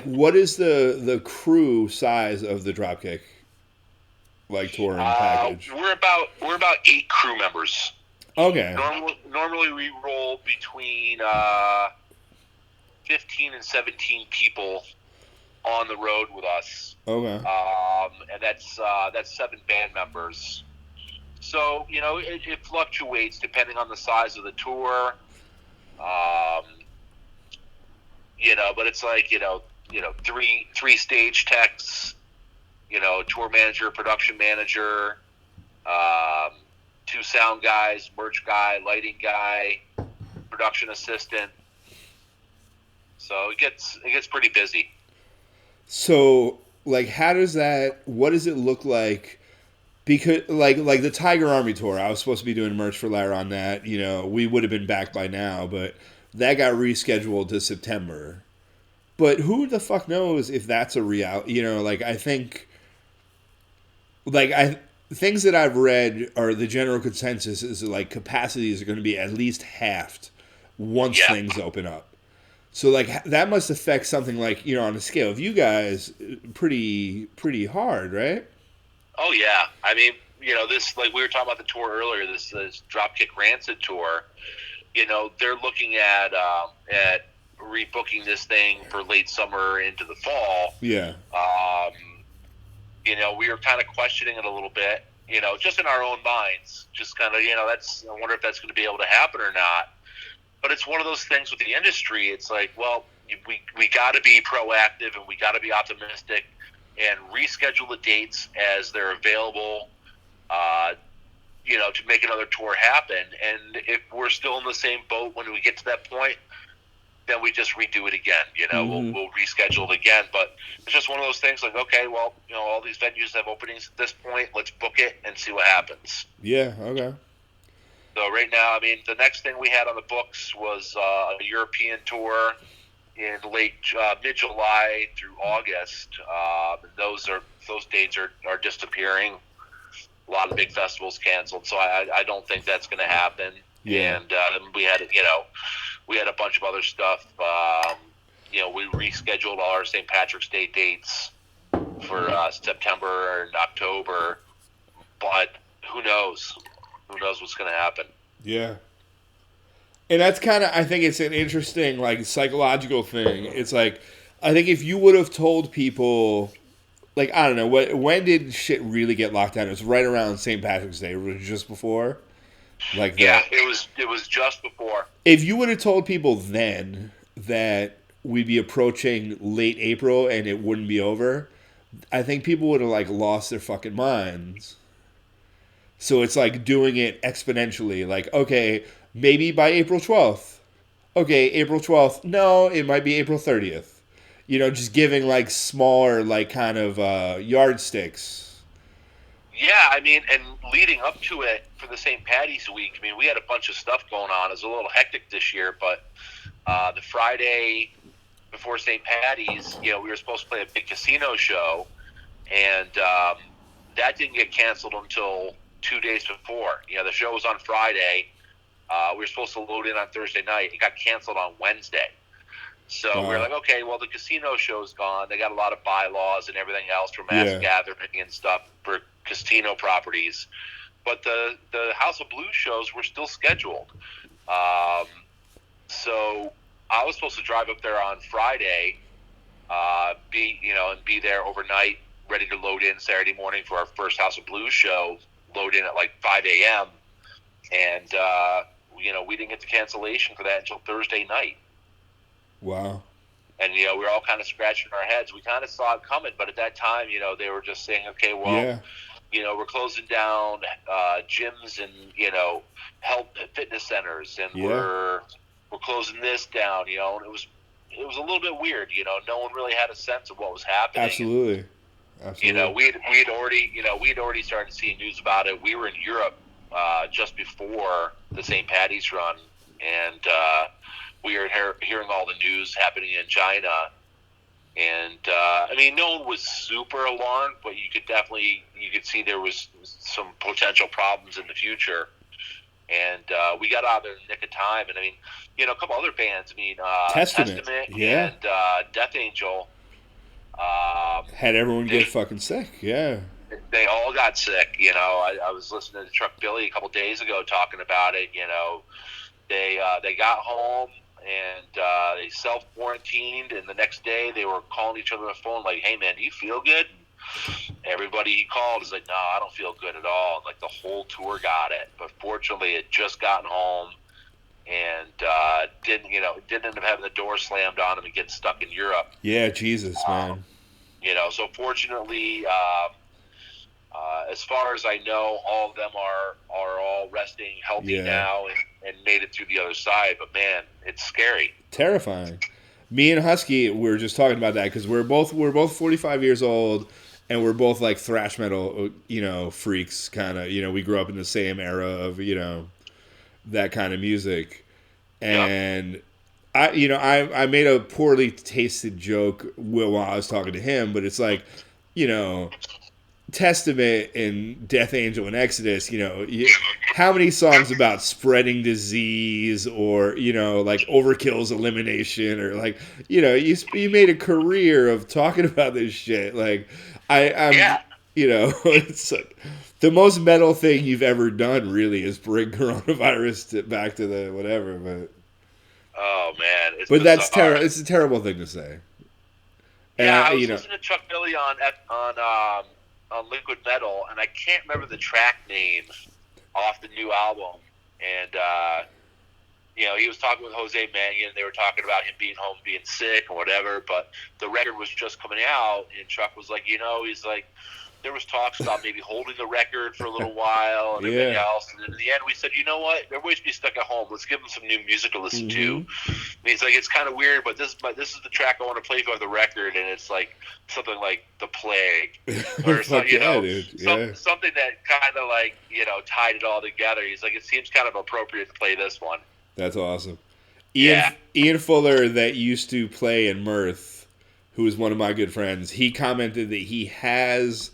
what is the crew size of the Dropkick like touring package? We're about 8 crew members. Okay. Normally we roll between 15 and 17 people on the road with us. Okay. And that's 7 band members. So, you know, it fluctuates depending on the size of the tour. You know, but it's like, three stage techs, tour manager, production manager, 2 sound guys, merch guy, lighting guy, production assistant. So it gets pretty busy. So, like, what does it look like? Because, like the Tiger Army tour, I was supposed to be doing merch for Lara on that. You know, we would have been back by now, but that got rescheduled to September. But who the fuck knows if that's a reality? You know, like, I think, things that I've read are the general consensus is that, like, capacities are going to be at least halved once things open up. So, like, that must affect something like, on a scale of you guys, pretty hard, right? Oh, yeah. I mean, this, like we were talking about the tour earlier, this Dropkick Rancid tour, they're looking at rebooking this thing for late summer into the fall. Yeah. We were kind of questioning it a little bit, just in our own minds, just kind of, I wonder if that's going to be able to happen or not. But it's one of those things with the industry. It's like, well, we got to be proactive and we got to be optimistic and reschedule the dates as they're available, to make another tour happen. And if we're still in the same boat when we get to that point, then we just redo it again. We'll reschedule it again. But it's just one of those things like, okay, well, all these venues have openings at this point. Let's book it and see what happens. Yeah, okay. So right now, I mean, the next thing we had on the books was a European tour in mid-July through August. Those dates are disappearing. A lot of big festivals canceled, so I don't think that's going to happen. Yeah. And we had a bunch of other stuff. We rescheduled all our St. Patrick's Day dates for September and October, but who knows? Who knows what's going to happen? Yeah. And that's kind of, I think it's an interesting, like, psychological thing. It's like, I think if you would have told people, like, I don't know, when did shit really get locked down? It was right around St. Patrick's Day. It was just before? Like, it was just before. If you would have told people then that we'd be approaching late April and it wouldn't be over, I think people would have, like, lost their fucking minds. So it's like doing it exponentially. Like, okay, maybe by April 12th. Okay, April 12th. No, it might be April 30th. Just giving, like, smaller, like, kind of yardsticks. Yeah, I mean, and leading up to it for the St. Patty's week, I mean, we had a bunch of stuff going on. It was a little hectic this year, but the Friday before St. Patty's, we were supposed to play a big casino show, and that didn't get canceled until 2 days before. The show was on Friday. We were supposed to load in on Thursday night. It got canceled on Wednesday. So we were like, okay, well, the casino show's gone. They got a lot of bylaws and everything else for mass gathering and stuff for casino properties. But the House of Blues shows were still scheduled. So I was supposed to drive up there on Friday, be there overnight, ready to load in Saturday morning for our first House of Blues show. Load in at like 5 a.m. And, we didn't get the cancellation for that until Thursday night. Wow. And, we were all kind of scratching our heads. We kind of saw it coming, but at that time, they were just saying, okay, well, we're closing down gyms and health fitness centers, and we're closing this down. And it was a little bit weird. No one really had a sense of what was happening. Absolutely. We had already started seeing news about it. We were in Europe just before the St. Patty's run, and we were hearing all the news happening in China. And no one was super alarmed, but you could see there was some potential problems in the future. And we got out there in the nick of time. And a couple other bands. Testament and Death Angel. Had everyone get fucking sick, yeah. They all got sick, I was listening to Truck Billy a couple days ago talking about it, They got home and they self-quarantined, and the next day they were calling each other on the phone like, hey, man, do you feel good? Everybody he called is like, no, I don't feel good at all. And, the whole tour got it. But fortunately, it just gotten home and didn't end up having the door slammed on him and getting stuck in Europe. Yeah, Jesus, man. So fortunately, as far as I know, all of them are all resting healthy now and made it through the other side. But man, it's scary, terrifying. Me and Husky, we were just talking about that because we're both 45 years old, and we're both like thrash metal, freaks, kind of. We grew up in the same era of that kind of music, and. I made a poorly tasted joke while I was talking to him, but it's like, Testament and Death Angel and Exodus, how many songs about spreading disease or, Overkill's elimination or you made a career of talking about this shit. It's like the most metal thing you've ever done really is bring coronavirus back to the whatever, but. Oh man! But that's terrible. It's a terrible thing to say. And I was listening to Chuck Billy on Liquid Metal, and I can't remember the track name off the new album. And he was talking with Jose Mangan, and they were talking about him being home, being sick, or whatever. But the record was just coming out, and Chuck was like, he's like, there was talks about maybe holding the record for a little while and everything else. And then in the end, we said, you know what? Everybody should be stuck at home. Let's give them some new music to listen to. And he's like, it's kind of weird, but this is the track I want to play for the record, and it's like something like The Plague or something, something that kind of like tied it all together. He's like, it seems kind of appropriate to play this one. That's awesome. Ian Fuller, that used to play in Mirth, who is one of my good friends, he commented that he has.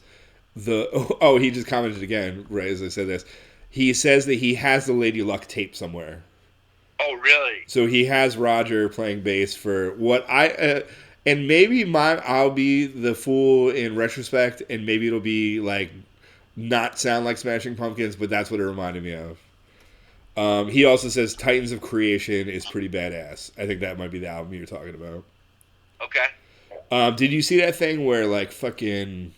He just commented again, right as I said this. He says that he has the Lady Luck tape somewhere. Oh, really? So he has Roger playing bass for what and maybe I'll be the fool in retrospect, and maybe it'll be like not sound like Smashing Pumpkins, but that's what it reminded me of. He also says Titans of Creation is pretty badass. I think that might be the album you're talking about. Okay. Did you see that thing where like fucking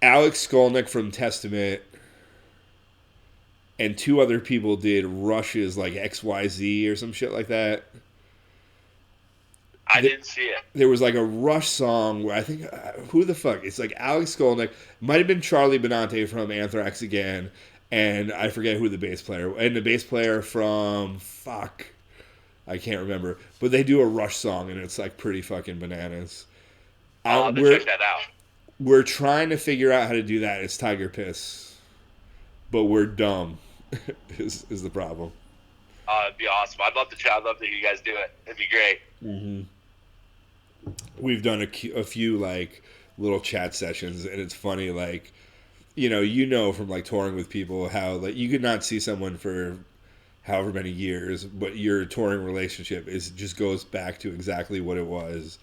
Alex Skolnick from Testament and two other people did Rush's like XYZ or some shit like that? I didn't see it. There was like a Rush song where I think, who the fuck? It's like Alex Skolnick, might have been Charlie Benante from Anthrax again, and I forget who the bass player, and the bass player from, I can't remember, but they do a Rush song, and it's like pretty fucking bananas. I'll have to check that out. We're trying to figure out how to do that. It's Tiger Piss, but we're dumb. is the problem. It'd be awesome. I'd love to hear you guys do it. It'd be great. Mm-hmm. We've done a few like little chat sessions, and it's funny. Like, from like touring with people how like you could not see someone for however many years, but your touring relationship just goes back to exactly what it was.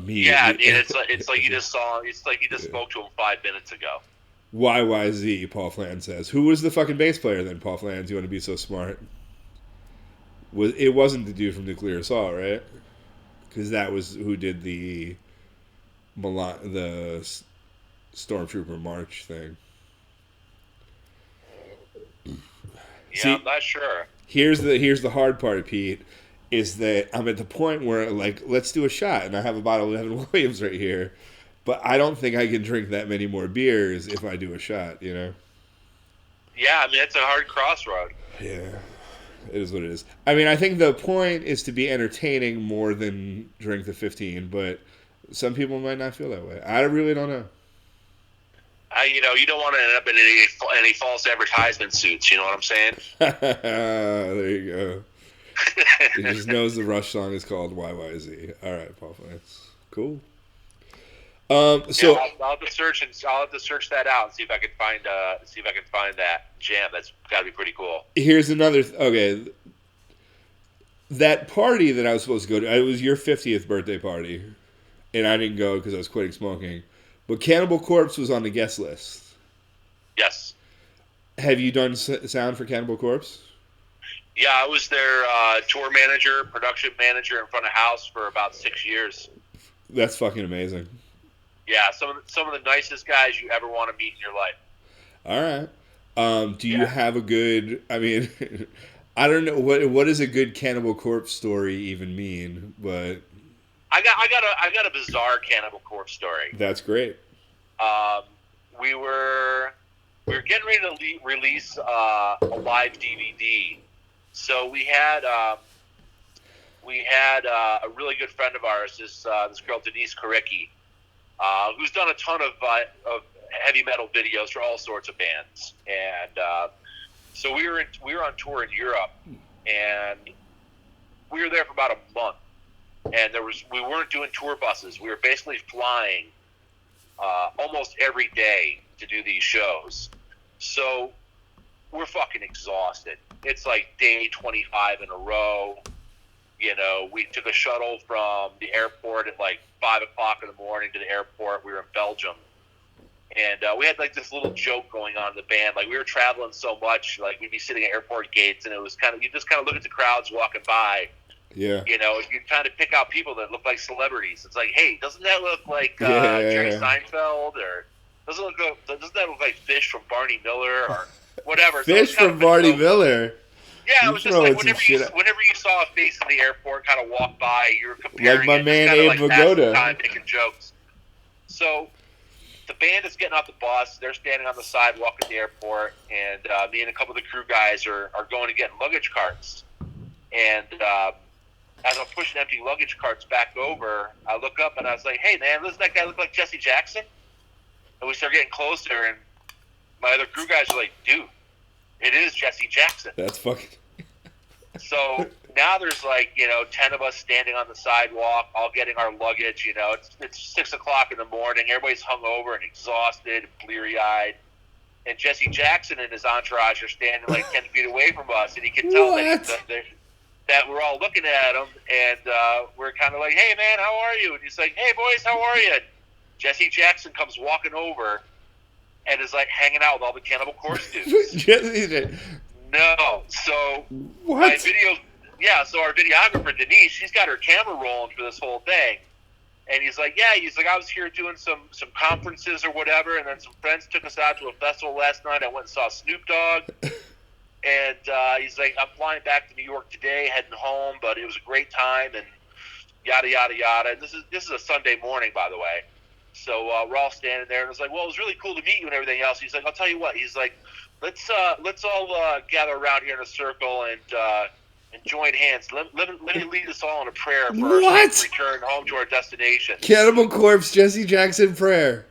Yeah, it's like you just spoke to him 5 minutes ago. YYZ, Paul Flan says. Who was the fucking bass player then, Paul Flans? You want to be so smart? It wasn't the dude from Nuclear Assault, right? Because that was who did the Stormtrooper March thing. Yeah, see, I'm not sure. Here's the hard part, Pete. Is that I'm at the point where, like, let's do a shot, and I have a bottle of Evan Williams right here, But I don't think I can drink that many more beers if I do a shot, you know? Yeah, I mean, it's a hard crossroad. Yeah, it is what it is. I mean, I think the point is to be entertaining more than drink the 15, but some people might not feel that way. I really don't know. You don't want to end up in any false advertisement suits. You know what I'm saying? There you go. He just knows the Rush song is called YYZ. All right, Paul Flance. Cool. So yeah, I'll have to search that out and see if I can find that jam. That's got to be pretty cool. Here's another. Okay, that party that I was supposed to go to. It was your 50th birthday party, and I didn't go because I was quitting smoking. But Cannibal Corpse was on the guest list. Yes. Have you done sound for Cannibal Corpse? Yeah, I was their tour manager, production manager in front of house for about 6 years. That's fucking amazing. Yeah, some of the nicest guys you ever want to meet in your life. All right. Do you have a good? I mean, I don't know what does a good Cannibal Corpse story even mean, but I got a bizarre Cannibal Corpse story. That's great. We were getting ready to release a live DVD, so we had a really good friend of ours, this girl Denise Koricki, who's done a ton of heavy metal videos for all sorts of bands, and so we were on tour in Europe, and we were there for about a month, and we weren't doing tour buses. We were basically flying almost every day to do these shows. So we're fucking exhausted. It's like day 25 in a row. You know, we took a shuttle from the airport at like 5 o'clock in the morning to the airport. We were in Belgium. And we had like this little joke going on in the band. Like we were traveling so much, like we'd be sitting at airport gates, and it was you just kind of look at the crowds walking by. Yeah. You know, you kind of pick out people that look like celebrities. It's like, hey, doesn't that look like Jerry Seinfeld, or doesn't that look like Fish from Barney Miller, or whatever? Fish from Barney Miller. Yeah, it was just like whenever you saw a face in the airport kind of walk by, you were comparing like my man Abe Vigoda, time making jokes. So the band is getting off the bus. They're standing on the sidewalk at the airport, and me and a couple of the crew guys are going to get luggage carts. And as I'm pushing empty luggage carts back over, I look up and I was like, hey, man, doesn't that guy look like Jesse Jackson? And we start getting closer, and my other crew guys are like, dude, it is Jesse Jackson. That's fucking... So now there's 10 of us standing on the sidewalk, all getting our luggage. You know, it's 6 o'clock in the morning. Everybody's hungover and exhausted, bleary-eyed. And Jesse Jackson and his entourage are standing like 10 feet away from us, and he can tell that we're all looking at him, and we're kind of like, hey, man, how are you? And he's like, hey, boys, how are you? And Jesse Jackson comes walking over and is like hanging out with all the Cannibal Corpse dudes. No. So what? So our videographer, Denise, she's got her camera rolling for this whole thing. And he's like, I was here doing some conferences or whatever, and then some friends took us out to a festival last night. I went and saw Snoop Dogg. And he's like, I'm flying back to New York today, heading home, but it was a great time, and yada, yada, yada. And this is a Sunday morning, by the way. So we're all standing there, and it's like, well, it was really cool to meet you and everything else. He's like, I'll tell you what. He's like, let's all gather around here in a circle and join hands. Let me lead us all in a prayer for our return home to our destination. Cannibal Corpse, Jesse Jackson prayer.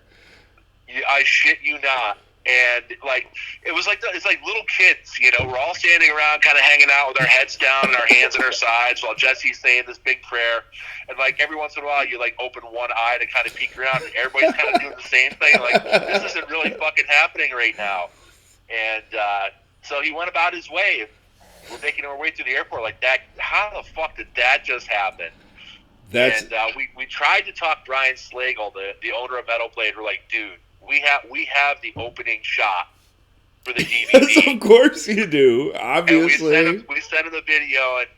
I shit you not. And it's like little kids, you know. We're all standing around, kind of hanging out with our heads down and our hands at our sides, while Jesse's saying this big prayer. And every once in a while, you open one eye to kind of peek around, and everybody's kind of doing the same thing. Like, this isn't really fucking happening right now. And so he went about his way. We're making our way through the airport like that. How the fuck did that just happen? And we tried to talk Brian Slagle, the owner of Metal Blade. We're like, dude, we have the opening shot for the DVD. Of course you do, obviously. And we sent him the video, and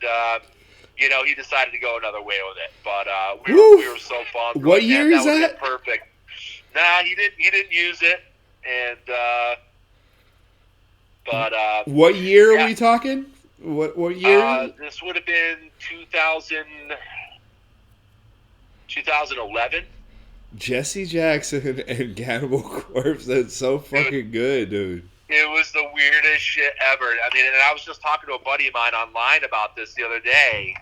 he decided to go another way with it. But we were so bummed. What year is that? Perfect. Nah, he didn't use it, and what year are we talking? What year? This would have been 2011. Jesse Jackson and Cannibal Corpse. That's so fucking good, dude. It was the weirdest shit ever. I mean, and I was just talking to a buddy of mine online about this the other day.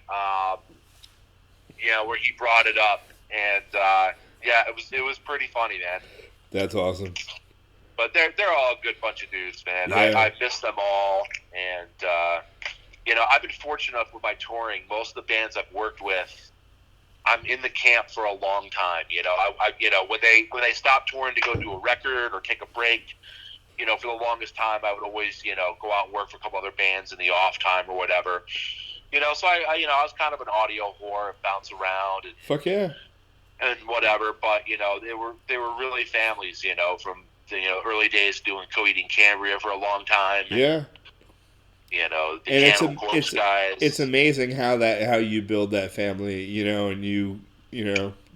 Where he brought it up, and it was pretty funny, man. That's awesome. But they're all a good bunch of dudes, man. Yeah. I miss them all, and I've been fortunate enough with my touring. Most of the bands I've worked with, I'm in the camp for a long time. When they stop touring to go do a record or take a break, for the longest time, I would always, go out and work for a couple other bands in the off time or whatever. So I was kind of an audio whore, bounce around and fuck yeah, and whatever. But they were really families, from the early days doing Co-Eating Cambria for a long time. Yeah. The and Cannibal Corpse guys. It's amazing how you build that family, and you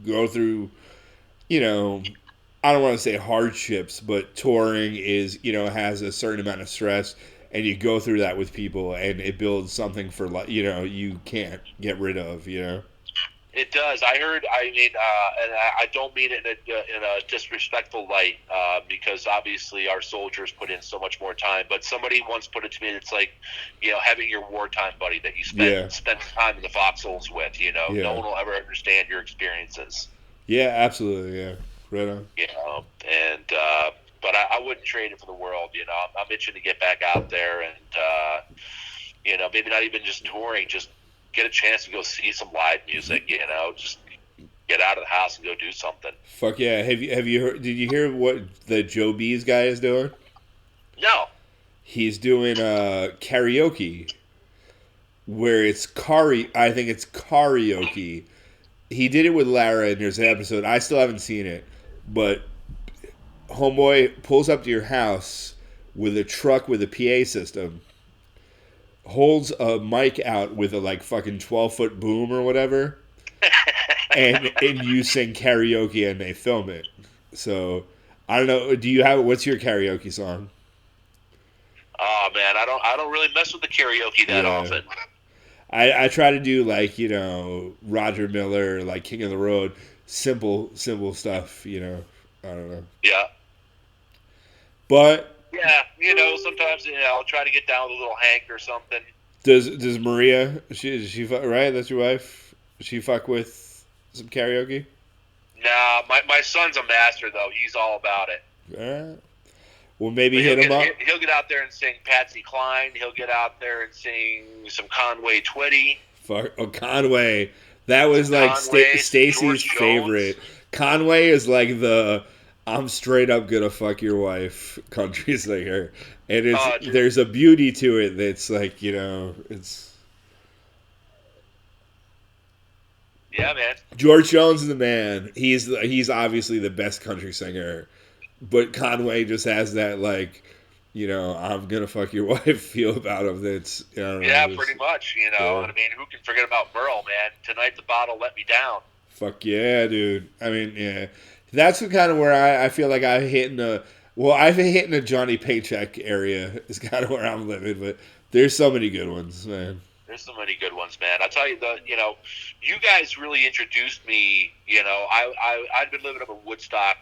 go through, I don't want to say hardships, but touring is, has a certain amount of stress, and you go through that with people, and it builds something for, you can't get rid of, It does. I heard. And I don't mean it in a disrespectful light, because obviously our soldiers put in so much more time. But somebody once put it to me. It's like, having your wartime buddy that you spend time in the foxholes with. No one will ever understand your experiences. Yeah, absolutely. Yeah, right on. But I wouldn't trade it for the world. I'm itching to get back out there, and maybe not even just touring, just get a chance to go see some live music, just get out of the house and go do something. Fuck yeah. Have you heard, did you hear what the Joe B's guy is doing? No. He's doing karaoke where I think it's karaoke. He did it with Lara, and there's an episode. I still haven't seen it, but homeboy pulls up to your house with a truck with a PA system, holds a mic out with a fucking 12-foot boom or whatever, and you sing karaoke and they film it. So I don't know. What's your karaoke song? Oh man, I don't really mess with the karaoke that often. I try to do Roger Miller, King of the Road, simple stuff. I don't know. Yeah. But yeah, sometimes I'll try to get down with a little Hank or something. Does Maria? She right? That's your wife. She fuck with some karaoke? Nah, my son's a master though. He's all about it. All right. Well, maybe hit him up. He'll get out there and sing Patsy Cline. He'll get out there and sing some Conway Twitty. Conway. That was Stacy's favorite. Conway is the I'm straight up gonna fuck your wife country singer, and there's a beauty to it that's it's. Yeah, man. George Jones is the man. He's obviously the best country singer, but Conway just has that I'm gonna fuck your wife feel about him. That's pretty much. I mean, who can forget about Merle, man? Tonight the bottle let me down. Fuck yeah, dude. I mean, yeah. That's kind of where I feel like I've hit in the Johnny Paycheck area is kind of where I'm living, but there's so many good ones, man. There's so many good ones, man. I'll tell you, you guys really introduced me, I'd been living up in Woodstock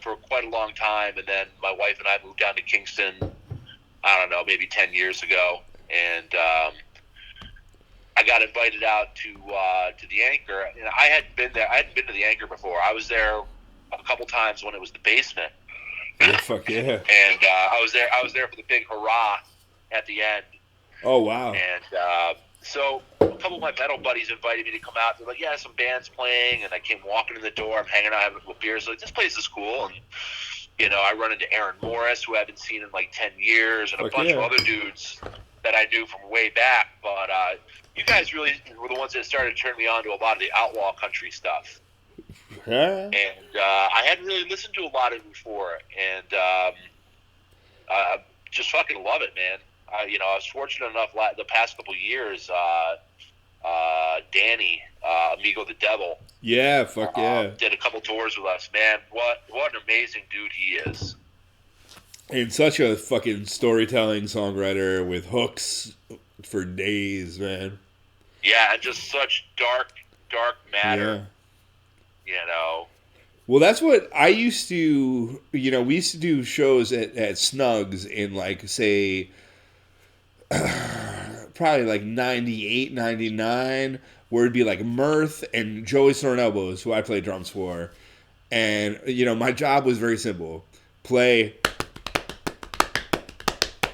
for quite a long time, and then my wife and I moved down to Kingston, I don't know, maybe 10 years ago, and I got invited out to the Anchor, and I hadn't been there. I hadn't been to the Anchor before. I was there a couple times when it was the basement. Yeah, fuck yeah. And I was there for the big hurrah at the end. Oh wow. And so a couple of my metal buddies invited me to come out. They're like, yeah, some band's playing, and I came walking in the door. I'm hanging out having with beers. Like, this place is cool. And I run into Aaron Morris, who I haven't seen in 10 years, and a bunch of other dudes that I knew from way back. But you guys really were the ones that started turning me on to a lot of the outlaw country stuff. And I hadn't really listened to a lot of it before, and just fucking love it, man. I was fortunate enough the past couple of years. Danny, Amigo the Devil. Yeah, fuck yeah. Did a couple tours with us, man. What an amazing dude he is. And such a fucking storytelling songwriter with hooks for days, man. Yeah, and just such dark matter. Yeah. Well, that's what I used to, we used to do shows at Snugs in, like, say, probably like 98, 99, where it'd be like Mirth and Joey Snoring Elbows, who I play drums for. And, my job was very simple. Play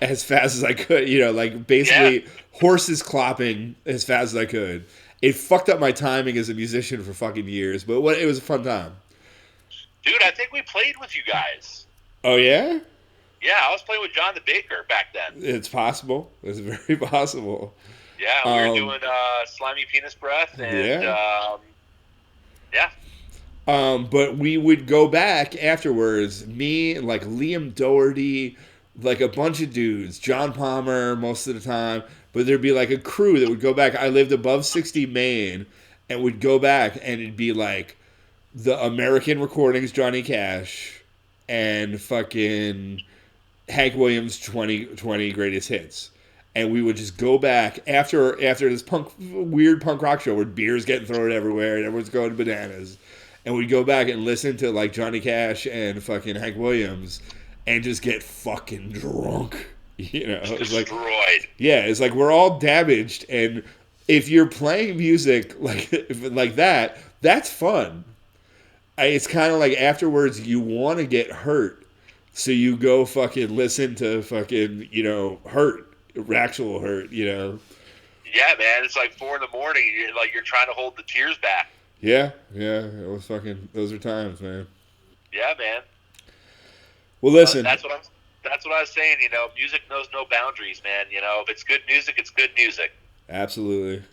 as fast as I could, like basically horses clopping as fast as I could. It fucked up my timing as a musician for fucking years, but it was a fun time. Dude, I think we played with you guys. Oh, yeah? Yeah, I was playing with John the Baker back then. It's possible. It's very possible. Yeah, we were doing Slimy Penis Breath, and but we would go back afterwards, me, like Liam Doherty, like a bunch of dudes, John Palmer most of the time, but there'd be like a crew that would go back. I lived above 60 Main, and would go back, and it'd be like the American Recordings Johnny Cash and fucking Hank Williams 2020 Greatest Hits. And we would just go back after this weird punk rock show where beer's getting thrown everywhere and everyone's going bananas. And we'd go back and listen to like Johnny Cash and fucking Hank Williams and just get fucking drunk. It's like, destroyed. Yeah, it's like we're all damaged, and if you're playing music like that, that's fun. It's kind of like afterwards you want to get hurt, so you go fucking listen to fucking hurt. Actual hurt, Yeah, man, it's like 4 a.m. You're trying to hold the tears back. Yeah, it was fucking. Those are times, man. Yeah, man. Well, listen. That's what I was saying. Music knows no boundaries, man. If it's good music, it's good music. Absolutely.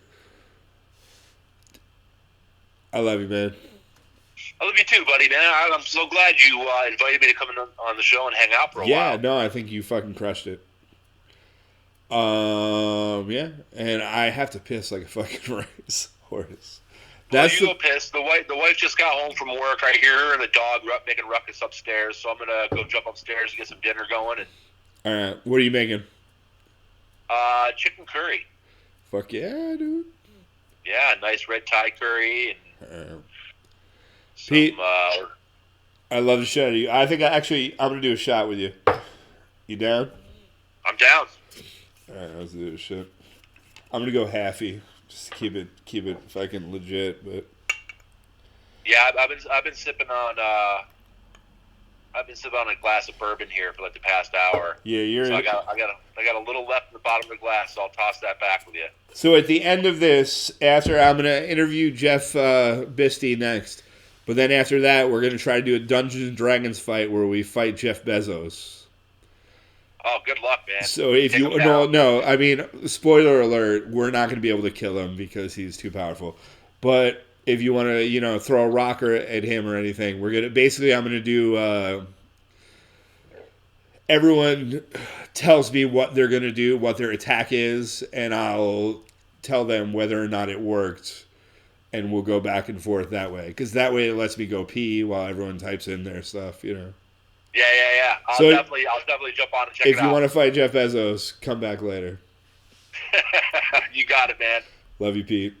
I love you, man. I love you too, buddy, man. I'm so glad you invited me to come on the show and hang out for a while. Yeah, no, I think you fucking crushed it. Yeah, and I have to piss like a fucking horse. Go piss. The wife just got home from work. I hear her and the dog making ruckus upstairs, so I'm gonna go jump upstairs and get some dinner going. All right, what are you making? Chicken curry. Fuck yeah, dude. Yeah, nice red Thai curry and Pete, I love the shot of you. I think I'm gonna do a shot with you. You down? I'm down. All right, let's do this shit. I'm gonna go halfy, just to keep it fucking legit. But yeah, I've been sipping on a glass of bourbon here for like the past hour. Yeah, So I got a little left in the bottom of the glass, so I'll toss that back with you. So at the end of this, after I'm gonna interview Jeff Bisti next, but then after that, we're gonna try to do a Dungeons and Dragons fight where we fight Jeff Bezos. Oh, good luck, man. So if I mean, spoiler alert, we're not going to be able to kill him because he's too powerful. But if you want to, throw a rocker at him or anything, I'm going to do, everyone tells me what they're going to do, what their attack is, and I'll tell them whether or not it worked, and we'll go back and forth that way. Because that way it lets me go pee while everyone types in their stuff, Yeah. I'll definitely jump on and check it out. If you want to fight Jeff Bezos, come back later. You got it, man. Love you, Pete.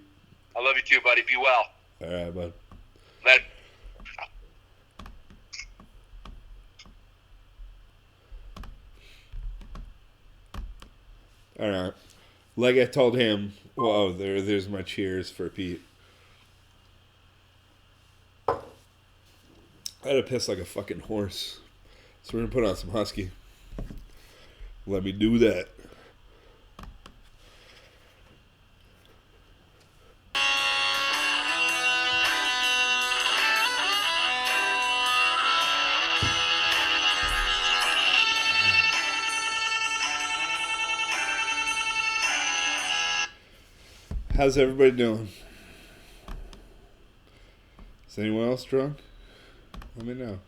I love you too, buddy. Be well. All right, bud. Later. All right. Like I told him, there's my cheers for Pete. I had to piss like a fucking horse. So we're going to put on some Husky. Let me do that. How's everybody doing? Is anyone else drunk? Let me know.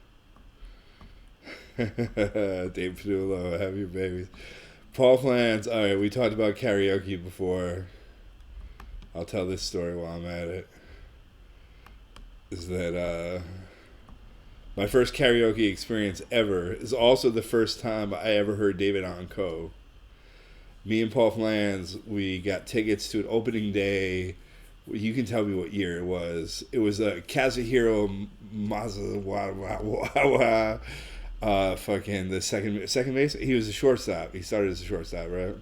Dave Padula, have your babies. Paul Flans. All right, we talked about karaoke before. I'll tell this story while I'm at it. Is that my first karaoke experience ever is also the first time I ever heard David Anco. Me and Paul Flans, we got tickets to an opening day You can tell me what year it was. It was Kazuhiro Mazawa. Fucking the second base. He was a shortstop. He started as a shortstop, right?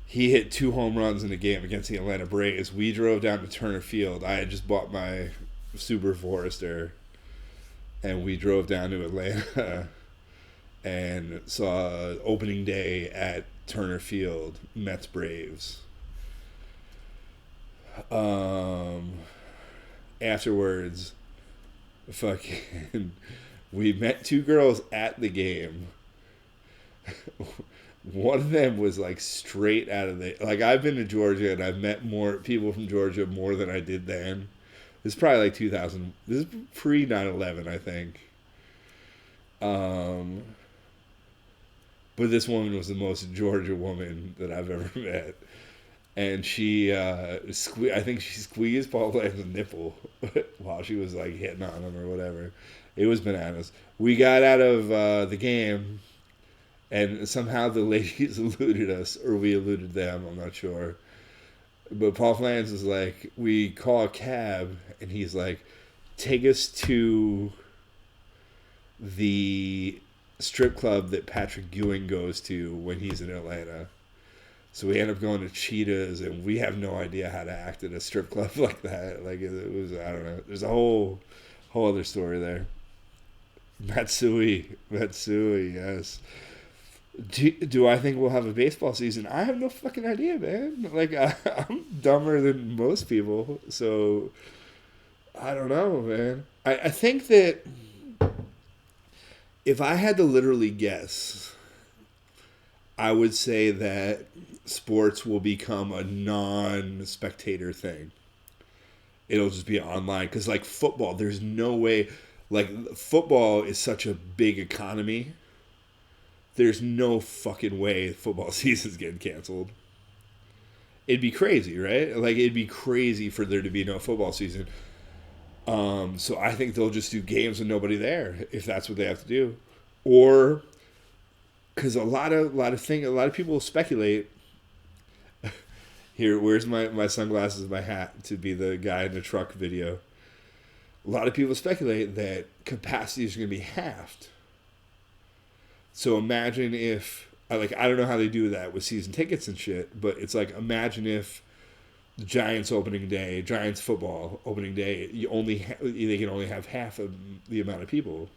He hit 2 home runs in the game against the Atlanta Braves. We drove down to Turner Field. I had just bought my Subaru Forester, and we drove down to Atlanta and saw opening day at Turner Field, Mets Braves. Afterwards, fucking, we met 2 girls at the game. One of them was like straight out of the, like, I've been to Georgia and I've met more people from Georgia more than I did then. This is probably like 2000. This is pre 9/11, I think. But this woman was the most Georgia woman that I've ever met. And she, I think she squeezed Paul Lance's nipple while she was like hitting on him or whatever. It was bananas. We got out of the game, and somehow the ladies eluded us, or we eluded them, I'm not sure. But Paul Flans is like, we call a cab, and he's like, take us to the strip club that Patrick Ewing goes to when he's in Atlanta. So we end up going to Cheetahs, and we have no idea how to act at a strip club like that. Like, it was, I don't know. There's a whole other story there. Matsui, yes. Do I think we'll have a baseball season? I have no fucking idea, man. Like, I'm dumber than most people, so I don't know, man. I think that if I had to literally guess, I would say that sports will become a non-spectator thing. It'll just be online. Because, like, football, there's no way. Like, football is such a big economy. There's no fucking way football season's getting canceled. It'd be crazy, right? Like, it'd be crazy for there to be no football season. So I think they'll just do games with nobody there, if that's what they have to do. Or, because a lot of people speculate. Here, where's my sunglasses and my hat to be the guy in the truck video? A lot of people speculate that capacity is going to be halved. So imagine if, like, I don't know how they do that with season tickets and shit, but it's like, imagine if the Giants football opening day, they can only have half of the amount of people.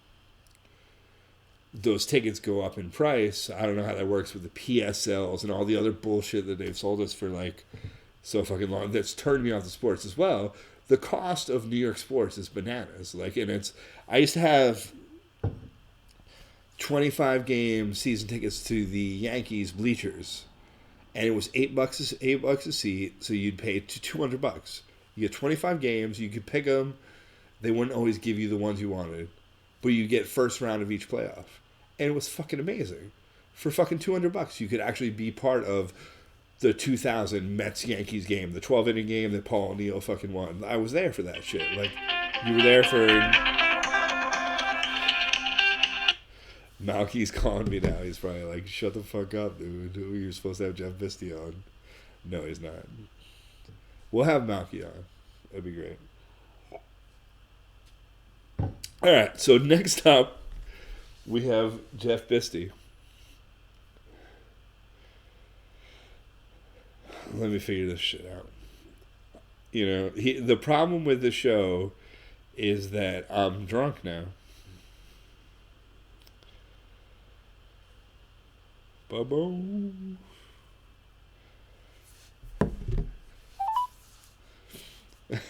Those tickets go up in price. I don't know how that works with the PSLs and all the other bullshit that they've sold us for, like, so fucking long. That's turned me off the sports as well. The cost of New York sports is bananas. Like, and I used to have 25 game season tickets to the Yankees bleachers, and it was $8 a seat, so you'd pay $200. You get 25 games, you could pick them. They wouldn't always give you the ones you wanted, but you get first round of each playoff, and it was fucking amazing. For fucking $200, you could actually be part of the 2000 Mets-Yankees game, the 12-inning game that Paul O'Neill fucking won. I was there for that shit. Like, you were there for... Malky's calling me now. He's probably like, shut the fuck up, dude. You're supposed to have Jeff Bisti on. No, he's not. We'll have Malky on. That'd be great. All right, so next up, we have Jeff Bisti. Let me figure this shit out. You know, the problem with the show is that I'm drunk now. Ba-boom.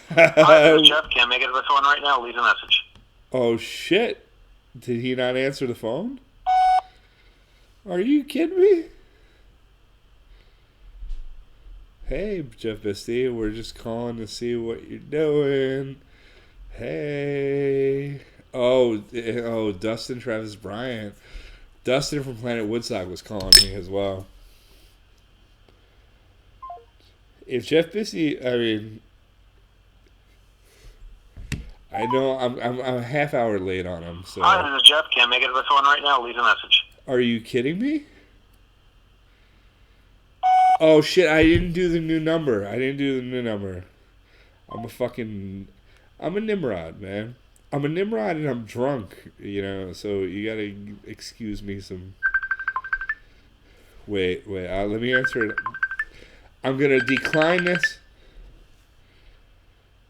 Hi, Jeff. Can't make it to the phone right now. Leave a message. Oh, shit. Did he not answer the phone? Are you kidding me? Hey, Jeff Bisti, we're just calling to see what you're doing. Hey. Oh, Dustin Travis Bryant. Dustin from Planet Woodstock was calling me as well. If Jeff Bisti, I mean, I know I'm a half hour late on him. So. Hi, this is Jeff. Can't make it to the phone right now. Leave a message. Are you kidding me? Oh shit! I didn't do the new number. I'm a Nimrod, man. I'm a Nimrod and I'm drunk, so you gotta excuse me some. Wait, let me answer it. I'm gonna decline this.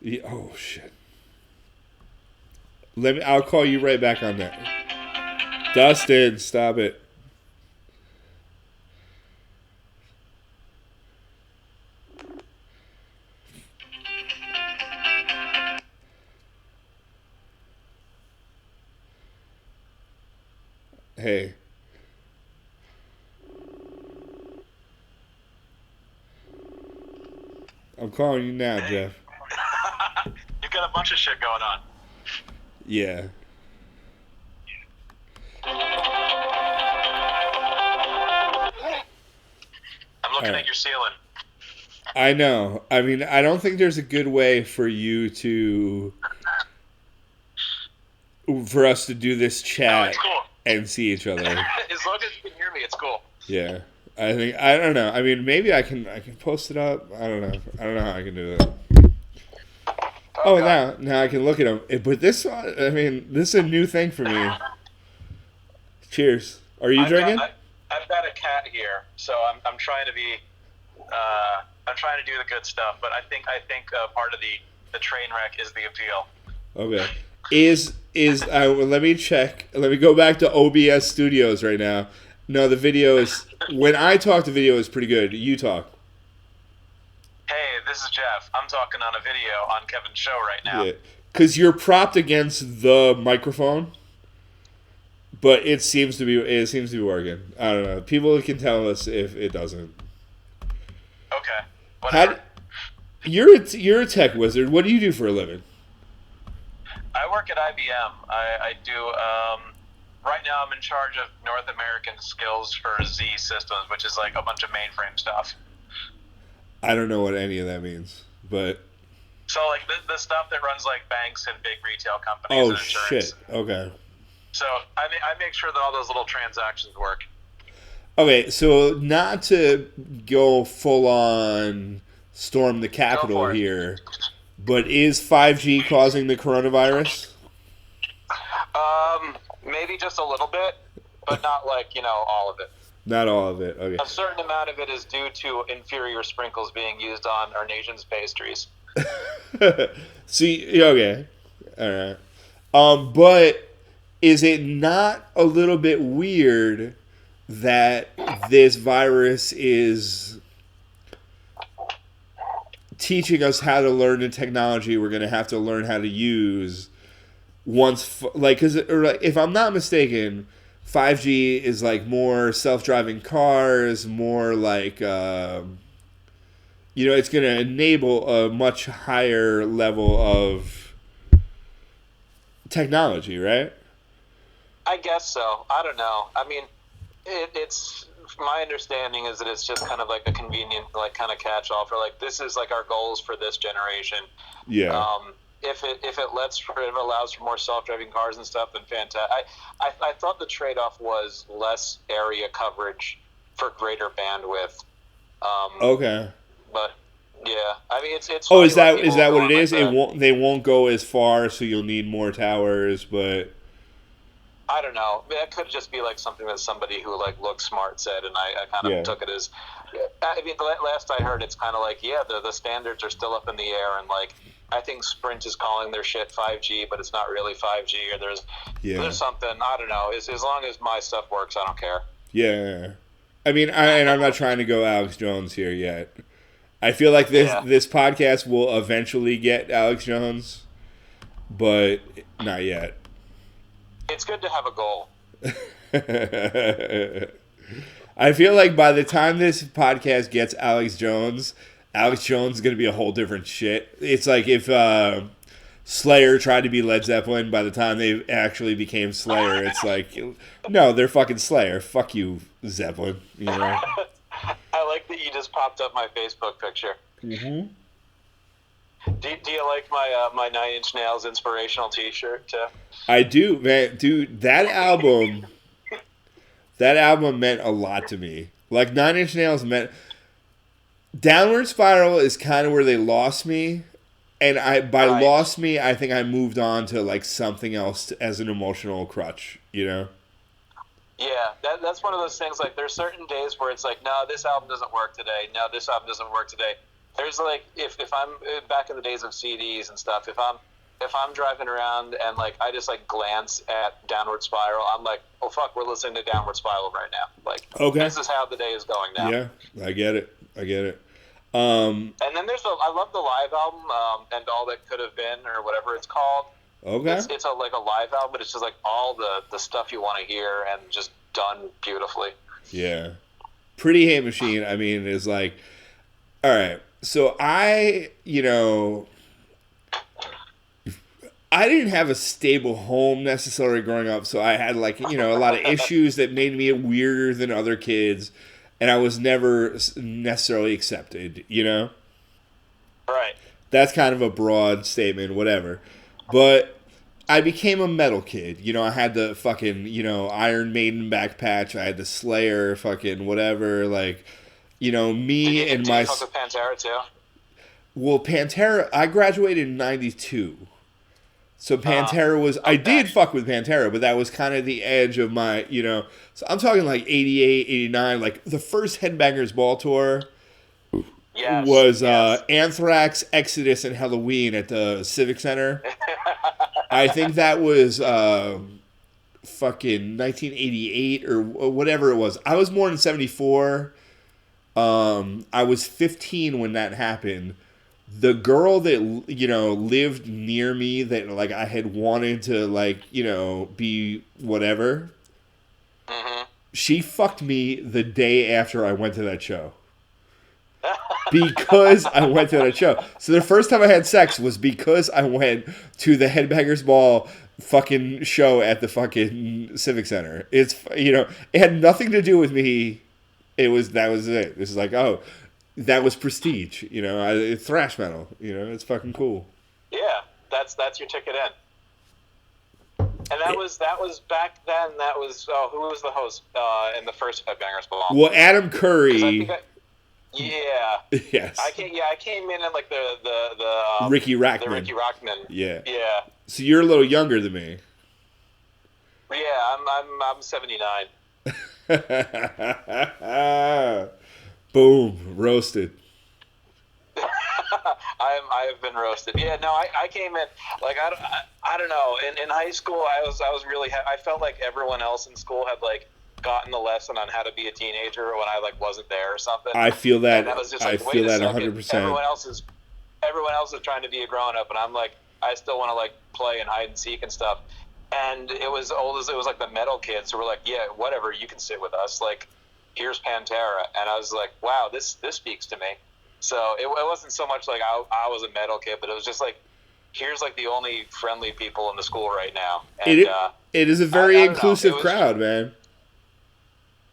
Yeah, oh shit. I'll call you right back on that. Dustin, stop it. Hey. I'm calling you now, Jeff. You've got a bunch of shit going on. Yeah. I'm looking at your ceiling. I know. I mean, I don't think there's a good way for us to do this chat and see each other. As long as you can hear me, it's cool. Yeah. I don't know. I mean, maybe I can post it up. I don't know how I can do that. Oh, now I can look at them. But this is a new thing for me. Cheers. Are you drinking? I've got a cat here, so I'm trying to be I'm trying to do the good stuff. But I think part of the train wreck is the appeal. Okay. Let me check. Let me go back to OBS Studios right now. No, the video is. When I talk, the video is pretty good. You talk. Hey, this is Jeff. I'm talking on a video on Kevin's show right now. Yeah, because you're propped against the microphone, but it seems to be working. I don't know. People can tell us if it doesn't. Okay. Whatever. You're a tech wizard. What do you do for a living? I work at IBM. I do. Right now, I'm in charge of North American skills for Z Systems, which is like a bunch of mainframe stuff. I don't know what any of that means, but so like the stuff that runs like banks and big retail companies and insurance. Shit. Okay. So I make sure that all those little transactions work. Okay, so not to go full on storm the Capitol here, but is 5G causing the coronavirus? Maybe just a little bit, but not like, all of it. Not all of it, okay. A certain amount of it is due to inferior sprinkles being used on our nation's pastries. See, okay. All right. But is it not a little bit weird that this virus is teaching us how to learn the technology we're going to have to learn how to use because if I'm not mistaken, 5G is like more self-driving cars, more like it's going to enable a much higher level of technology, right? I guess so. I don't know. I mean, it's my understanding is that it's just kind of like a convenient, like kind of catch-all for like this is like our goals for this generation. Yeah. If it allows for more self-driving cars and stuff, then fantastic. I thought the trade-off was less area coverage for greater bandwidth. Okay. But yeah, I mean it's. Oh, is that what it is? They won't go as far, so you'll need more towers, but. I don't know. That could just be like something that somebody who like looks smart said, and I kind of took it as. I mean, last I heard, it's kind of like the standards are still up in the air, and like I think Sprint is calling their shit 5G, but it's not really 5G, or there's something I don't know. As long as my stuff works, I don't care. Yeah, I mean, I'm not trying to go Alex Jones here yet. I feel like this podcast will eventually get Alex Jones, but not yet. It's good to have a goal. I feel like by the time this podcast gets Alex Jones is going to be a whole different shit. It's like if Slayer tried to be Led Zeppelin, by the time they actually became Slayer, it's like, no, they're fucking Slayer. Fuck you, Zeppelin. I like that you just popped up my Facebook picture. Mm-hmm. Do you like my 9 Inch Nails inspirational T-shirt too? I do, man. Dude, that album meant a lot to me. Like 9 Inch Nails meant. Downward Spiral is kind of where they lost me. And by lost me, I think I moved on to like something else as an emotional crutch, you know? Yeah, that's one of those things, like, there's certain days where it's like, no, this album doesn't work today. No, this album doesn't work today. There's like, if I'm back in the days of CDs and stuff, if I'm driving around and like I just like glance at Downward Spiral, I'm like, oh fuck, we're listening to Downward Spiral right now. Like, okay, this is how the day is going now. Yeah, I get it. And then I love the live album, and All That Could Have Been, or whatever it's called. Okay. It's like a live album, but it's just like all the stuff you want to hear and just done beautifully. Yeah. Pretty Hate Machine, I mean, is like, all right, so I didn't have a stable home necessarily growing up, so I had like, a lot of issues that made me weirder than other kids, and I was never necessarily accepted, Right. That's kind of a broad statement, whatever. But I became a metal kid. I had the fucking, Iron Maiden back patch. I had the Slayer fucking whatever. Like, me and my... Did you fuck with Pantera too? Well, Pantera... I graduated in 92. So Pantera was... Okay. I did fuck with Pantera, but that was kind of the edge of my, So I'm talking like 88, 89. Like, the first Headbangers Ball tour... was Anthrax, Exodus, and Halloween at the Civic Center. I think that was fucking 1988 or whatever it was. I was born in 74. I was 15 when that happened. The girl that, lived near me that, like, I had wanted to, like, be whatever, she fucked me the day after I went to that show. Because I went to that show. So the first time I had sex was because I went to the Headbangers Ball fucking show at the fucking Civic Center. It's, it had nothing to do with me. That was it. This is like, oh, that was prestige. It's thrash metal. It's fucking cool. Yeah, that's your ticket in. And that was back then. That was who was the host in the first Headbangers Ball? Well, Adam Curry. Yeah. Yes. I came in at like the Ricky Rackman. The Ricky Rackman. Yeah. Yeah. So you're a little younger than me. Yeah, I'm 79. Boom, roasted. I have been roasted. Yeah, no, I came in like I don't know. In high school, I was really I felt like everyone else in school had like gotten the lesson on how to be a teenager when I like wasn't there or something. I feel that. And I was just like, I feel that 100%. Everyone else is trying to be a grown up, and I'm like, I still want to like play and hide and seek and stuff. And it was like the metal kids who were like, yeah, whatever, you can sit with us. Like, here's Pantera, and I was like, wow, this speaks to me. So it wasn't so much like I was a metal kid, but it was just like, here's like the only friendly people in the school right now. And, it is a very inclusive crowd, man.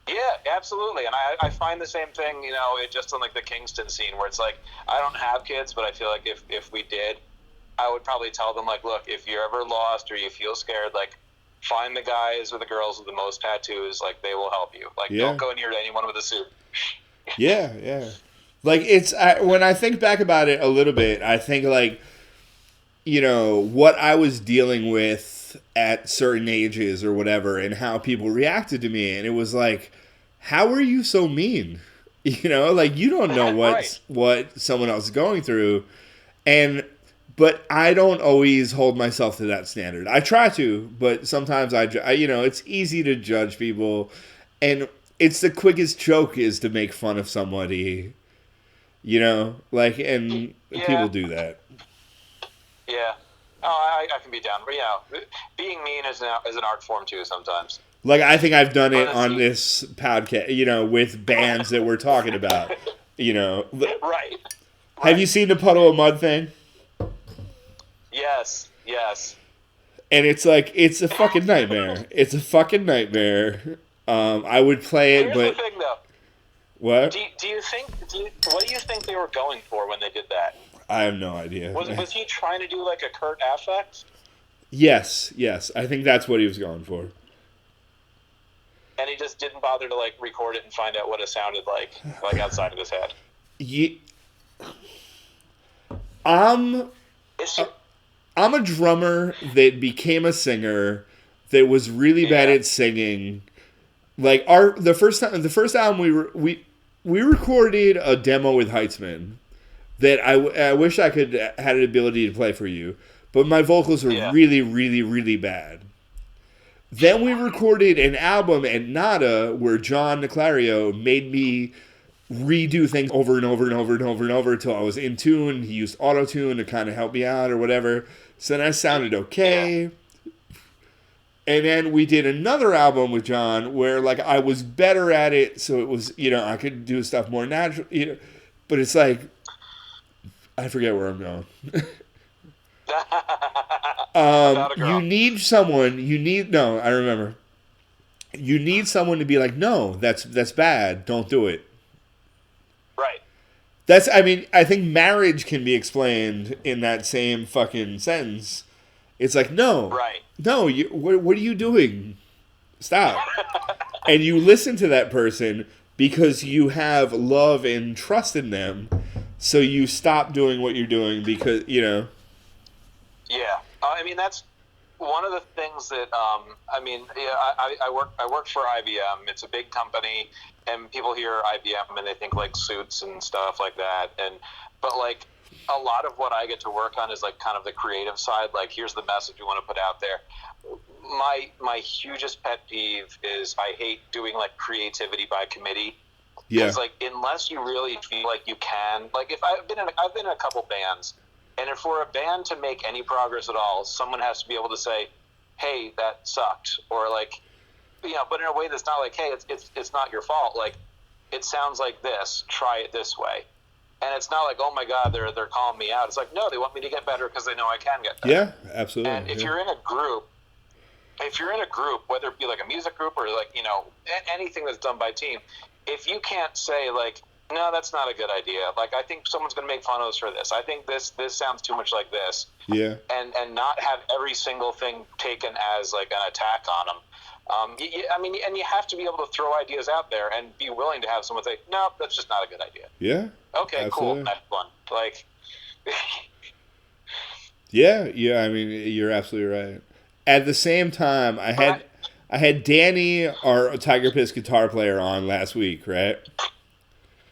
Yeah, absolutely. And I find the same thing, just on like the Kingston scene where it's like, I don't have kids, but I feel like if we did, I would probably tell them like, look, if you're ever lost or you feel scared, like find the guys or the girls with the most tattoos, like they will help you. Like don't go near anyone with a suit. Yeah. Like when I think back about it a little bit, I think like, what I was dealing with at certain ages or whatever and how people reacted to me. And it was like, how are you so mean? Like you don't know what someone else is going through. But I don't always hold myself to that standard. I try to, but sometimes I it's easy to judge people. And it's the quickest joke is to make fun of somebody, and people do that. Yeah. Oh, I can be down. But, being mean is an art form, too, sometimes. Like, I think I've done it on this podcast, with bands that we're talking about, Right. Have you seen the Puddle of Mud thing? Yes. And it's like, it's a fucking nightmare. It's a fucking nightmare. I would play it, but... Here's the thing, though. What? What do you think they were going for when they did that? I have no idea. Was he trying to do like a Kurt affect? Yes. I think that's what he was going for. And he just didn't bother to like record it and find out what it sounded like outside of his head. I'm a drummer that became a singer that was really bad at singing. Like the first album we recorded a demo with Heitzman that I wish I could had an ability to play for you, but my vocals are really, really, really bad. Then we recorded an album at Nada where John Niclario made me redo things over and over and over and over and over until I was in tune. He used auto-tune to kind of help me out or whatever. So then I sounded okay. And then we did another album with John where like I was better at it, so it was, I could do stuff more natural, but it's like I forget where I'm going. You need someone. I remember. You need someone to be like, no, that's bad. Don't do it. Right. I think marriage can be explained in that same fucking sentence. It's like, no. Right. No, what are you doing? Stop. And you listen to that person because you have love and trust in them. So you stop doing what you're doing because, Yeah. That's one of the things that, I work for IBM. It's a big company, and people hear IBM and they think like suits and stuff like that. But like a lot of what I get to work on is like kind of the creative side. Like, here's the message we want to put out there. My hugest pet peeve is I hate doing like creativity by committee. Yeah. Because like unless you really feel like you can, like if I've been in a couple bands, and if for a band to make any progress at all, someone has to be able to say, "Hey, that sucked," or like, but in a way that's not like, "Hey, it's not your fault." Like, it sounds like this. Try it this way, and it's not like, "Oh my God, they're calling me out." It's like, no, they want me to get better because they know I can get better. Yeah, absolutely. And if you're in a group, whether it be like a music group or like anything that's done by team. If you can't say, like, no, that's not a good idea. Like, I think someone's going to make fun of us for this. I think this sounds too much like this. Yeah. And not have every single thing taken as, like, an attack on them. And you have to be able to throw ideas out there and be willing to have someone say, no, that's just not a good idea. Yeah. Okay, absolutely. cool. Next one. Like. Yeah, you're absolutely right. At the same time, I had Danny, our Tiger Piss guitar player, on last week, right?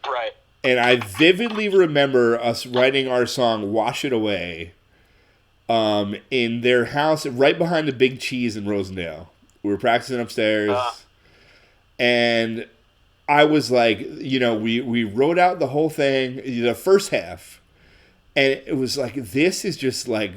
Right. And I vividly remember us writing our song "Wash It Away" in their house right behind the Big Cheese in Rosendale. We were practicing upstairs, and I was like, we wrote out the whole thing, the first half, and it was like, this is just like,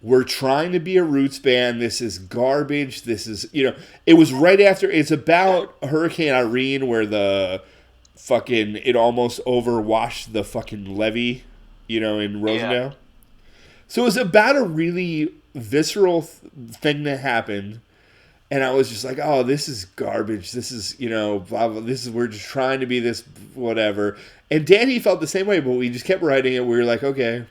we're trying to be a roots band. This is garbage. This is, it was right after, it's about Hurricane Irene where it almost overwashed the fucking levee, in Rosendale. Yeah. So it was about a really visceral thing that happened. And I was just like, oh, this is garbage. This is, blah, blah. We're just trying to be this, whatever. And Danny felt the same way, but we just kept writing it. We were like, okay.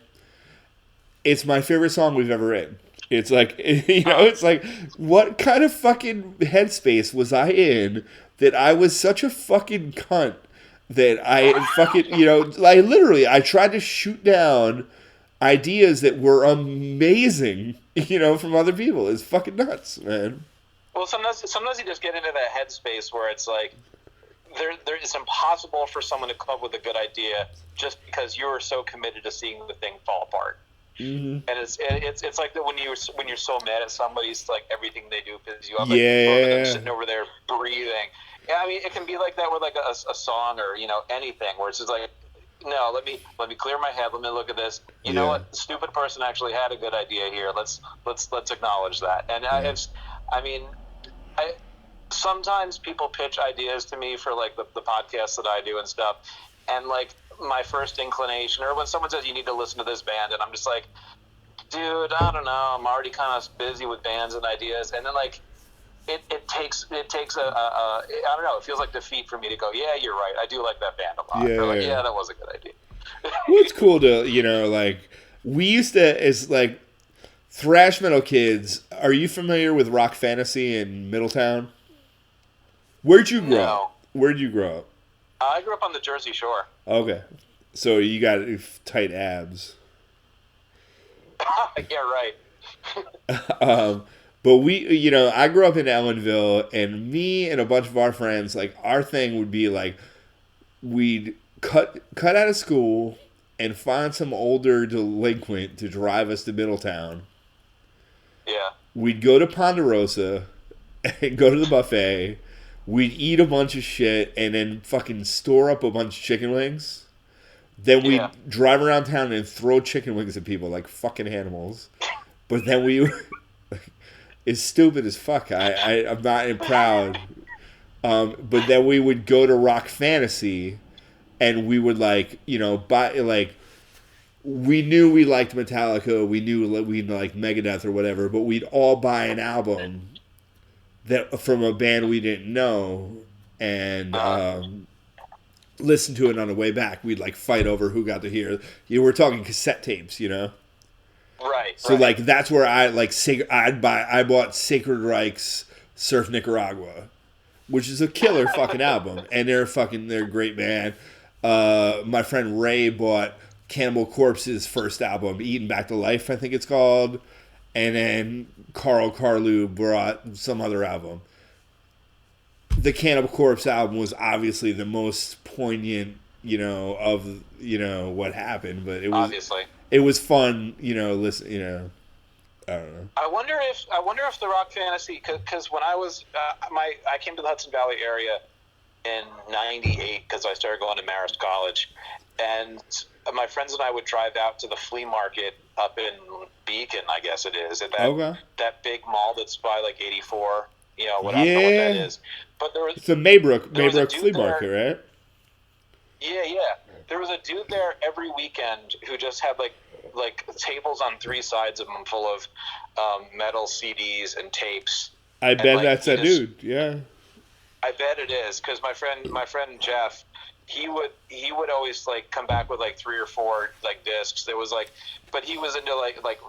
It's my favorite song we've ever written. It's like, it's like, what kind of fucking headspace was I in that I was such a fucking cunt that I fucking, I tried to shoot down ideas that were amazing, from other people. It's fucking nuts, man. Well, sometimes you just get into that headspace where it's like, it's impossible for someone to come up with a good idea just because you're so committed to seeing the thing fall apart. Mm-hmm. And it's like that when you're so mad at somebody, it's like everything they do pisses you off. Like, yeah, sitting over there breathing. Yeah, it can be like that with like a song or anything where it's just like, no, let me clear my head. Let me look at this. You know what? The stupid person actually had a good idea here. Let's acknowledge that. And sometimes people pitch ideas to me for like the podcasts that I do and stuff, and like my first inclination, or when someone says you need to listen to this band, and I'm just like, dude, I don't know, I'm already kind of busy with bands and ideas, and then like it takes a I don't know, it feels like defeat for me to go, yeah, you're right, I do like that band a lot. Or like, yeah, that was a good idea. Well, it's cool to like we used to as like thrash metal kids. Are you familiar with Rock Fantasy in Middletown? Where'd you grow up? Where'd you grow up? I grew up on the Jersey Shore. Okay. So you got tight abs. Yeah, right. But I grew up in Ellenville, and me and a bunch of our friends, like, our thing would be like, we'd cut out of school and find some older delinquent to drive us to Middletown. Yeah. We'd go to Ponderosa and go to the buffet. We'd eat a bunch of shit and then fucking store up a bunch of chicken wings. Then we'd drive around town and throw chicken wings at people like fucking animals. But then it's stupid as fuck. I'm not proud. But then we would go to Rock Fantasy and we would buy we knew we liked Metallica, we knew we liked Megadeth or whatever, but we'd all buy an album that from a band we didn't know and listen to it on the way back. We'd fight over who got to hear. We're talking cassette tapes, Right. So that's where I bought Sacred Reich's Surf Nicaragua, which is a killer fucking album, and they're a great band. My friend Ray bought Cannibal Corpse's first album, Eaten Back to Life, I think it's called, and then Carl Carlu brought some other album. The Cannibal Corpse album was obviously the most poignant, of what happened, but it was obviously. It was fun, listen, I don't know. I wonder if the Rock Fantasy, because when I was I came to the Hudson Valley area in '98 because I started going to Marist College, and my friends and I would drive out to the flea market up in Beacon, I guess it is, at that big mall that's by 84. I don't know what that is, but it's a Maybrook flea market, right? Yeah. There was a dude there every weekend who just had like tables on three sides of them full of metal CDs and tapes. I bet that's that dude. Yeah. I bet it is, because my friend Jeff, he would always come back with 3 or 4 discs. There was but he was into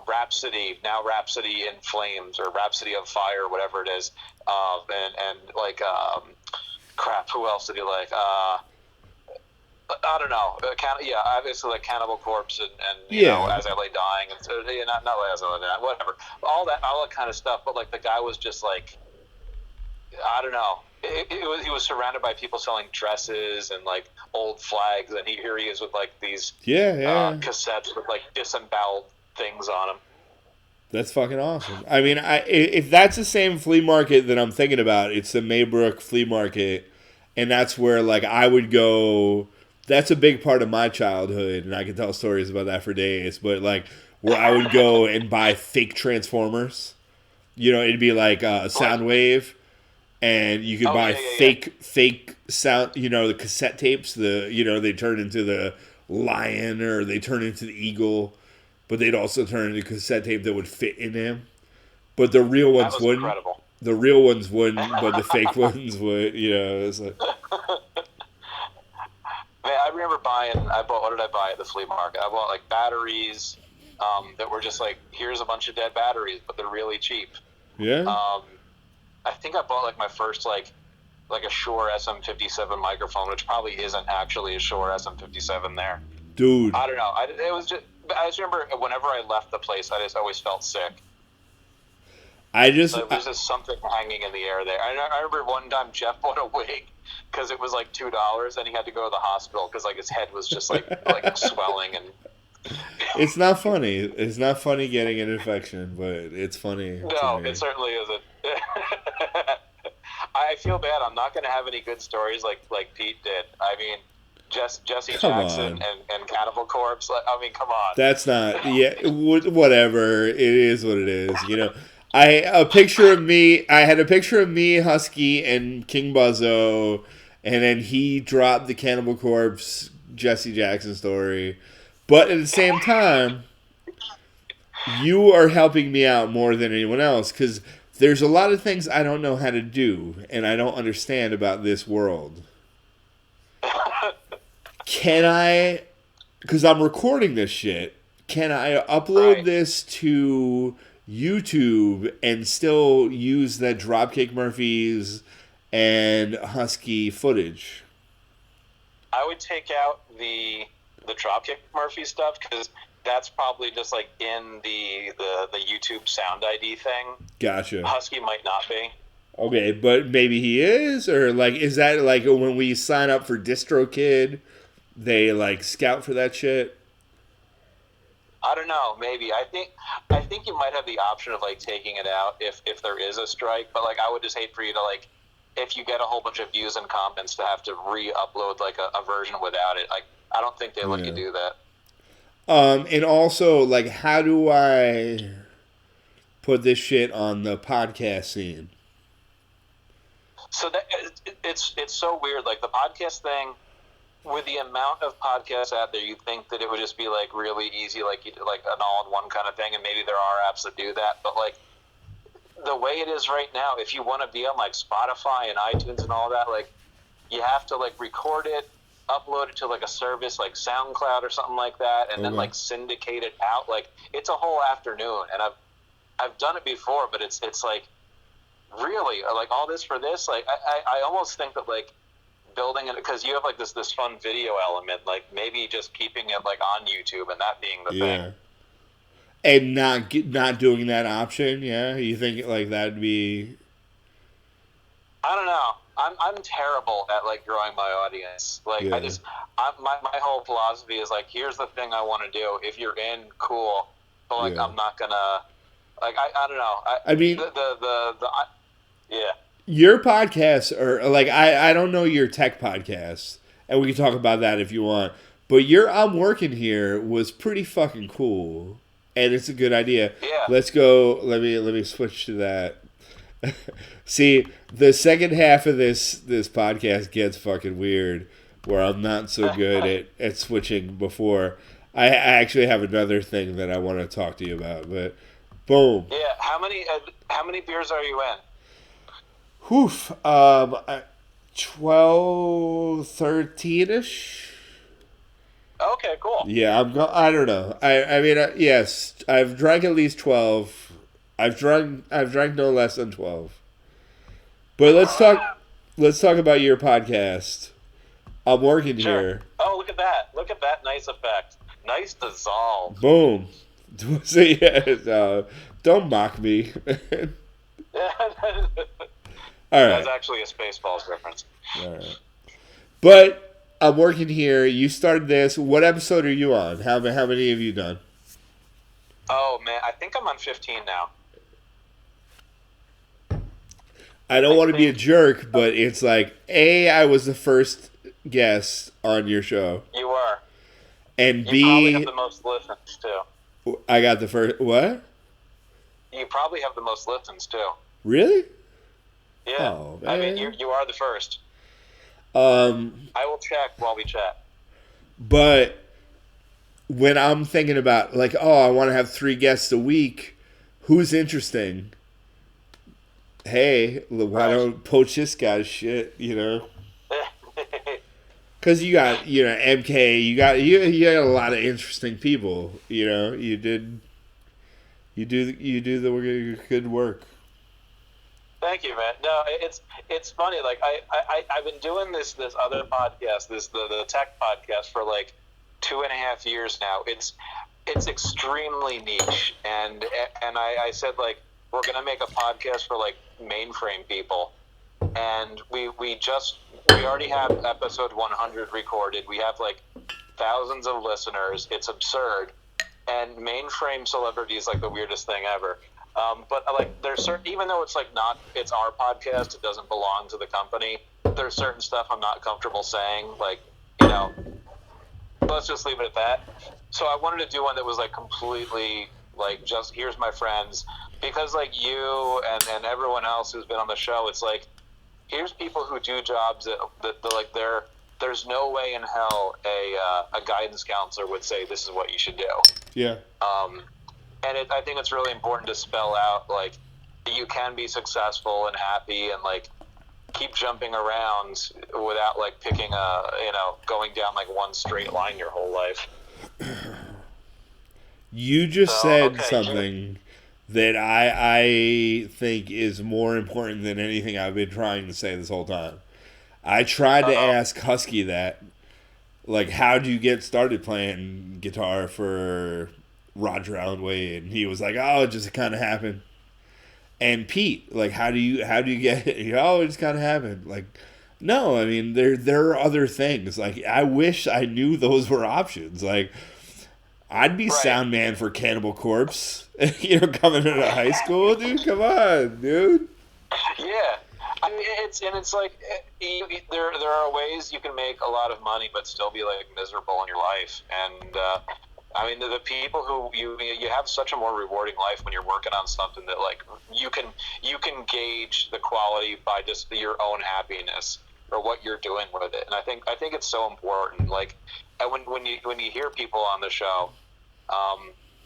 Rhapsody, now Rhapsody in Flames or Rhapsody of Fire, whatever it is, and crap. Who else did he like? I don't know. Obviously Cannibal Corpse and you know, As I Lay Dying, and so not As I Lay Dying, whatever. All that kind of stuff. But the guy was just I don't know. He was surrounded by people selling dresses and old flags, and here he is with these cassettes with disemboweled things on them. That's fucking awesome. I mean, if that's the same flea market that I'm thinking about, it's the Maybrook Flea Market, and that's where I would go. That's a big part of my childhood, and I can tell stories about that for days. But where I would go and buy fake Transformers, it'd be Soundwave. And you could buy fake sound, the cassette tapes. They turn into the lion or they turn into the eagle, but they'd also turn into a cassette tape that would fit in them. But the real ones wouldn't. Incredible. The real ones wouldn't, but the fake ones would. It's Man, I remember what did I buy at the flea market? I bought batteries that were just here's a bunch of dead batteries, but they're really cheap. Yeah. I think I bought my first a Shure SM57 microphone, which probably isn't actually a Shure SM57 there. Dude. I don't know. I just remember whenever I left the place, I just always felt sick. There's just something hanging in the air there. I remember one time Jeff bought a wig because it was $2 and he had to go to the hospital because his head was just swelling and. It's not funny. It's not funny getting an infection, but it's funny. No, it certainly isn't. I feel bad. I'm not going to have any good stories like Pete did. I mean, Jesse Jackson and Cannibal Corpse. I mean, come on. That's not. Yeah, whatever. It is what it is. I had a picture of me, Husky, and King Buzzo, and then he dropped the Cannibal Corpse Jesse Jackson story. But at the same time, you are helping me out more than anyone else because there's a lot of things I don't know how to do and I don't understand about this world. Can I, because I'm recording this shit, can I upload this to YouTube and still use that Dropkick Murphys and Husky footage? I would take out the the Dropkick Murphys stuff, because that's probably just like in the YouTube Sound ID thing. Gotcha. Husky might not be. Okay, but maybe he is, or like, is that like when we sign up for DistroKid, they like scout for that shit? I don't know. Maybe I think you might have the option of like taking it out if there is a strike. But like, I would just hate for you to like, if you get a whole bunch of views and comments, to have to re-upload like a version without it. Like, I don't think they let you do that. And also, like, how do I put this shit on the podcast scene? So that it's so weird. Like the podcast thing, with the amount of podcasts out there, you'd think that it would just be like really easy, like like an all-in-one kind of thing. And maybe there are apps that do that, but like the way it is right now, if you want to be on like Spotify and iTunes and all that, like you have to like record it, upload it to like a service like SoundCloud or something like that, and then like syndicate it out. Like it's a whole afternoon, and I've done it before, but it's like, really, like all this for this? Like I almost think that like building it, because you have like this fun video element, like maybe just keeping it like on YouTube and that being the thing. And not doing that option, yeah? You think like that'd be? I don't know. I'm terrible at like growing my audience. Like my whole philosophy is like, here's the thing I want to do. If you're in, cool. But like I'm not gonna, like I don't know. I mean your podcasts are like, I don't know your tech podcasts, and we can talk about that if you want. But your I'm Working Here was pretty fucking cool, and it's a good idea. Yeah. Let's go. Let me switch to that. See, the second half of this podcast gets fucking weird, where I'm not so good at switching before. I actually have another thing that I want to talk to you about, but boom. Yeah. How many beers are you in? 12, 13-ish. Okay, cool. Yeah, I don't know. I mean, yes, I've drank at least 12. I've drank no less than 12. But let's talk about your podcast. I'm Working Here. Oh, look at that! Look at that nice effect. Nice dissolve. Boom. So yeah, don't mock me. All right. That's actually a Spaceballs reference. All right. But I'm Working Here. You started this. What episode are you on? How many have you done? Oh man, I think I'm on 15 now. I don't want to be a jerk, but it's like, I was the first guest on your show. You were. And B, you probably have the most listens too. I got the first. What? You probably have the most listens too. Really? Yeah. Oh, I mean, you are the first. I will check while we chat. But when I'm thinking about like, I want to have 3 guests a week, who's interesting? Hey, why don't poach this guy's shit? You know. Because you got, MK, you got a lot of interesting people. You know, you do the good work. Thank you, man. No, it's funny. Like I've been doing this other podcast, the tech podcast, for like 2.5 years now. It's extremely niche, and I said like, we're gonna make a podcast for like mainframe people, and we already have episode 100 recorded. We have like thousands of listeners. It's absurd, and mainframe celebrity is like the weirdest thing ever. But like, there's certain, even though it's like it's our podcast, it doesn't belong to the company. There's certain stuff I'm not comfortable saying, like, let's just leave it at that. So I wanted to do one that was like completely like, just here's my friends, because like you and everyone else who's been on the show, it's like, here's people who do jobs that like there's no way in hell a guidance counselor would say this is what you should do. Yeah. And I think it's really important to spell out, like, you can be successful and happy and, like, keep jumping around without, like, picking going down, like, one straight line your whole life. You just said something that I think is more important than anything I've been trying to say this whole time. I tried to ask Husky that, like, how'd you get started playing guitar for Roger Allen Wade? And he was like, oh, it just kind of happened. And Pete, like, how do you get it? Oh, it just kind of happened. Like, no, I mean, there are other things. Like, I wish I knew those were options. Like, I'd be sound man for Cannibal Corpse, coming into high school, dude. Come on, dude. Yeah, I mean, it's like there are ways you can make a lot of money but still be like miserable in your life, and I mean the people who you have such a more rewarding life when you're working on something that like you can gauge the quality by just your own happiness or what you're doing with it, and I think it's so important. Like when you hear people on the show.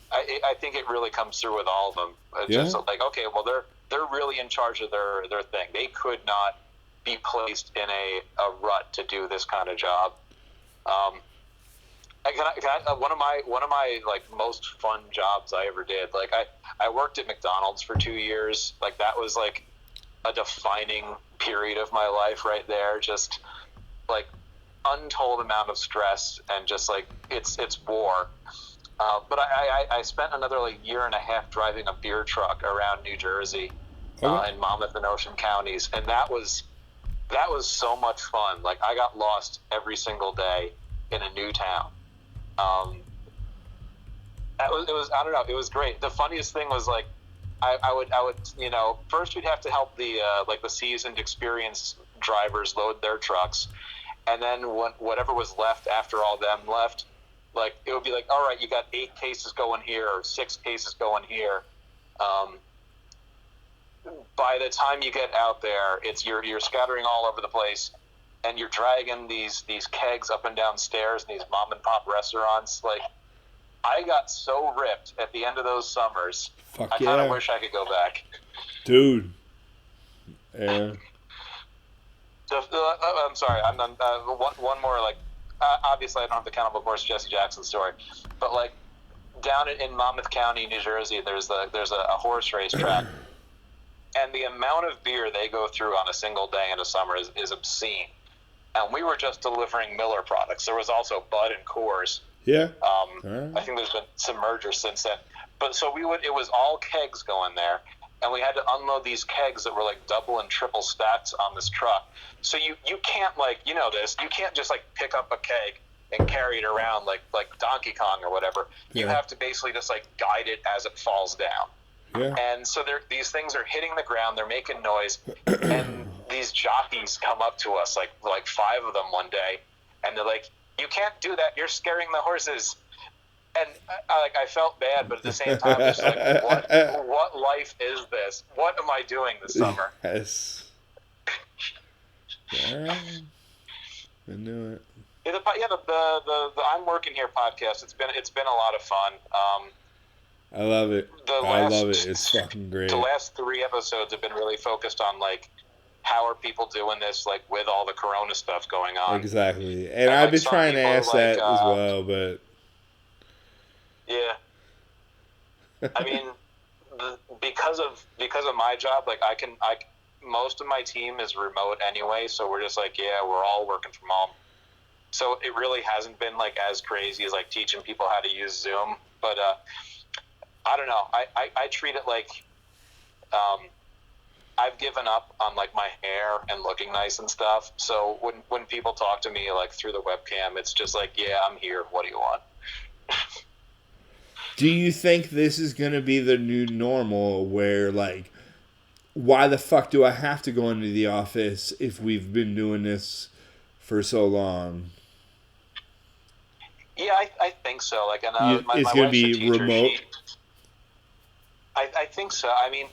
I think it really comes through with all of them. It's just like, okay, well, they're really in charge of their thing. They could not be placed in a rut to do this kind of job. One of my like most fun jobs I ever did. Like I worked at McDonald's for 2 years. Like that was like a defining period of my life right there. Just like untold amount of stress and just like it's war. But I spent another like year and a half driving a beer truck around New Jersey, in Monmouth and Ocean counties, and that was so much fun. Like I got lost every single day in a new town. It was I don't know, it was great. The funniest thing was like I would first we'd have to help the like the seasoned, experienced drivers load their trucks, and then whatever was left after all them left. Like it would be like, all right, you got 8 cases going here or 6 cases going here. By the time you get out there, you're scattering all over the place, and you're dragging these kegs up and down stairs in these mom and pop restaurants. Like I got so ripped at the end of those summers. Fuck I kind of wish I could go back, dude. Yeah. I'm sorry. I'm one more like. Obviously, I don't have the Cannibal Corpse Jesse Jackson story, but like down in Monmouth County, New Jersey, there's a horse race track, and the amount of beer they go through on a single day in the summer is obscene. And we were just delivering Miller products. There was also Bud and Coors. Yeah. I think there's been some mergers since then, but so it was all kegs going there. And we had to unload these kegs that were like double and triple stacks on this truck. So you can't like, you can't just like pick up a keg and carry it around like Donkey Kong or whatever. Yeah. You have to basically just like guide it as it falls down. Yeah. And so these things are hitting the ground, they're making noise, and these jockeys come up to us, like 5 of them one day, and they're like, you can't do that, you're scaring the horses. And I felt bad, but at the same time, it's like, what life is this? What am I doing this summer? Yes. Yeah, I knew it. Yeah, the I'm Working Here podcast. It's been a lot of fun. I love it. I love it. It's fucking great. The last 3 episodes have been really focused on like how are people doing this, like with all the Corona stuff going on. Exactly, and I've been trying to ask that as well, but. Yeah, I mean, because of my job, like most of my team is remote anyway, so we're just like, yeah, we're all working from home. So it really hasn't been like as crazy as like teaching people how to use Zoom. But I don't know. I treat it like I've given up on like my hair and looking nice and stuff. So when people talk to me like through the webcam, it's just like, yeah, I'm here. What do you want? Do you think this is going to be the new normal where, like, why the fuck do I have to go into the office if we've been doing this for so long? Yeah, I think so. Like, and it's going to be remote? I think so. I mean,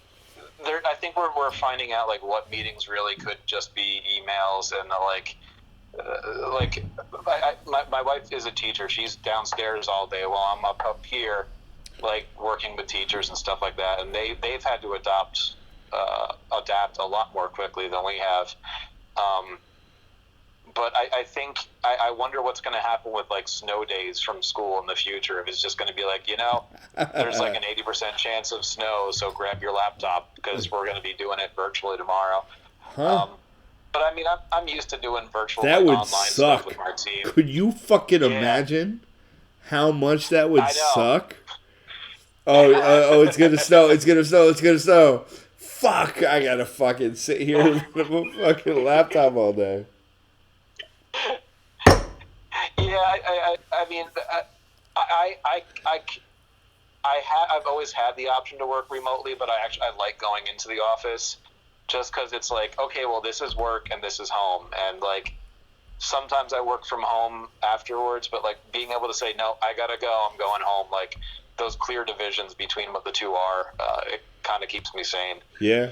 I think we're finding out, like, what meetings really could just be emails and, my wife is a teacher. She's downstairs all day while I'm up here, like working with teachers and stuff like that. And they've had to adapt a lot more quickly than we have. But I think I wonder what's going to happen with like snow days from school in the future. If it's just going to be like, there's like an 80% chance of snow, so grab your laptop because we're going to be doing it virtually tomorrow. Huh. But I mean, I'm used to doing virtual That like, would online suck. stuff with my team. Could you fucking imagine how much that would suck? Oh, it's gonna snow. It's gonna snow. It's gonna snow. Fuck! I gotta fucking sit here with a fucking laptop all day. Yeah, I mean, I've always had the option to work remotely, but I like going into the office just because it's like, okay, well, this is work and this is home, and like sometimes I work from home afterwards, but like being able to say no, I gotta go, I'm going home, like those clear divisions between what the two are, it kind of keeps me sane. Yeah.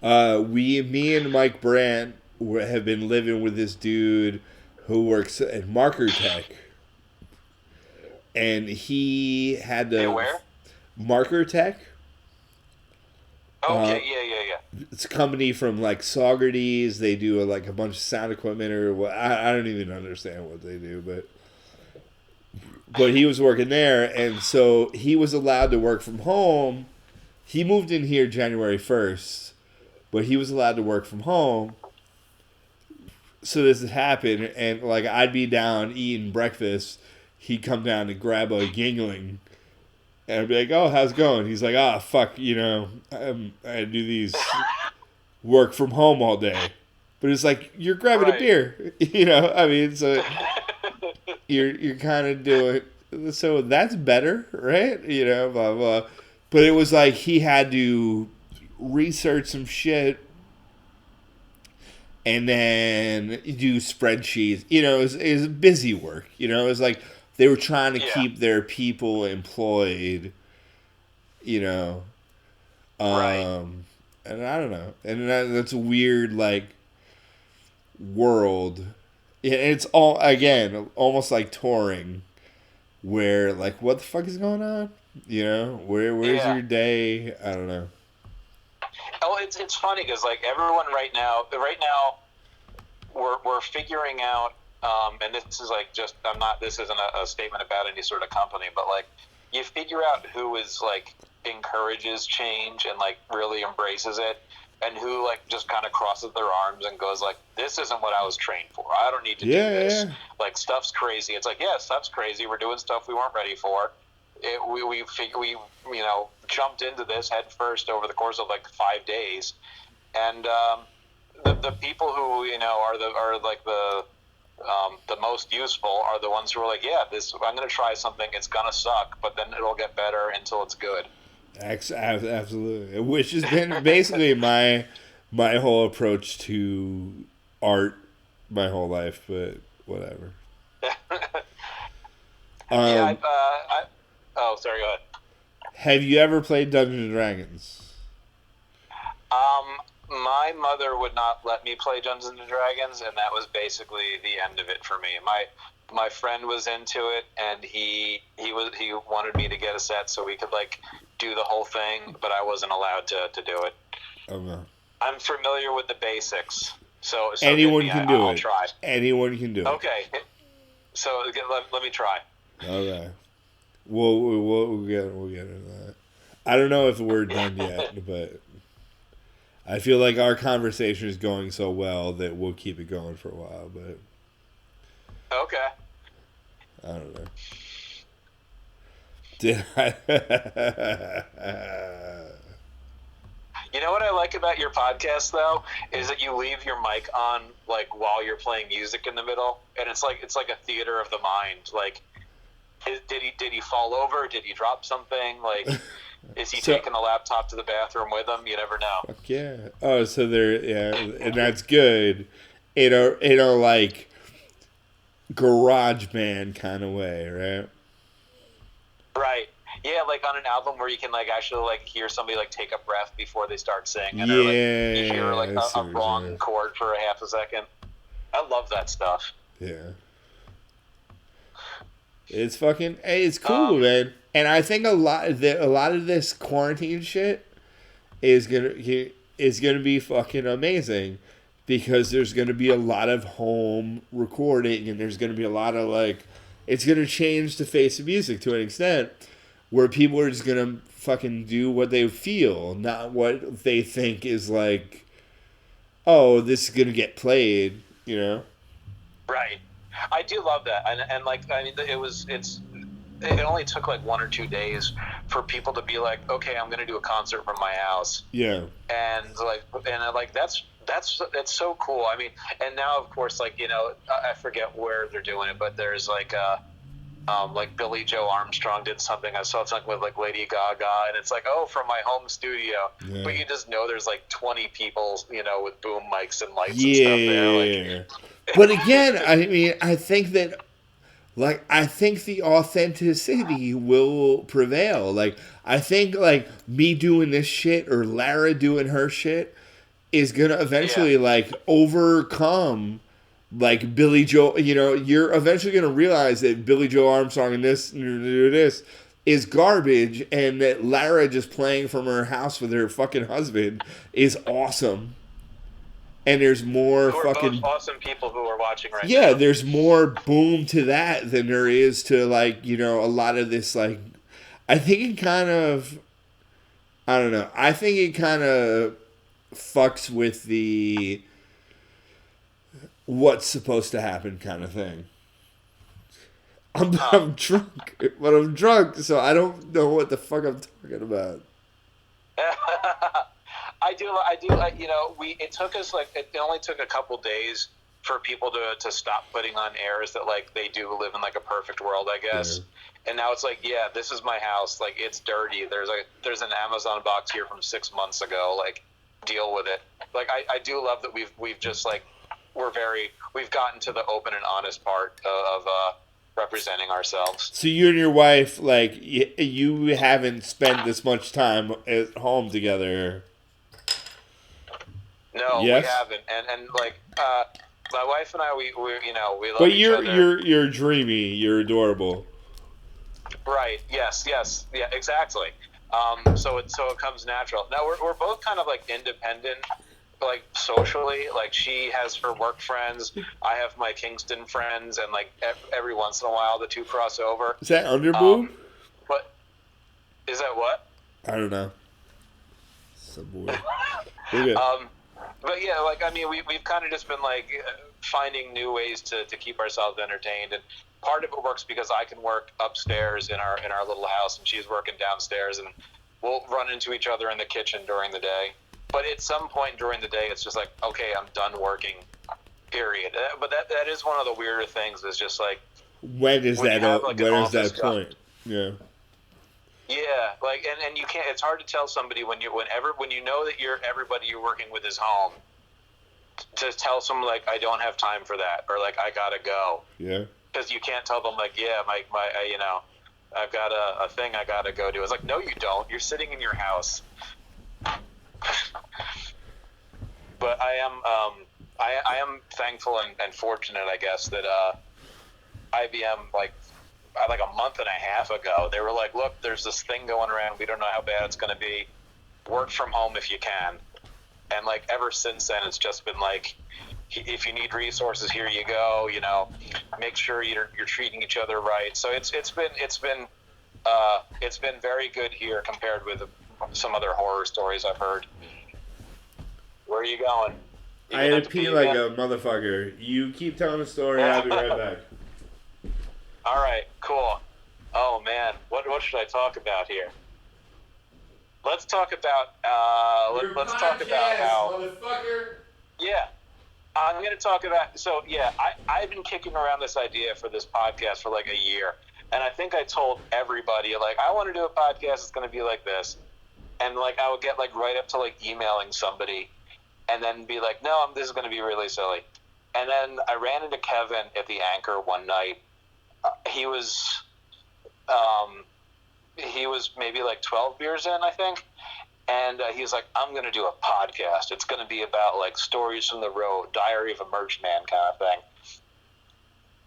Me and Mike Brandt have been living with this dude who works at Marker Tech, and he had to. Where? Marker Tech. Okay, yeah. It's a company from like Saugerties. They do like a bunch of sound equipment or what. I don't even understand what they do, but he was working there, and so he was allowed to work from home. He moved in here January 1st, but he was allowed to work from home. So this had happened, and like I'd be down eating breakfast, he'd come down to grab a Yingling, and I'd be like, "Oh, how's it going?" He's like, "Ah, fuck, I do these work from home all day," but it's like you're grabbing a beer, I mean, so you're kind of doing so that's better, right? Blah blah. But it was like he had to research some shit. And then do spreadsheets. It was busy work. It was like they were trying to keep their people employed. Right. And I don't know. And that's a weird, like, world. It's all, again, almost like touring. Where, like, what the fuck is going on? Where's your day? I don't know. Oh, it's funny because like everyone right now we're figuring out, and this is like this isn't a statement about any sort of company, but like you figure out who is like encourages change and like really embraces it, and who like just kind of crosses their arms and goes like, this isn't what I was trained for. I don't need to do this. Like stuff's crazy. It's like, yeah, stuff's crazy. We're doing stuff we weren't ready for. We jumped into this head first over the course of like 5 days, and the people who are the most useful are the ones who are like, yeah, I'm going to try something. It's gonna suck, but then it'll get better until it's good. Absolutely, which has been basically my whole approach to art my whole life, but whatever. Oh, sorry, go ahead. Have you ever played Dungeons and Dragons? My mother would not let me play Dungeons and Dragons, and that was basically the end of it for me. My friend was into it, and he wanted me to get a set so we could like do the whole thing, but I wasn't allowed to do it. Okay. I'm familiar with the basics, so anyone can do it. I'll try. Anyone can do it. Okay, so let me try. Okay. We'll get into that. I don't know if we're done yet, but I feel like our conversation is going so well that we'll keep it going for a while, but okay. I don't know. Did I? You know what I like about your podcast though is that you leave your mic on like while you're playing music in the middle, and it's like a theater of the mind. Like, did he fall over? Did he drop something? Like, is he taking the laptop to the bathroom with him? You never know. Fuck yeah. Oh, so and that's good in a like garage band kind of way, right? Right. Yeah, like on an album where you can like actually like hear somebody like take a breath before they start singing, or like you hear like a wrong chord for a half a second. I love that stuff. Yeah. It's cool, man. And I think a lot of this quarantine shit is gonna be fucking amazing, because there's gonna be a lot of home recording, and there's gonna be a lot of like, it's gonna change the face of music to an extent where people are just gonna fucking do what they feel, not what they think is like oh, this is gonna get played, you know. Right. I do love that, and like I mean, it only took like 1 or 2 days for people to be like, okay, I'm gonna do a concert from my house. Yeah. And that's so cool. I mean, and now of course, like, you know, I forget where they're doing it, but there's like Billy Joe Armstrong did something. I saw something with like Lady Gaga, and it's like, oh, from my home studio. Yeah. But you just know there's like 20 people, you know, with boom mics and lights Yeah. and stuff there. Like, but again, I mean, I think that, like, I think the authenticity will prevail. Like, I think, like, me doing this shit or Lara doing her shit is gonna eventually, like, overcome, like, Billy Joe. You know, you're eventually gonna realize that Billy Joe Armstrong and this is garbage, and that Lara just playing from her house with her fucking husband is awesome. And there's more who are fucking both awesome people who are watching right now. yeah, there's more boom to that than there is to, like, you know, a lot of this, like, I think it kind of, I don't know, I think it kind of fucks with the what's supposed to happen kind of thing. I'm drunk, but I'm drunk, so I don't know what the fuck I'm talking about. I do. You know, it only took a couple days for people to stop putting on airs that like they do live in like a perfect world, I guess. Yeah. And now it's like, yeah, this is my house. Like, it's dirty. There's an Amazon box here from 6 months ago. Like, deal with it. Like, I do love that we've just like we've gotten to the open and honest part of representing ourselves. So you and your wife, like, you haven't spent this much time at home together. No, yes. We haven't, and like my wife and I, we you know, we love but each other. You're dreamy, you're adorable. Right. Yes. Yeah. Exactly. So it comes natural. Now we're both kind of like independent, like socially. Like, she has her work friends, I have my Kingston friends, and like every once in a while the two cross over. Is that underboob? But is that what? I don't know. Some boy. But yeah, like, I mean, we've kind of just been like finding new ways to keep ourselves entertained, and part of it works because I can work upstairs in our little house, and she's working downstairs, and we'll run into each other in the kitchen during the day. But at some point during the day, it's just like, okay, I'm done working, period. But that is one of the weirder things, is just like, when is that point? Yeah. Yeah, like, and you can't. It's hard to tell somebody when you know that everybody you're working with is home, to tell someone like, I don't have time for that, or like, I gotta go. Yeah. Because you can't tell them like, yeah, my you know, I've got a thing I gotta go do. It's like, no, you don't. You're sitting in your house. But I am thankful and fortunate, I guess, that IBM, like a month and a half ago, they were like, look, there's this thing going around. We don't know how bad it's going to be. Work from home if you can. And like, ever since then, it's just been like, if you need resources, here you go. You know, make sure you're treating each other right. So it's been very good here compared with some other horror stories I've heard. Where are you going? I had to pee like a motherfucker. You keep telling the story. I'll be right back. All right, cool. Oh man, what should I talk about here? Let's talk about let's talk about how. Motherfucker. Yeah, I'm going to talk about. So yeah, I've been kicking around this idea for this podcast for like a year, and I think I told everybody, like, I want to do a podcast. It's going to be like this, and like I would get like right up to like emailing somebody, and then be like, no, this is going to be really silly. And then I ran into Kevin at the Anchor one night. He was maybe like 12 beers in, I think. And he was like, I'm going to do a podcast. It's going to be about like stories from the road, Diary of a Merch Man kind of thing.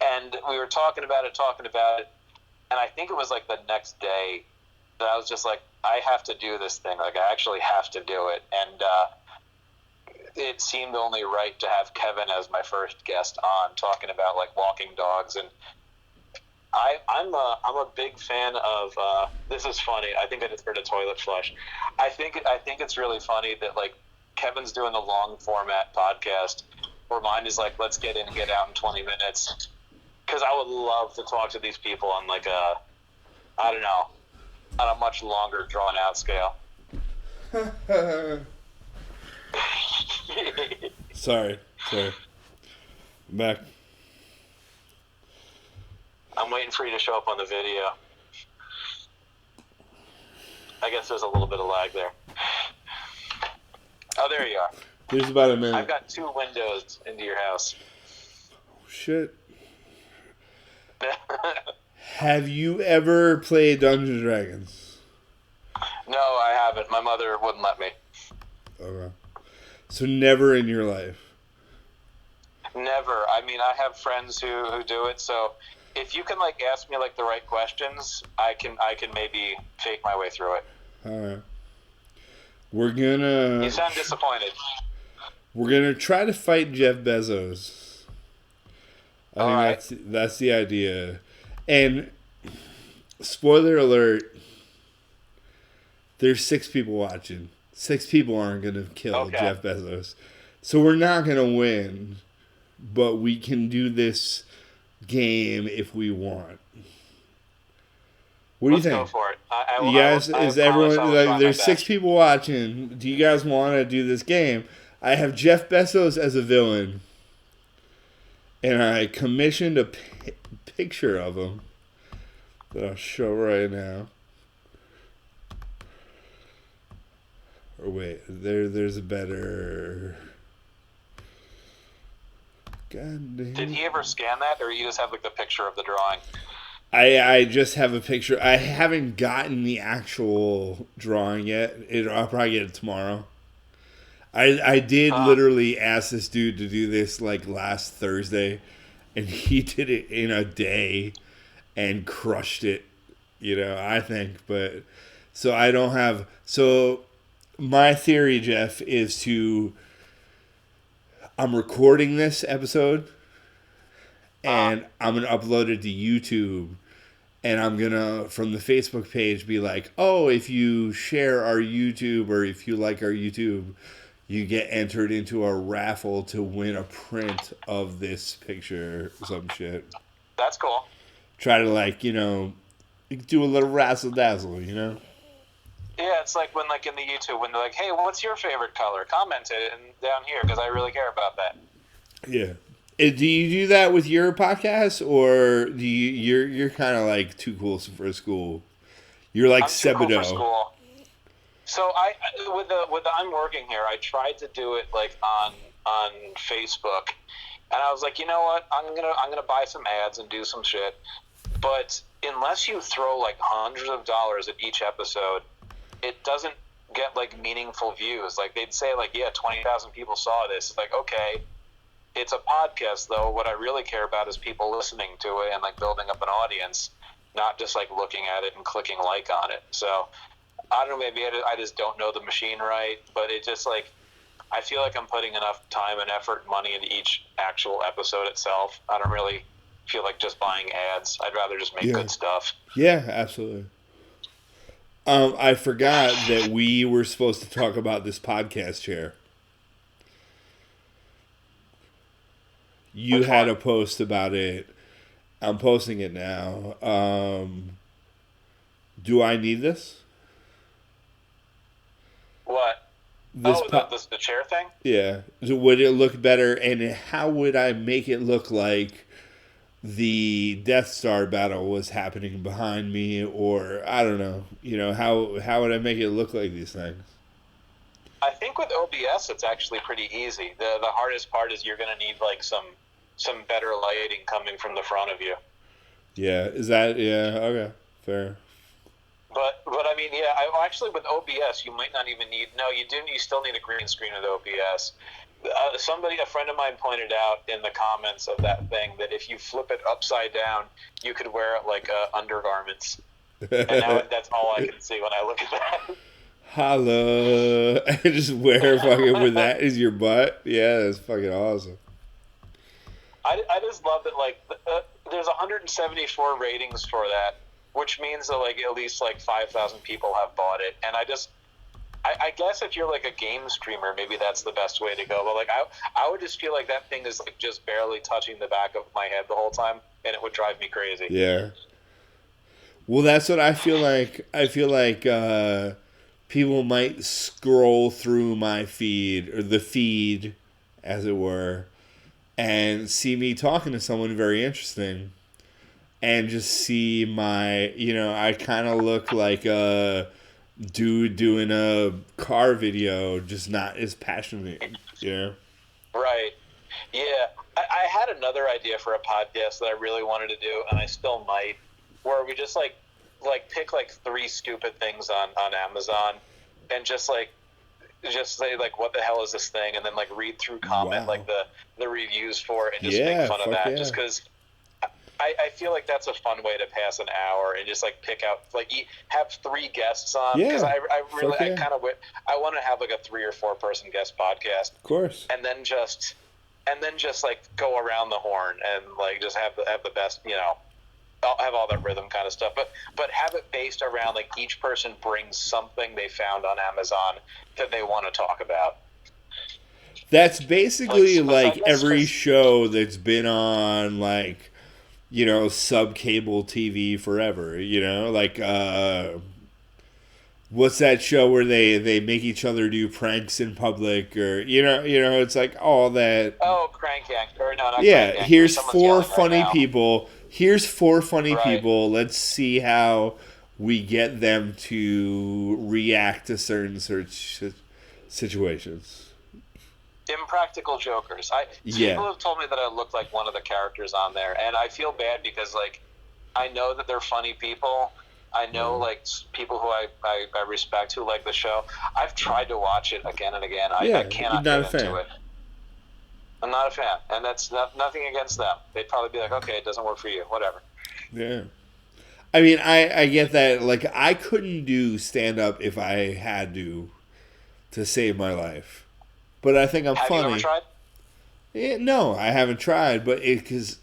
And we were talking about it. And I think it was like the next day that I was just like, I have to do this thing. Like, I actually have to do it. And it seemed only right to have Kevin as my first guest on, talking about like walking dogs. And I'm a big fan of. This is funny. I think I just heard a toilet flush. I think it's really funny that like Kevin's doing the long format podcast, where mine is like, let's get in and get out in 20 minutes. Because I would love to talk to these people on like I don't know, on a much longer, drawn out scale. Sorry. I'm back. I'm waiting for you to show up on the video. I guess there's a little bit of lag there. Oh, there you are. There's about a minute. I've got 2 windows into your house. Oh, shit. Have you ever played Dungeons and Dragons? No, I haven't. My mother wouldn't let me. Okay. So never in your life? Never. I mean, I have friends who do it, so if you can like ask me like the right questions, I can maybe fake my way through it. All right. We're gonna. You sound disappointed. We're gonna try to fight Jeff Bezos. I think that's the idea. And spoiler alert: there's 6 people watching. 6 people aren't gonna kill Jeff Bezos, so we're not gonna win. But we can do this game if we want. What do you think? Let's go for it. You guys, is everyone like? There's 6 people watching. Do you guys want to do this game? I have Jeff Bezos as a villain, and I commissioned a picture of him that I'll show right now. Or wait, there's a better. God damn. Did he ever scan that, or you just have like the picture of the drawing? I just have a picture. I haven't gotten the actual drawing yet. I'll probably get it tomorrow. I did literally ask this dude to do this like last Thursday, and he did it in a day and crushed it. I think. But so I don't have. So my theory, Jeff, is I'm recording this episode, and I'm going to upload it to YouTube, and I'm going to, from the Facebook page, be like, oh, if you share our YouTube or if you like our YouTube, you get entered into a raffle to win a print of this picture or some shit. That's cool. Try to, do a little razzle-dazzle, Yeah, it's like when, like in the YouTube, when they're like, "Hey, what's your favorite color?" Comment it down here because I really care about that. Yeah. Do you do that with your podcast, or do you're kind of like too cool for school? You're like Sebadoh. Too cool for school. So with the I'm working here, I tried to do it like on Facebook, and I was like, you know what? I'm gonna buy some ads and do some shit, but unless you throw like hundreds of dollars at each episode, it doesn't get like meaningful views. Like they'd say like, yeah, 20,000 people saw this. It's like, okay, it's a podcast though. What I really care about is people listening to it and like building up an audience, not just like looking at it and clicking like on it. So I don't know, maybe I just don't know the machine right, but it just like, I feel like I'm putting enough time and effort and money into each actual episode itself. I don't really feel like just buying ads. I'd rather just make good stuff. Yeah, absolutely. I forgot that we were supposed to talk about this podcast chair. You had a post about it. I'm posting it now. Do I need this? What? The chair thing? Yeah. Would it look better? And how would I make it look like the Death Star battle was happening behind me, or I don't know, how would I make it look like these things? I think with OBS it's actually pretty easy. The hardest part is you're going to need like some better lighting coming from the front of you. Yeah, okay, fair. But I mean, actually with OBS you might not even need. No, you still need a green screen with OBS. A friend of mine pointed out in the comments of that thing that if you flip it upside down, you could wear it like undergarments. And now that's all I can see when I look at that. Holla. Just wear fucking where that is your butt. Yeah, that's fucking awesome. I just love that, like, there's 174 ratings for that, which means that, like, at least, like, 5,000 people have bought it. And I I guess if you're like a game streamer, maybe that's the best way to go. But like I would just feel like that thing is like just barely touching the back of my head the whole time, and it would drive me crazy. Yeah. Well, that's what I feel like. I feel like people might scroll through my feed, or the feed, as it were, and see me talking to someone very interesting, and just see my, I kind of look like a dude doing a car video, just not as passionate, Right. Yeah. I had another idea for a podcast that I really wanted to do, and I still might, where we just like pick like 3 stupid things on Amazon, and just say like, what the hell is this thing, and then like read through comment like the reviews for it, and just make fun of that. Just because I feel like that's a fun way to pass an hour, and just like pick out have 3 guests on, because I want to have like a 3 or 4 person guest podcast, of course, and then just like go around the horn and like just have the best, I'll have all that rhythm kind of stuff, but have it based around like each person brings something they found on Amazon that they want to talk about. That's basically like every show that's been on like, sub-cable TV forever, like, what's that show where they make each other do pranks in public, or, it's like all that. Oh, Crank Yankers. Or no, not yeah, Crank Yankers. here's Someone's 4 yelling funny right people. Here's 4 funny people. Let's see how we get them to react to certain situations. Impractical Jokers. People have told me that I look like one of the characters on there, and I feel bad because like I know that they're funny people. I know like people who I respect who like the show. I've tried to watch it again and again. I cannot get into it. I'm not a fan, and that's nothing against them. They'd probably be like, okay, it doesn't work for you, whatever. Yeah. I mean, I get that. Like, I couldn't do stand-up if I had to save my life. But I think I'm funny. Have you ever tried? Yeah, no, I haven't tried, but because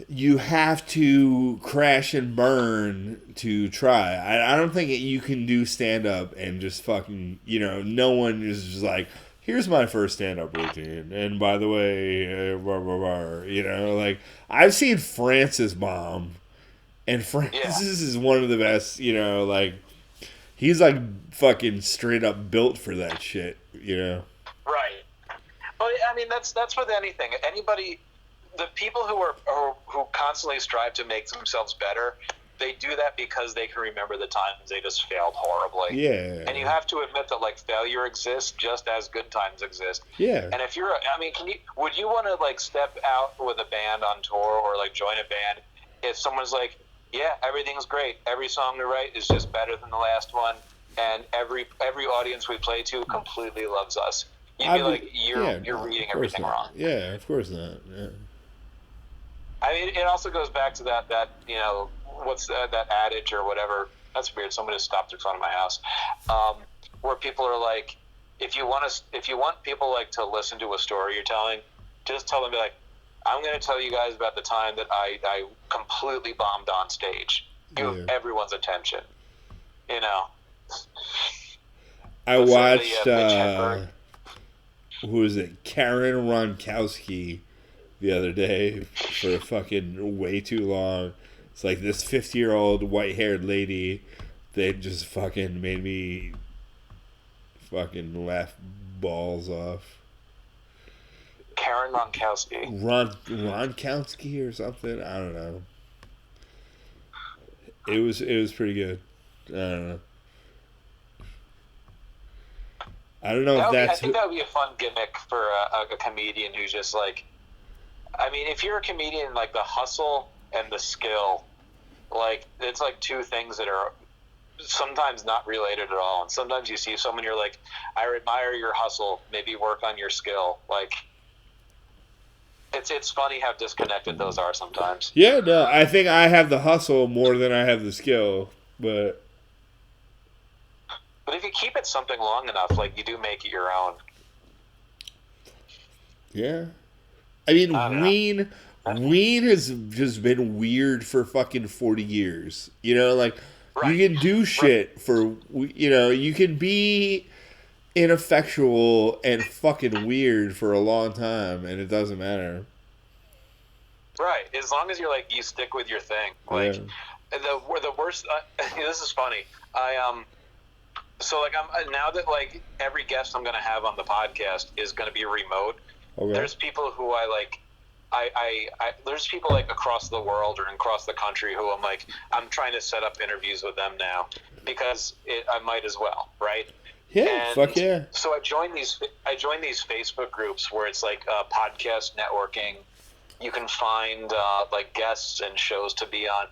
you have to crash and burn to try. I don't think you can do stand-up and just fucking, no one is just like, here's my first stand-up routine, and by the way, like, I've seen Francis bomb, and Francis is one of the best, like, he's like fucking straight up built for that shit, Right. Well, I mean, that's with anything. Anybody, the people who constantly strive to make themselves better, they do that because they can remember the times they just failed horribly. Yeah. And you have to admit that like failure exists just as good times exist. Yeah. And if you're, would you want to like step out with a band on tour or like join a band if someone's like, yeah, everything's great, every song we write is just better than the last one, and every audience we play to completely loves us? You'd be like, you're reading everything wrong. Yeah, of course not. Yeah. I mean, it also goes back to that what's that adage or whatever? That's weird. Somebody just stopped in front of my house, where people are like, if you want people like to listen to a story you're telling, just tell them, be like, I'm going to tell you guys about the time that I completely bombed on stage. You have everyone's attention. I watched who was it? Karen Ronkowski the other day for fucking way too long. It's like this 50-year-old white-haired lady that just fucking made me fucking laugh balls off. Karen Ronkowski. Ronkowski or something? I don't know. It was pretty good. I don't know. I don't know if that's... I think that would be a fun gimmick for a comedian who's just like... I mean, if you're a comedian, like the hustle and the skill, like it's like 2 things that are sometimes not related at all. And sometimes you see someone, you're like, I admire your hustle, maybe work on your skill. Like, it's funny how disconnected those are sometimes. Yeah, no, I think I have the hustle more than I have the skill, but if you keep it something long enough, like, you do make it your own. Yeah. I mean, Ween has just been weird for fucking 40 years. Like, Right. You can do shit for, you can be ineffectual and fucking weird for a long time, and it doesn't matter. Right. As long as you stick with your thing. Like, the worst, this is funny. So I'm now that every guest I'm going to have on the podcast is going to be remote. Okay. There's people who there's people across the world or across the country who I'm trying to set up interviews with them now because I might as well, right? Yeah, and fuck yeah. So I joined these Facebook groups where it's podcast networking. You can find guests and shows to be on.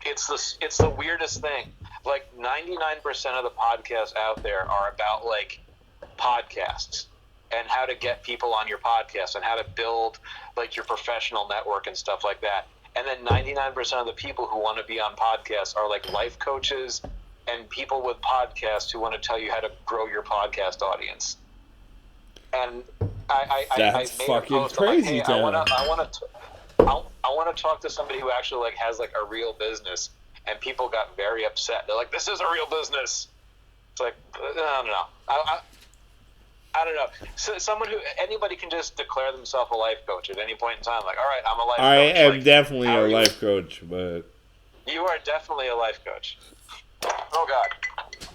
It's the weirdest thing. 99% of the podcasts out there are about podcasts and how to get people on your podcast and how to build your professional network and stuff like that. And then 99% of the people who want to be on podcasts are life coaches and people with podcasts who want to tell you how to grow your podcast audience. And I that's made fucking a post crazy. I want to talk to somebody who actually has a real business. And people got very upset. They're like, "This is a real business." It's I don't know. I don't know. So anybody can just declare themselves a life coach at any point in time. All right, I'm a life coach. I am definitely a life coach, but you are definitely a life coach. Oh God!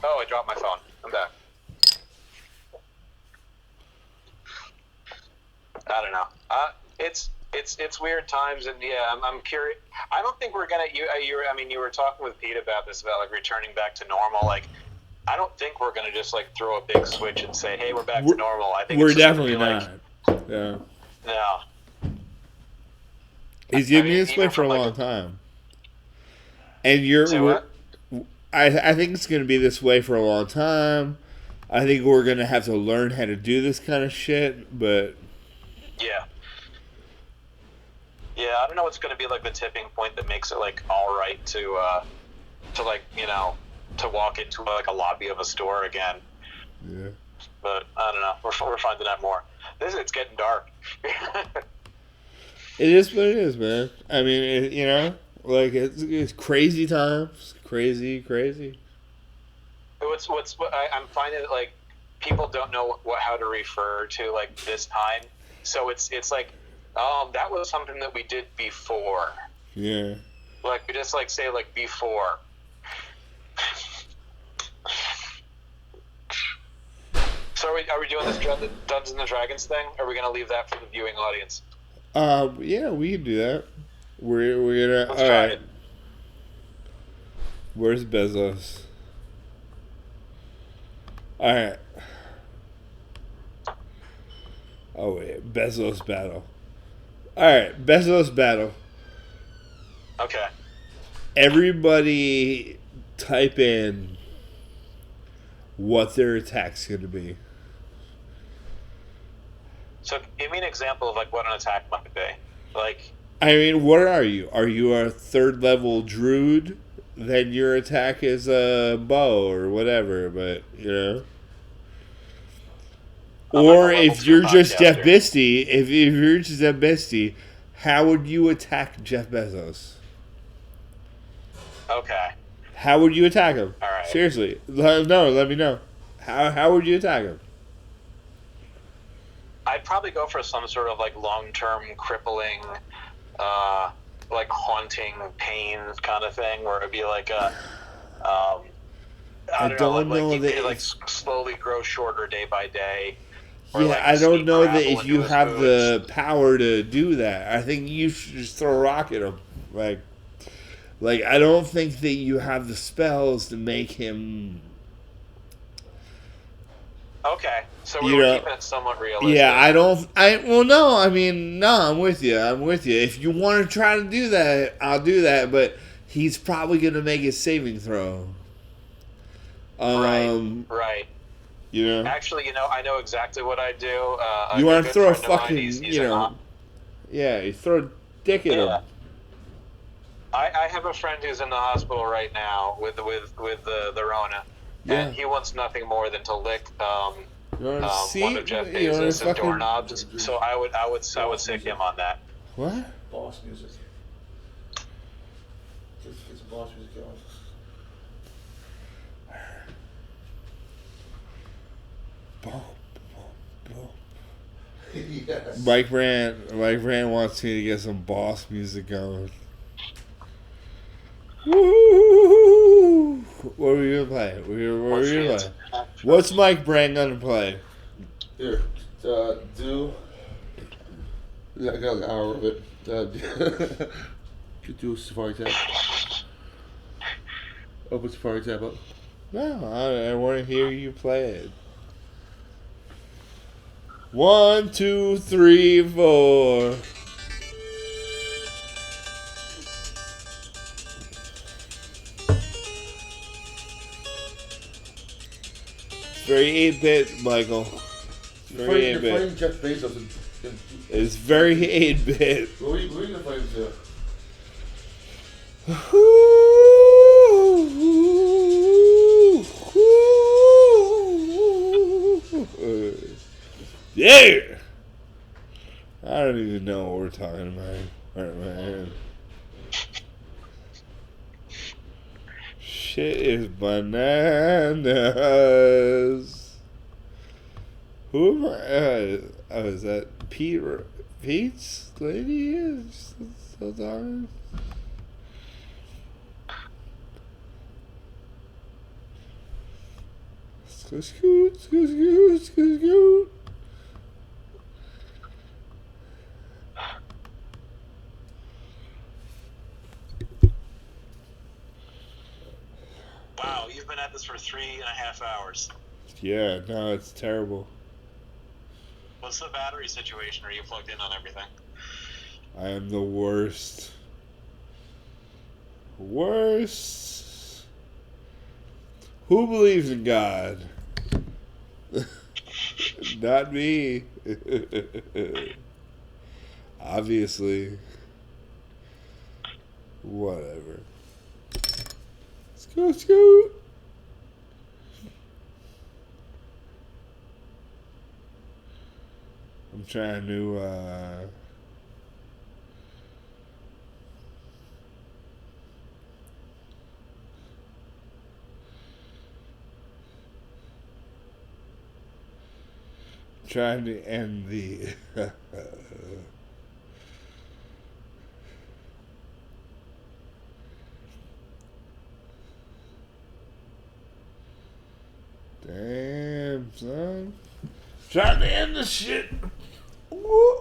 Oh, I dropped my phone. I'm back. I don't know. It's weird times, and yeah, I'm curious. I don't think we're gonna. You were talking with Pete about this, about returning back to normal. I don't think we're gonna just throw a big switch and say, "Hey, we're back to normal." I think we're definitely not. Yeah. No. He's giving me this way for a long time, and I think it's gonna be this way for a long time. I think we're gonna have to learn how to do this kind of shit, but yeah. Yeah, I don't know what's going to be the tipping point that makes it all right to walk into a lobby of a store again. Yeah. But I don't know. We're finding out more. It's getting dark. It is what it is, man. I mean, it's crazy times, crazy. I'm finding that people don't know how to refer to this time, so it's that was something that we did before. Yeah. We just say before. So are we doing this Dungeons and Dragons thing? Or are we gonna leave that for the viewing audience? Yeah, we can do that. We're gonna. Let's try it. Where's Bezos? All right. Oh wait, Bezos battle. All right, Bezos battle. Okay. Everybody type in what their attack's going to be. So give me an example of what an attack might be. I mean, what are you? Are you a 3rd level druid? Then your attack is a bow or whatever, but Or if you're just Jeff Bisti, if you're just Jeff Bisti, how would you attack Jeff Bezos? Okay. How would you attack him? All right. Seriously. Let me know. How would you attack him? I'd probably go for some sort of long-term crippling, haunting pain kind of thing, where it'd be I don't know that slowly grow shorter day by day. Yeah, I don't know that if you have the power to do that. I think you should just throw a rock at him. I don't think that you have the spells to make him. Okay, so we're keeping it somewhat realistic. Yeah, I'm with you. If you want to try to do that, I'll do that. But he's probably going to make a saving throw. Right. Actually, I know exactly what I do. You want to throw a fucking, yeah, you throw a dick at him. I have a friend who's in the hospital right now with the Rona, and he wants nothing more than to lick one of Jeff Bezos' doorknobs. So I would sick him on that. What? Boss music. Get some boss music going. Yes. Mike Brand wants me to get some boss music going. Woo! What are we gonna play? What are we gonna play? What's Mike Brand gonna play? Here, do. Yeah, I got an hour of it. Do a Safari tab. Open Safari tab up. No, I want to hear you play it. 1, 2, 3, 4. It's very 8-bit, Michael. Very 8-bit. You're fighting Jeff Bezos. It's very 8-bit. What are you going to fight him to? Yeah! I don't even know what we're talking about. Right, man. Shit is bananas. Who am I? Oh, is that Pete's lady? Is so darn. Scoot. Wow, you've been at this for 3.5 hours. Yeah, no, it's terrible. What's the battery situation? Are you plugged in on everything? I am the worst. Worst. Who believes in God? Not me. Obviously. Whatever. Scoot. I'm trying to end the damn, son. Trying to end the shit. Ooh.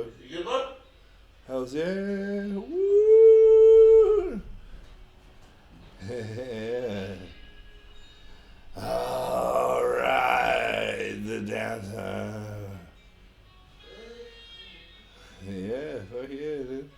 boy. You good, bud? How's yeah? Woo! All right, the downtown. Yeah, fuck yeah, dude.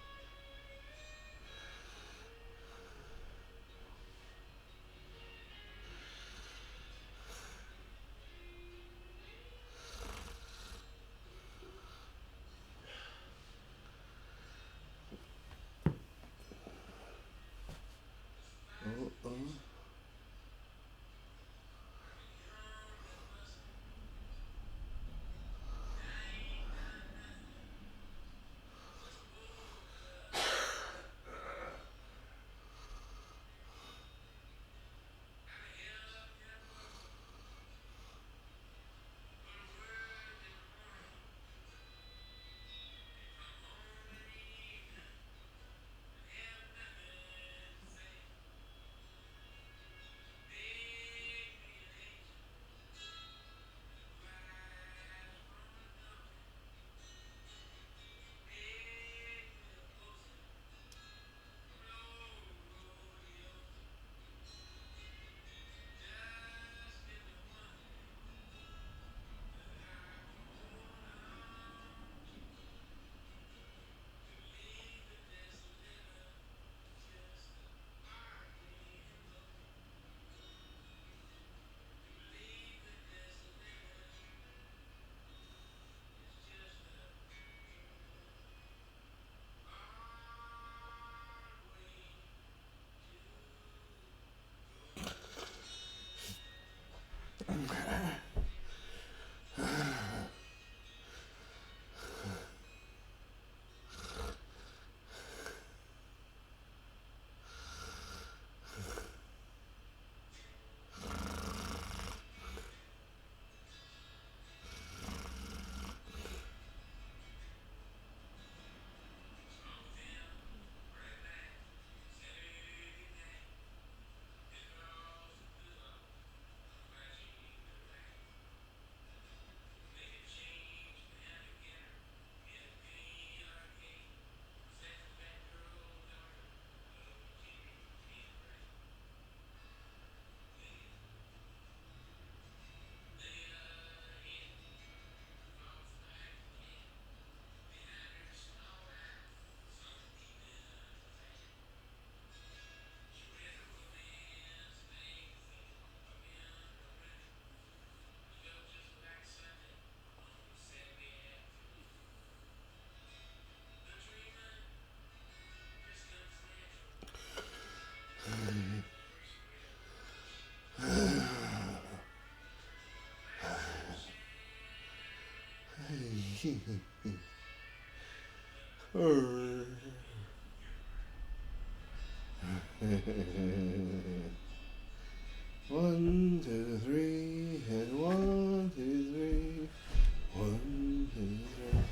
One, two, three, and 1, 2, 3. 1, 2, 3.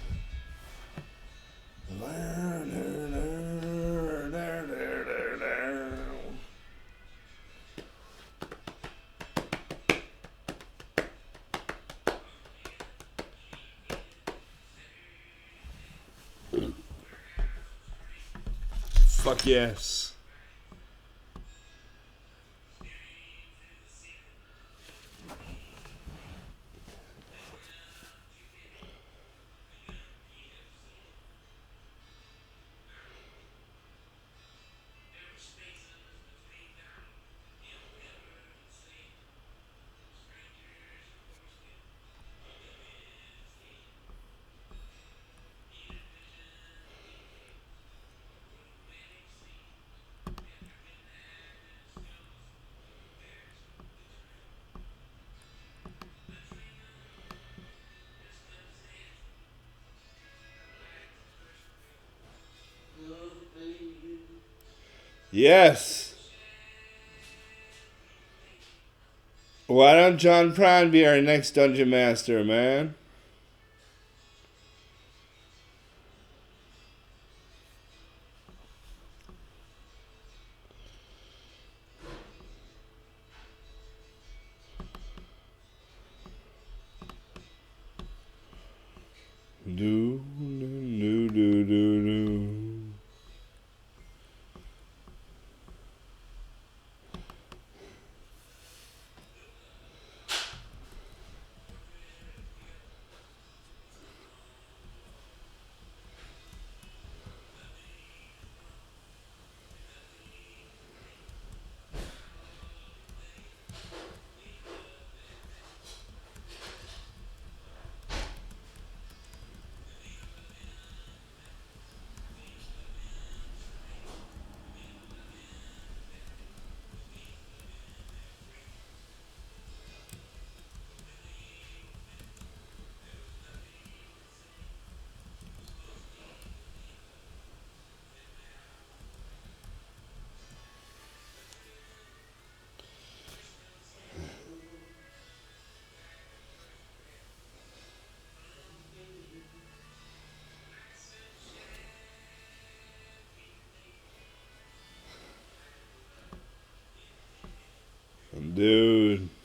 Fuck yes. Yes. Why don't John Prine be our next dungeon master, man? Do, do, do. do, do. Dude.